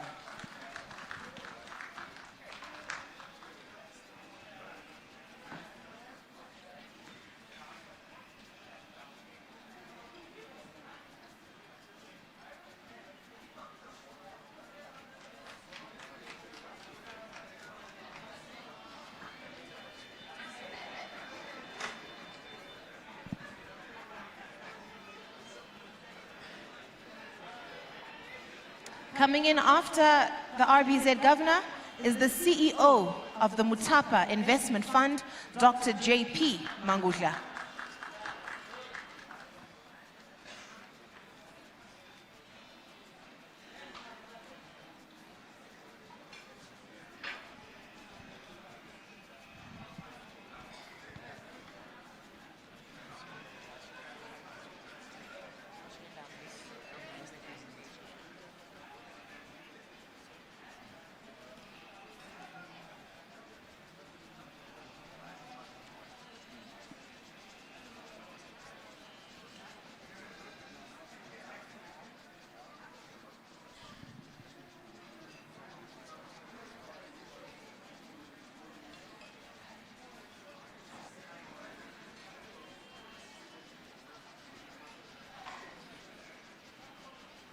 Coming in after the RBZ governor is the CEO of the Mutapa Investment Fund, Dr. J.P. Mangudla.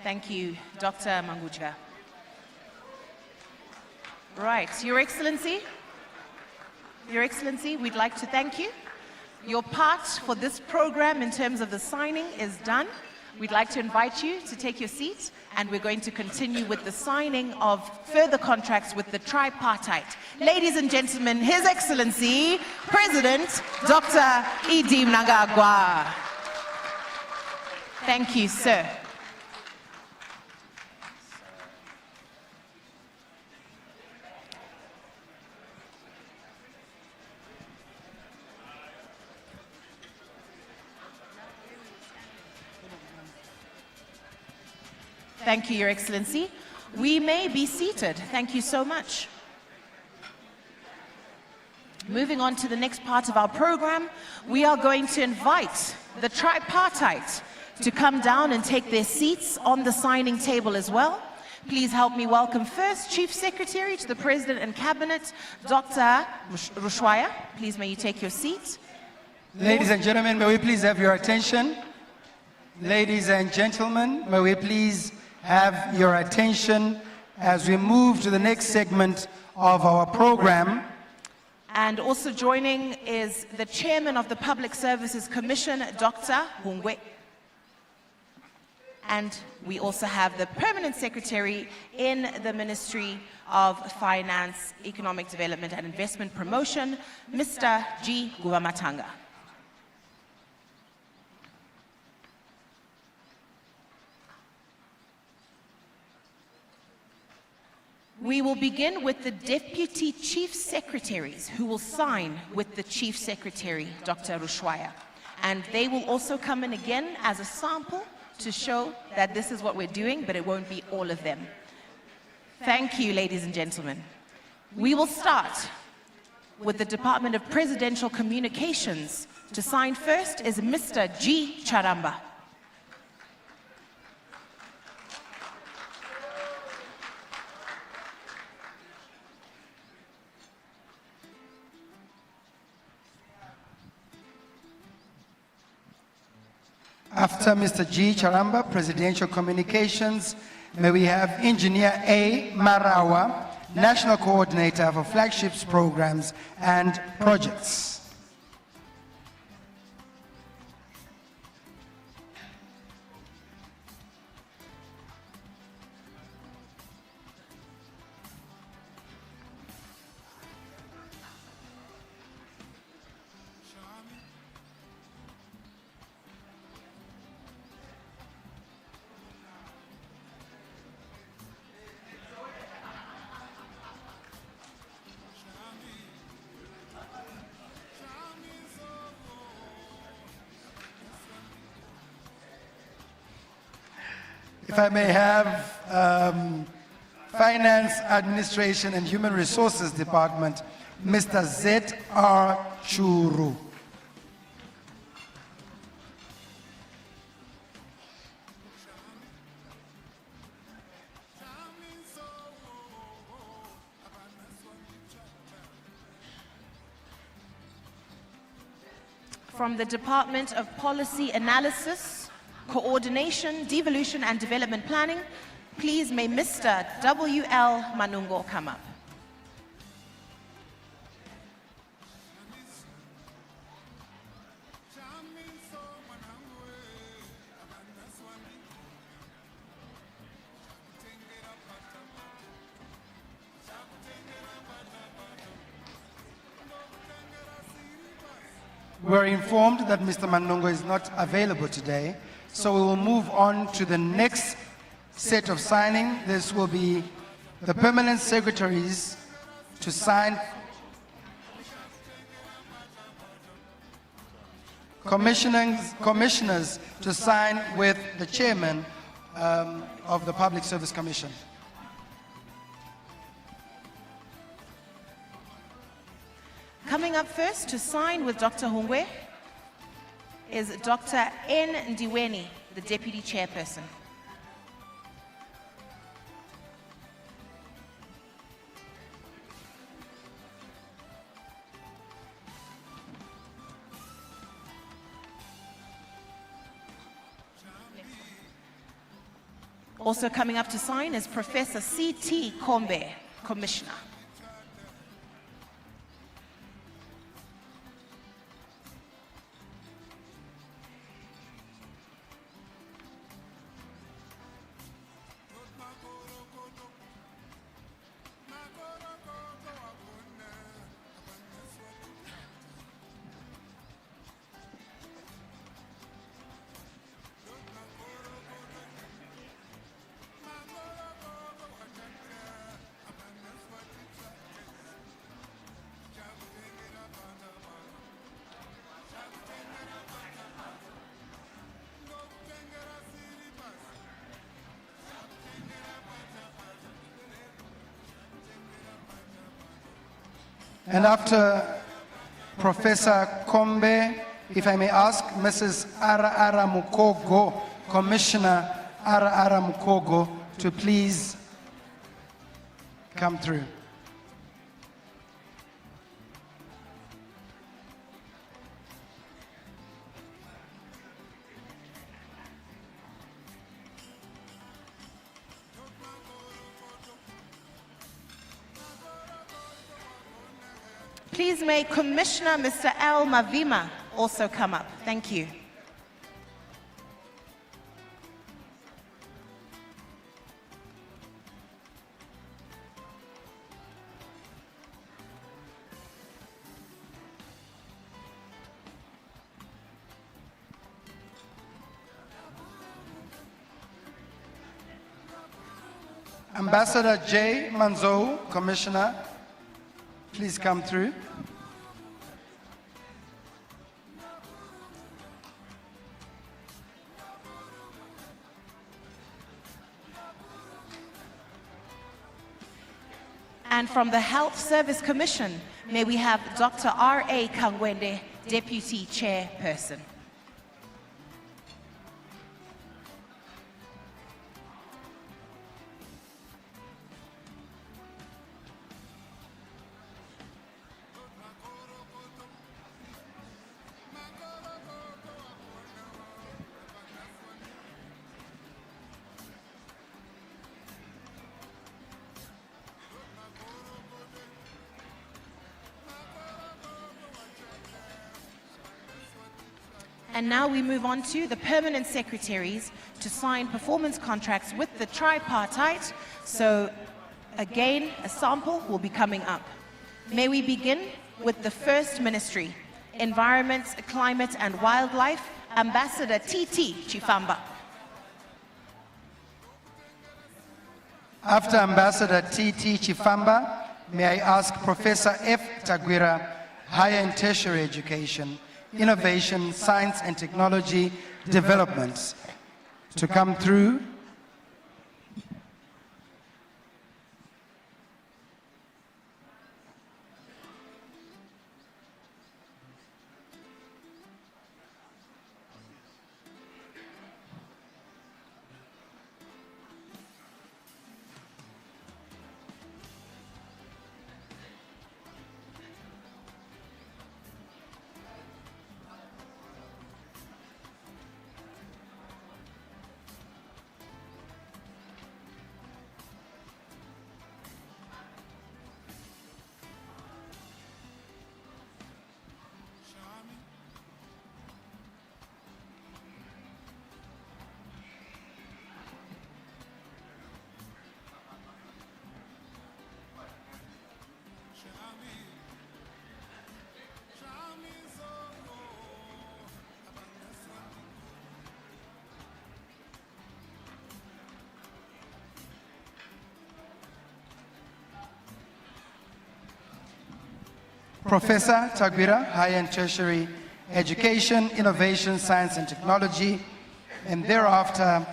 Thank you, Dr. Mangudla. Right, Your Excellency, we'd like to thank you. Your part for this program in terms of the signing is done. We'd like to invite you to take your seat, and we're going to continue with the signing of further contracts with the tripartite. Ladies and gentlemen, His Excellency, President Dr. E.D. Mnangagwa. Thank you, sir. Thank you, Your Excellency. We may be seated. Thank you so much. Moving on to the next part of our program, we are going to invite the tripartite to come down and take their seats on the signing table as well. Please help me welcome first Chief Secretary to the President and Cabinet, Dr. Rushwaya. Please may you take your seat. Ladies and gentlemen, may we please have your attention? Ladies and gentlemen, may we please have your attention as we move to the next segment of our program. And also joining is the Chairman of the Public Services Commission, Dr. Hungwe. And we also have the Permanent Secretary in the Ministry of Finance, Economic Development and Investment Promotion, Mr. G. Guvamatanga. We will begin with the Deputy Chief Secretaries who will sign with the Chief Secretary, Dr. Rushwaya. And they will also come in again as a sample to show that this is what we're doing, but it won't be all of them. Thank you, ladies and gentlemen. We will start with the Department of Presidential Communications. To sign first is Mr. G. Charamba. After Mr. G. Charamba, Presidential Communications, may we have Engineer A. Marawa, National Coordinator for Flagships Programs and Projects. If I may have Finance, Administration and Human Resources Department, Mr. Z.R. Churu. From the Department of Policy Analysis, Coordination, Devolution and Development Planning, please may Mr. W.L. Manungo come up. We're informed that Mr. Manungo is not available today, so we will move on to the next set of signing. This will be the permanent secretaries to sign, commissioners to sign with the chairman of the Public Service Commission. Coming up first to sign with Dr. Hungwe is Dr. N. Ndiweni, the Deputy Chairperson. Also coming up to sign is Professor C.T. Kombe, Commissioner. And after Professor Kombe, if I may ask Mrs. Ara Mukogo, Commissioner Ara Mukogo, to please come through. Please may Commissioner Mr. L. Mavima also come up. Thank you. Ambassador J. Manzo, Commissioner, please come through. And from the Health Service Commission, may we have Dr. R.A. Kangwende, Deputy Chairperson. And now we move on to the permanent secretaries to sign performance contracts with the tripartite. So again, a sample will be coming up. May we begin with the first ministry, Environment, Climate and Wildlife, Ambassador T.T. Chifamba. After Ambassador T.T. Chifamba, may I ask Professor F. Tagwira, Higher and Tertiary Education, Innovation, Science and Technology Developments, to come through. Professor Tagwira, Higher and Tertiary Education, Innovation, Science and Technology, and thereafter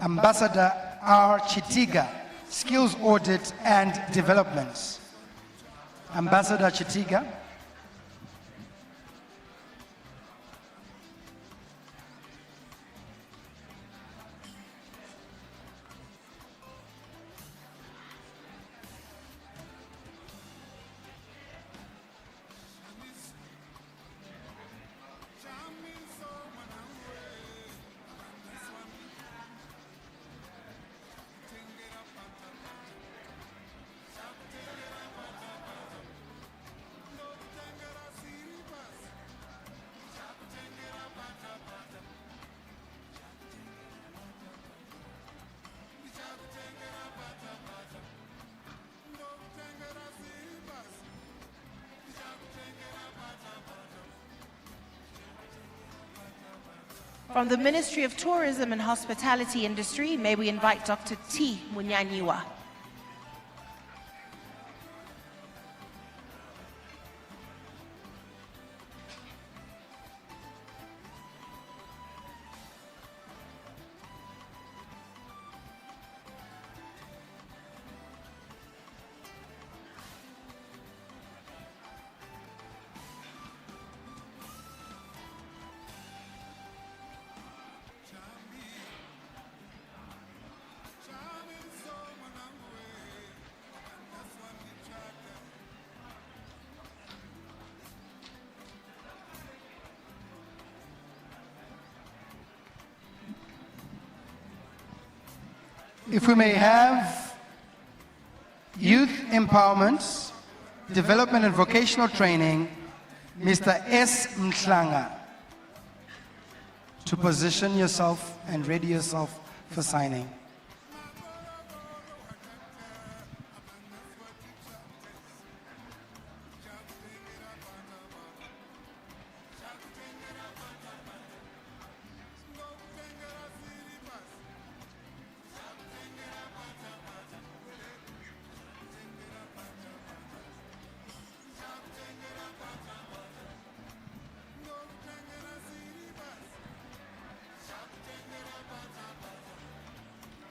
Ambassador R. Chitiga, Skills Audit and Developments. Ambassador Chitiga. From the Ministry of Tourism and Hospitality Industry, may we invite Dr. T. Munyanyiwa. if we may have Youth Empowerment, Development and Vocational Training, Mr. S. Mhlanga, to position yourself and ready yourself for signing.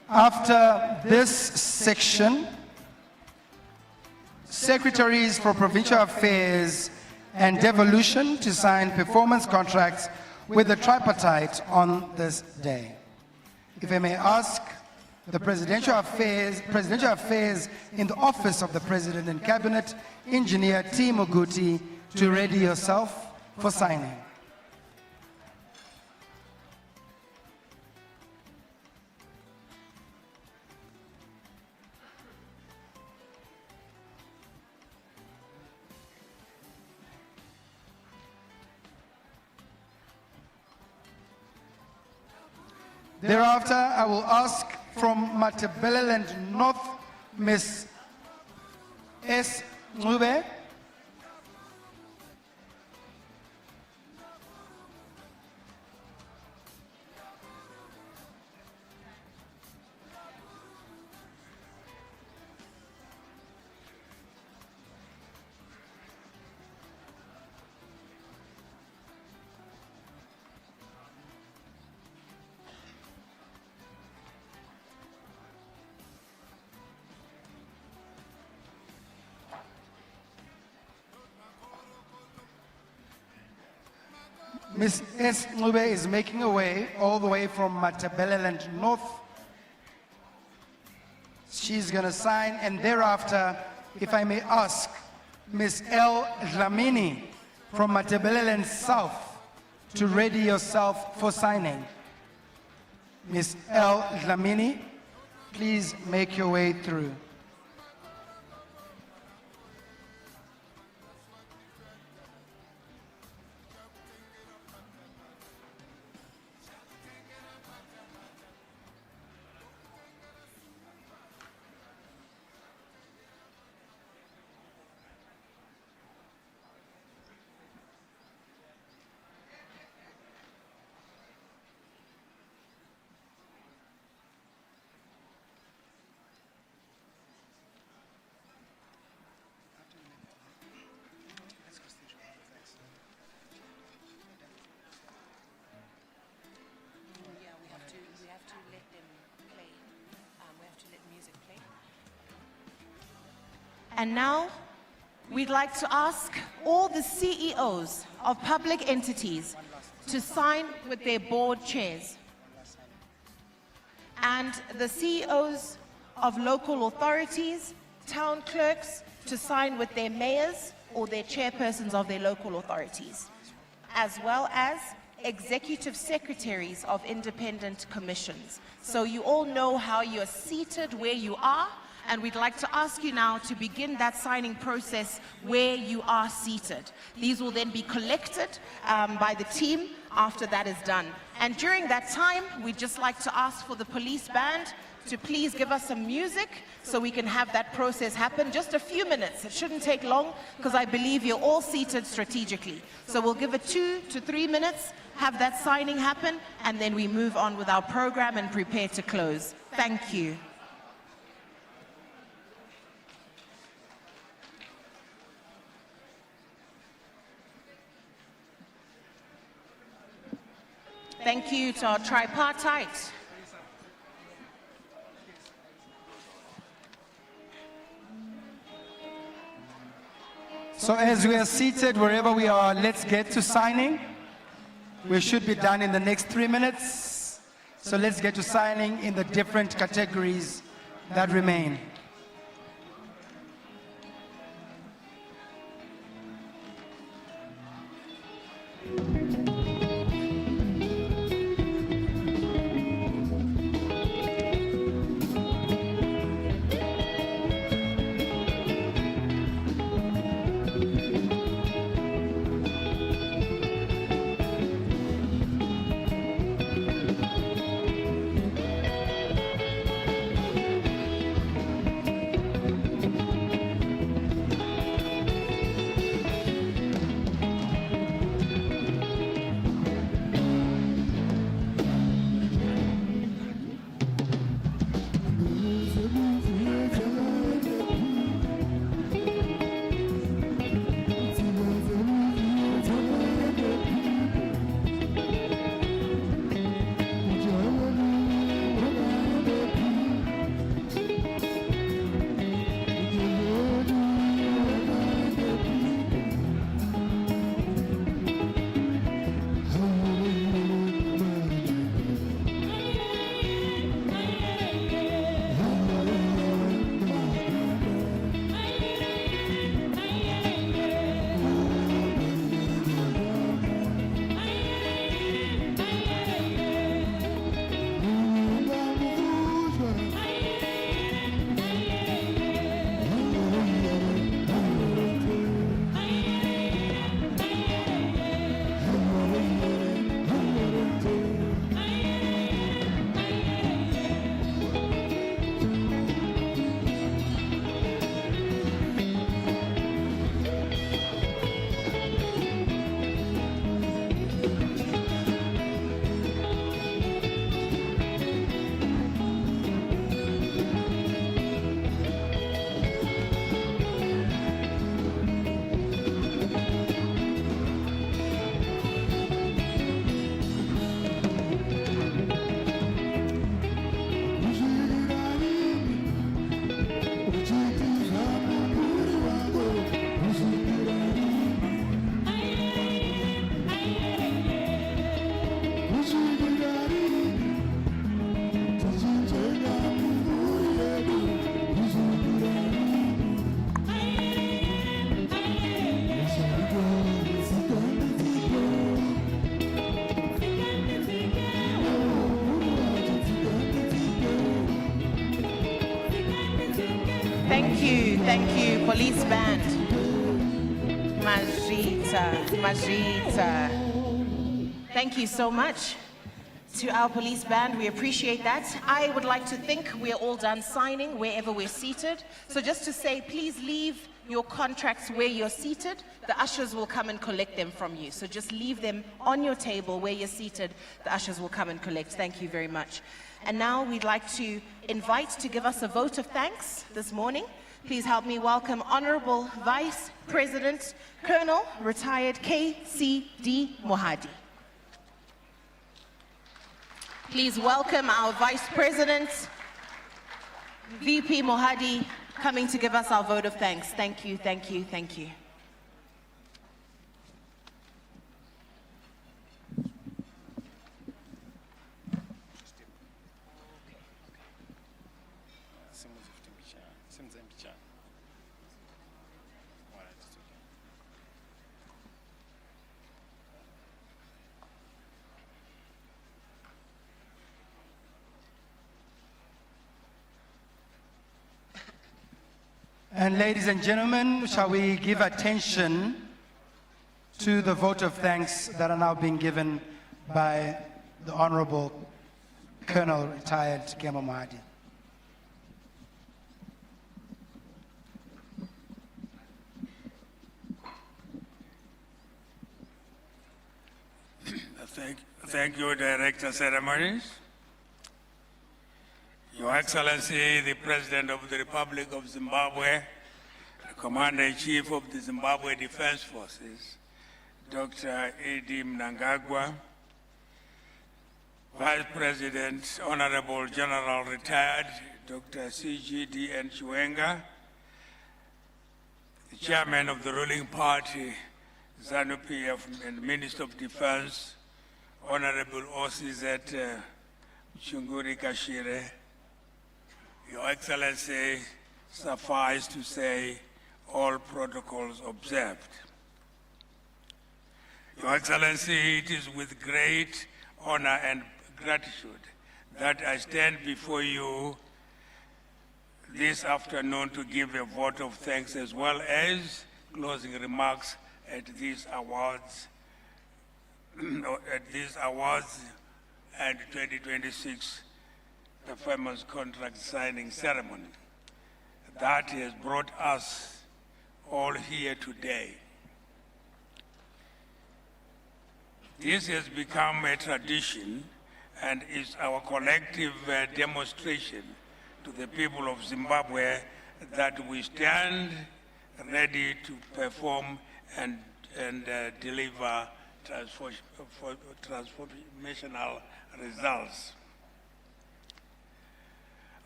After this section, secretaries for provincial affairs and devolution to sign performance contracts with the tripartite on this day. If I may ask the presidential affairs in the office of the President and Cabinet, Engineer T. Muguti, to ready yourself for signing. Thereafter, I will ask from Matabeleland North, Ms. S. Ngube. Ms. S. Ngube is making her way all the way from Matabeleland North. She's going to sign, and thereafter, if I may ask, Ms. L. Dlamini from Matabeleland South to ready yourself for signing. Ms. L. Dlamini, please make your way through. And now, we'd like to ask all the CEOs of public entities to sign with their board chairs, and the CEOs of local authorities, town clerks, to sign with their mayors or their chairpersons of their local authorities, as well as executive secretaries of independent commissions. So you all know how you're seated where you are, and we'd like to ask you now to begin that signing process where you are seated. These will then be collected by the team after that is done. And during that time, we'd just like to ask for the police band to please give us some music so we can have that process happen. Just a few minutes, it shouldn't take long, because I believe you're all seated strategically. So we'll give it 2 to 3 minutes, have that signing happen, and then we move on with our program and prepare to close. Thank you. Thank you to our tripartite. So as we are seated wherever we are, let's get to signing. We should be done in the next 3 minutes. So let's get to signing in the different categories that remain. Thank you, police band. Majita. Thank you so much to our police band. We appreciate that. I would like to think we're all done signing wherever we're seated. So just to say, please leave your contracts where you're seated. The ushers will come and collect them from you. So just leave them on your table where you're seated. The ushers will come and collect. Thank you very much. And now we'd like to invite to give us a vote of thanks this morning. Please help me welcome Honorable Vice President, Colonel, retired KCD Mohadi. Please welcome our Vice President, VP Mohadi, coming to give us our vote of thanks. Thank you, thank you, thank you. And ladies and gentlemen, shall we give attention to the vote of thanks that are now being given by the Honorable Colonel retired Kemo Mahadi. Thank you, Director Ceremonies. Your Excellency, the President of the Republic of Zimbabwe, the Commander-in-Chief of the Zimbabwe Defense Forces, Dr. E.D. Mnangagwa, Vice President, Honorable General Retired, Dr. C.G.D. Chiwenga, the Chairman of the ruling party, ZANU-PF, and Minister of Defense, Honorable O.C.Z. Chunguri Kashire, Your Excellency, suffice to say, all protocols observed. Your Excellency, it is with great honor and gratitude that I stand before you this afternoon to give a vote of thanks as well as closing remarks at these awards, and 2026 performance contract signing ceremony that has brought us all here today. This has become a tradition and is our collective demonstration to the people of Zimbabwe that we stand ready to perform and deliver transformational results.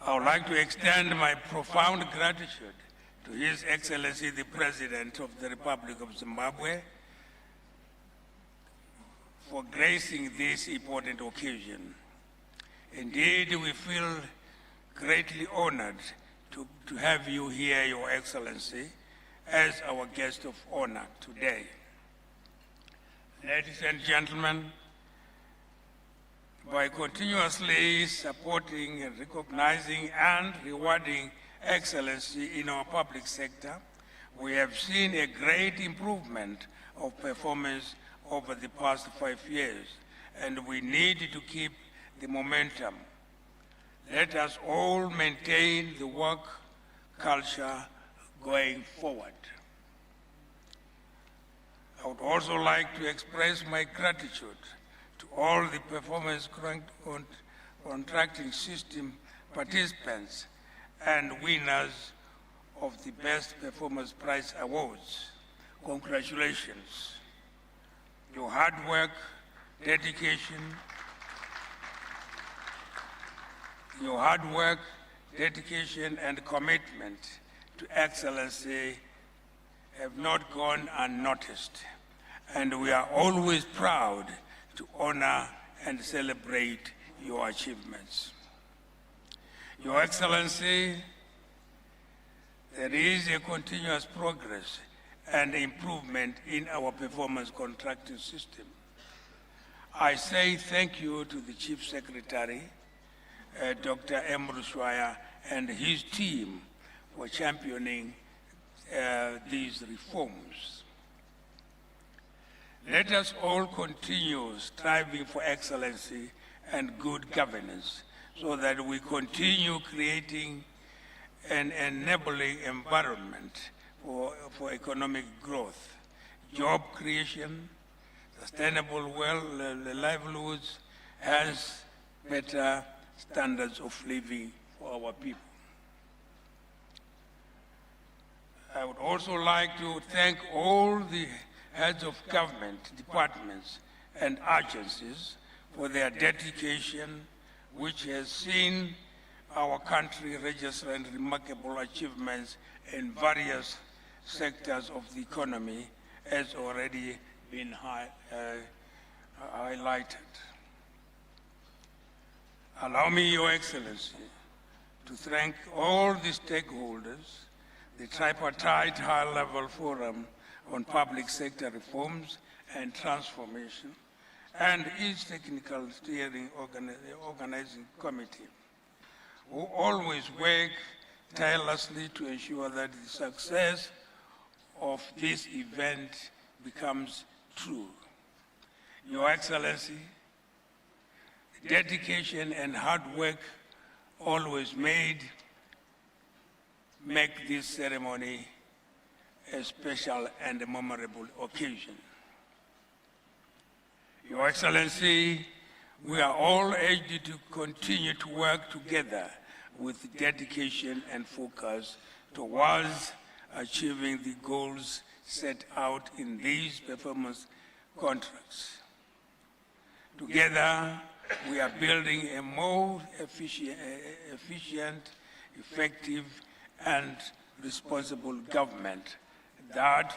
I would like to extend my profound gratitude to His Excellency the President of the Republic of Zimbabwe for gracing this important occasion. Indeed, we feel greatly honored to have you here, Your Excellency, as our guest of honor today. Ladies and gentlemen, by continuously supporting and recognizing and rewarding excellency in our public sector, we have seen a great improvement of performance over the past 5 years, and we need to keep the momentum. Let us all maintain the work culture going forward. I would also like to express my gratitude to all the performance contracting system participants and winners of the Best Performance Prize Awards. Congratulations. Your hard work, dedication, and commitment to excellency have not gone unnoticed, and we are always proud to honor and celebrate your achievements. Your Excellency, there is a continuous progress and improvement in our performance contracting system. I say thank you to the Chief Secretary, Dr. M. Rushwaya, and his team for championing these reforms. Let us all continue striving for excellency and good governance so that we continue creating an enabling environment for economic growth, job creation, sustainable livelihoods, hence better standards of living for our people. I would also like to thank all the heads of government, departments, and agencies for their dedication, which has seen our country registering remarkable achievements in various sectors of the economy, as already been highlighted. Allow me, Your Excellency, to thank all the stakeholders, the tripartite high-level forum on public sector reforms and transformation, and its technical steering organizing committee, who always work tirelessly to ensure that the success of this event becomes true. Your Excellency, dedication and hard work always make this ceremony a special and a memorable occasion. Your Excellency, we are all urged to continue to work together with dedication and focus towards achieving the goals set out in these performance contracts. Together, we are building a more efficient, effective, and responsible government that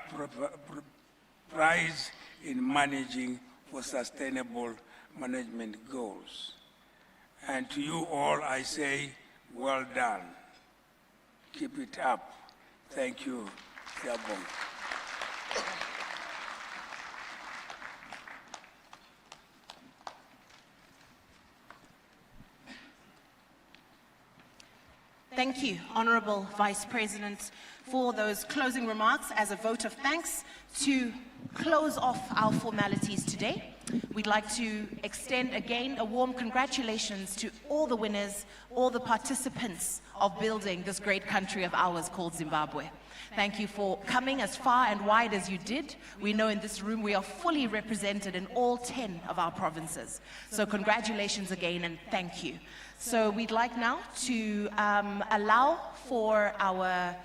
prides in managing for sustainable management goals. And to you all, I say, well done. Keep it up. Thank you, Yabong. Thank you, Honorable Vice President, for those closing remarks. As a vote of thanks to close off our formalities today, we'd like to extend again a warm congratulations to all the winners, all the participants of building this great country of ours called Zimbabwe. Thank you for coming as far and wide as you did. We know in this room we are fully represented in all 10 of our provinces. So congratulations again and thank you. So we'd like now to allow for our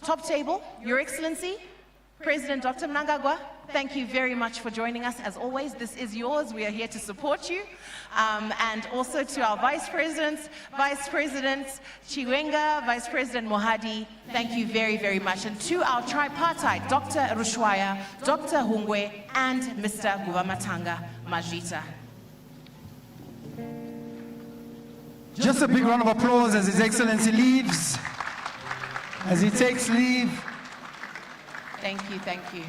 top table. Your Excellency, President Dr. Mnangagwa, thank you very much for joining us. As always, this is yours. We are here to support you. And also to our Vice Presidents, Vice President Chiwenga, Vice President Mohadi, thank you very, very much. And to our tripartite, Dr. Rushwaya, Dr. Hungwe, and Mr. Guvamatanga Majita. Just a big round of applause as His Excellency leaves, as he takes leave. Thank you, thank you.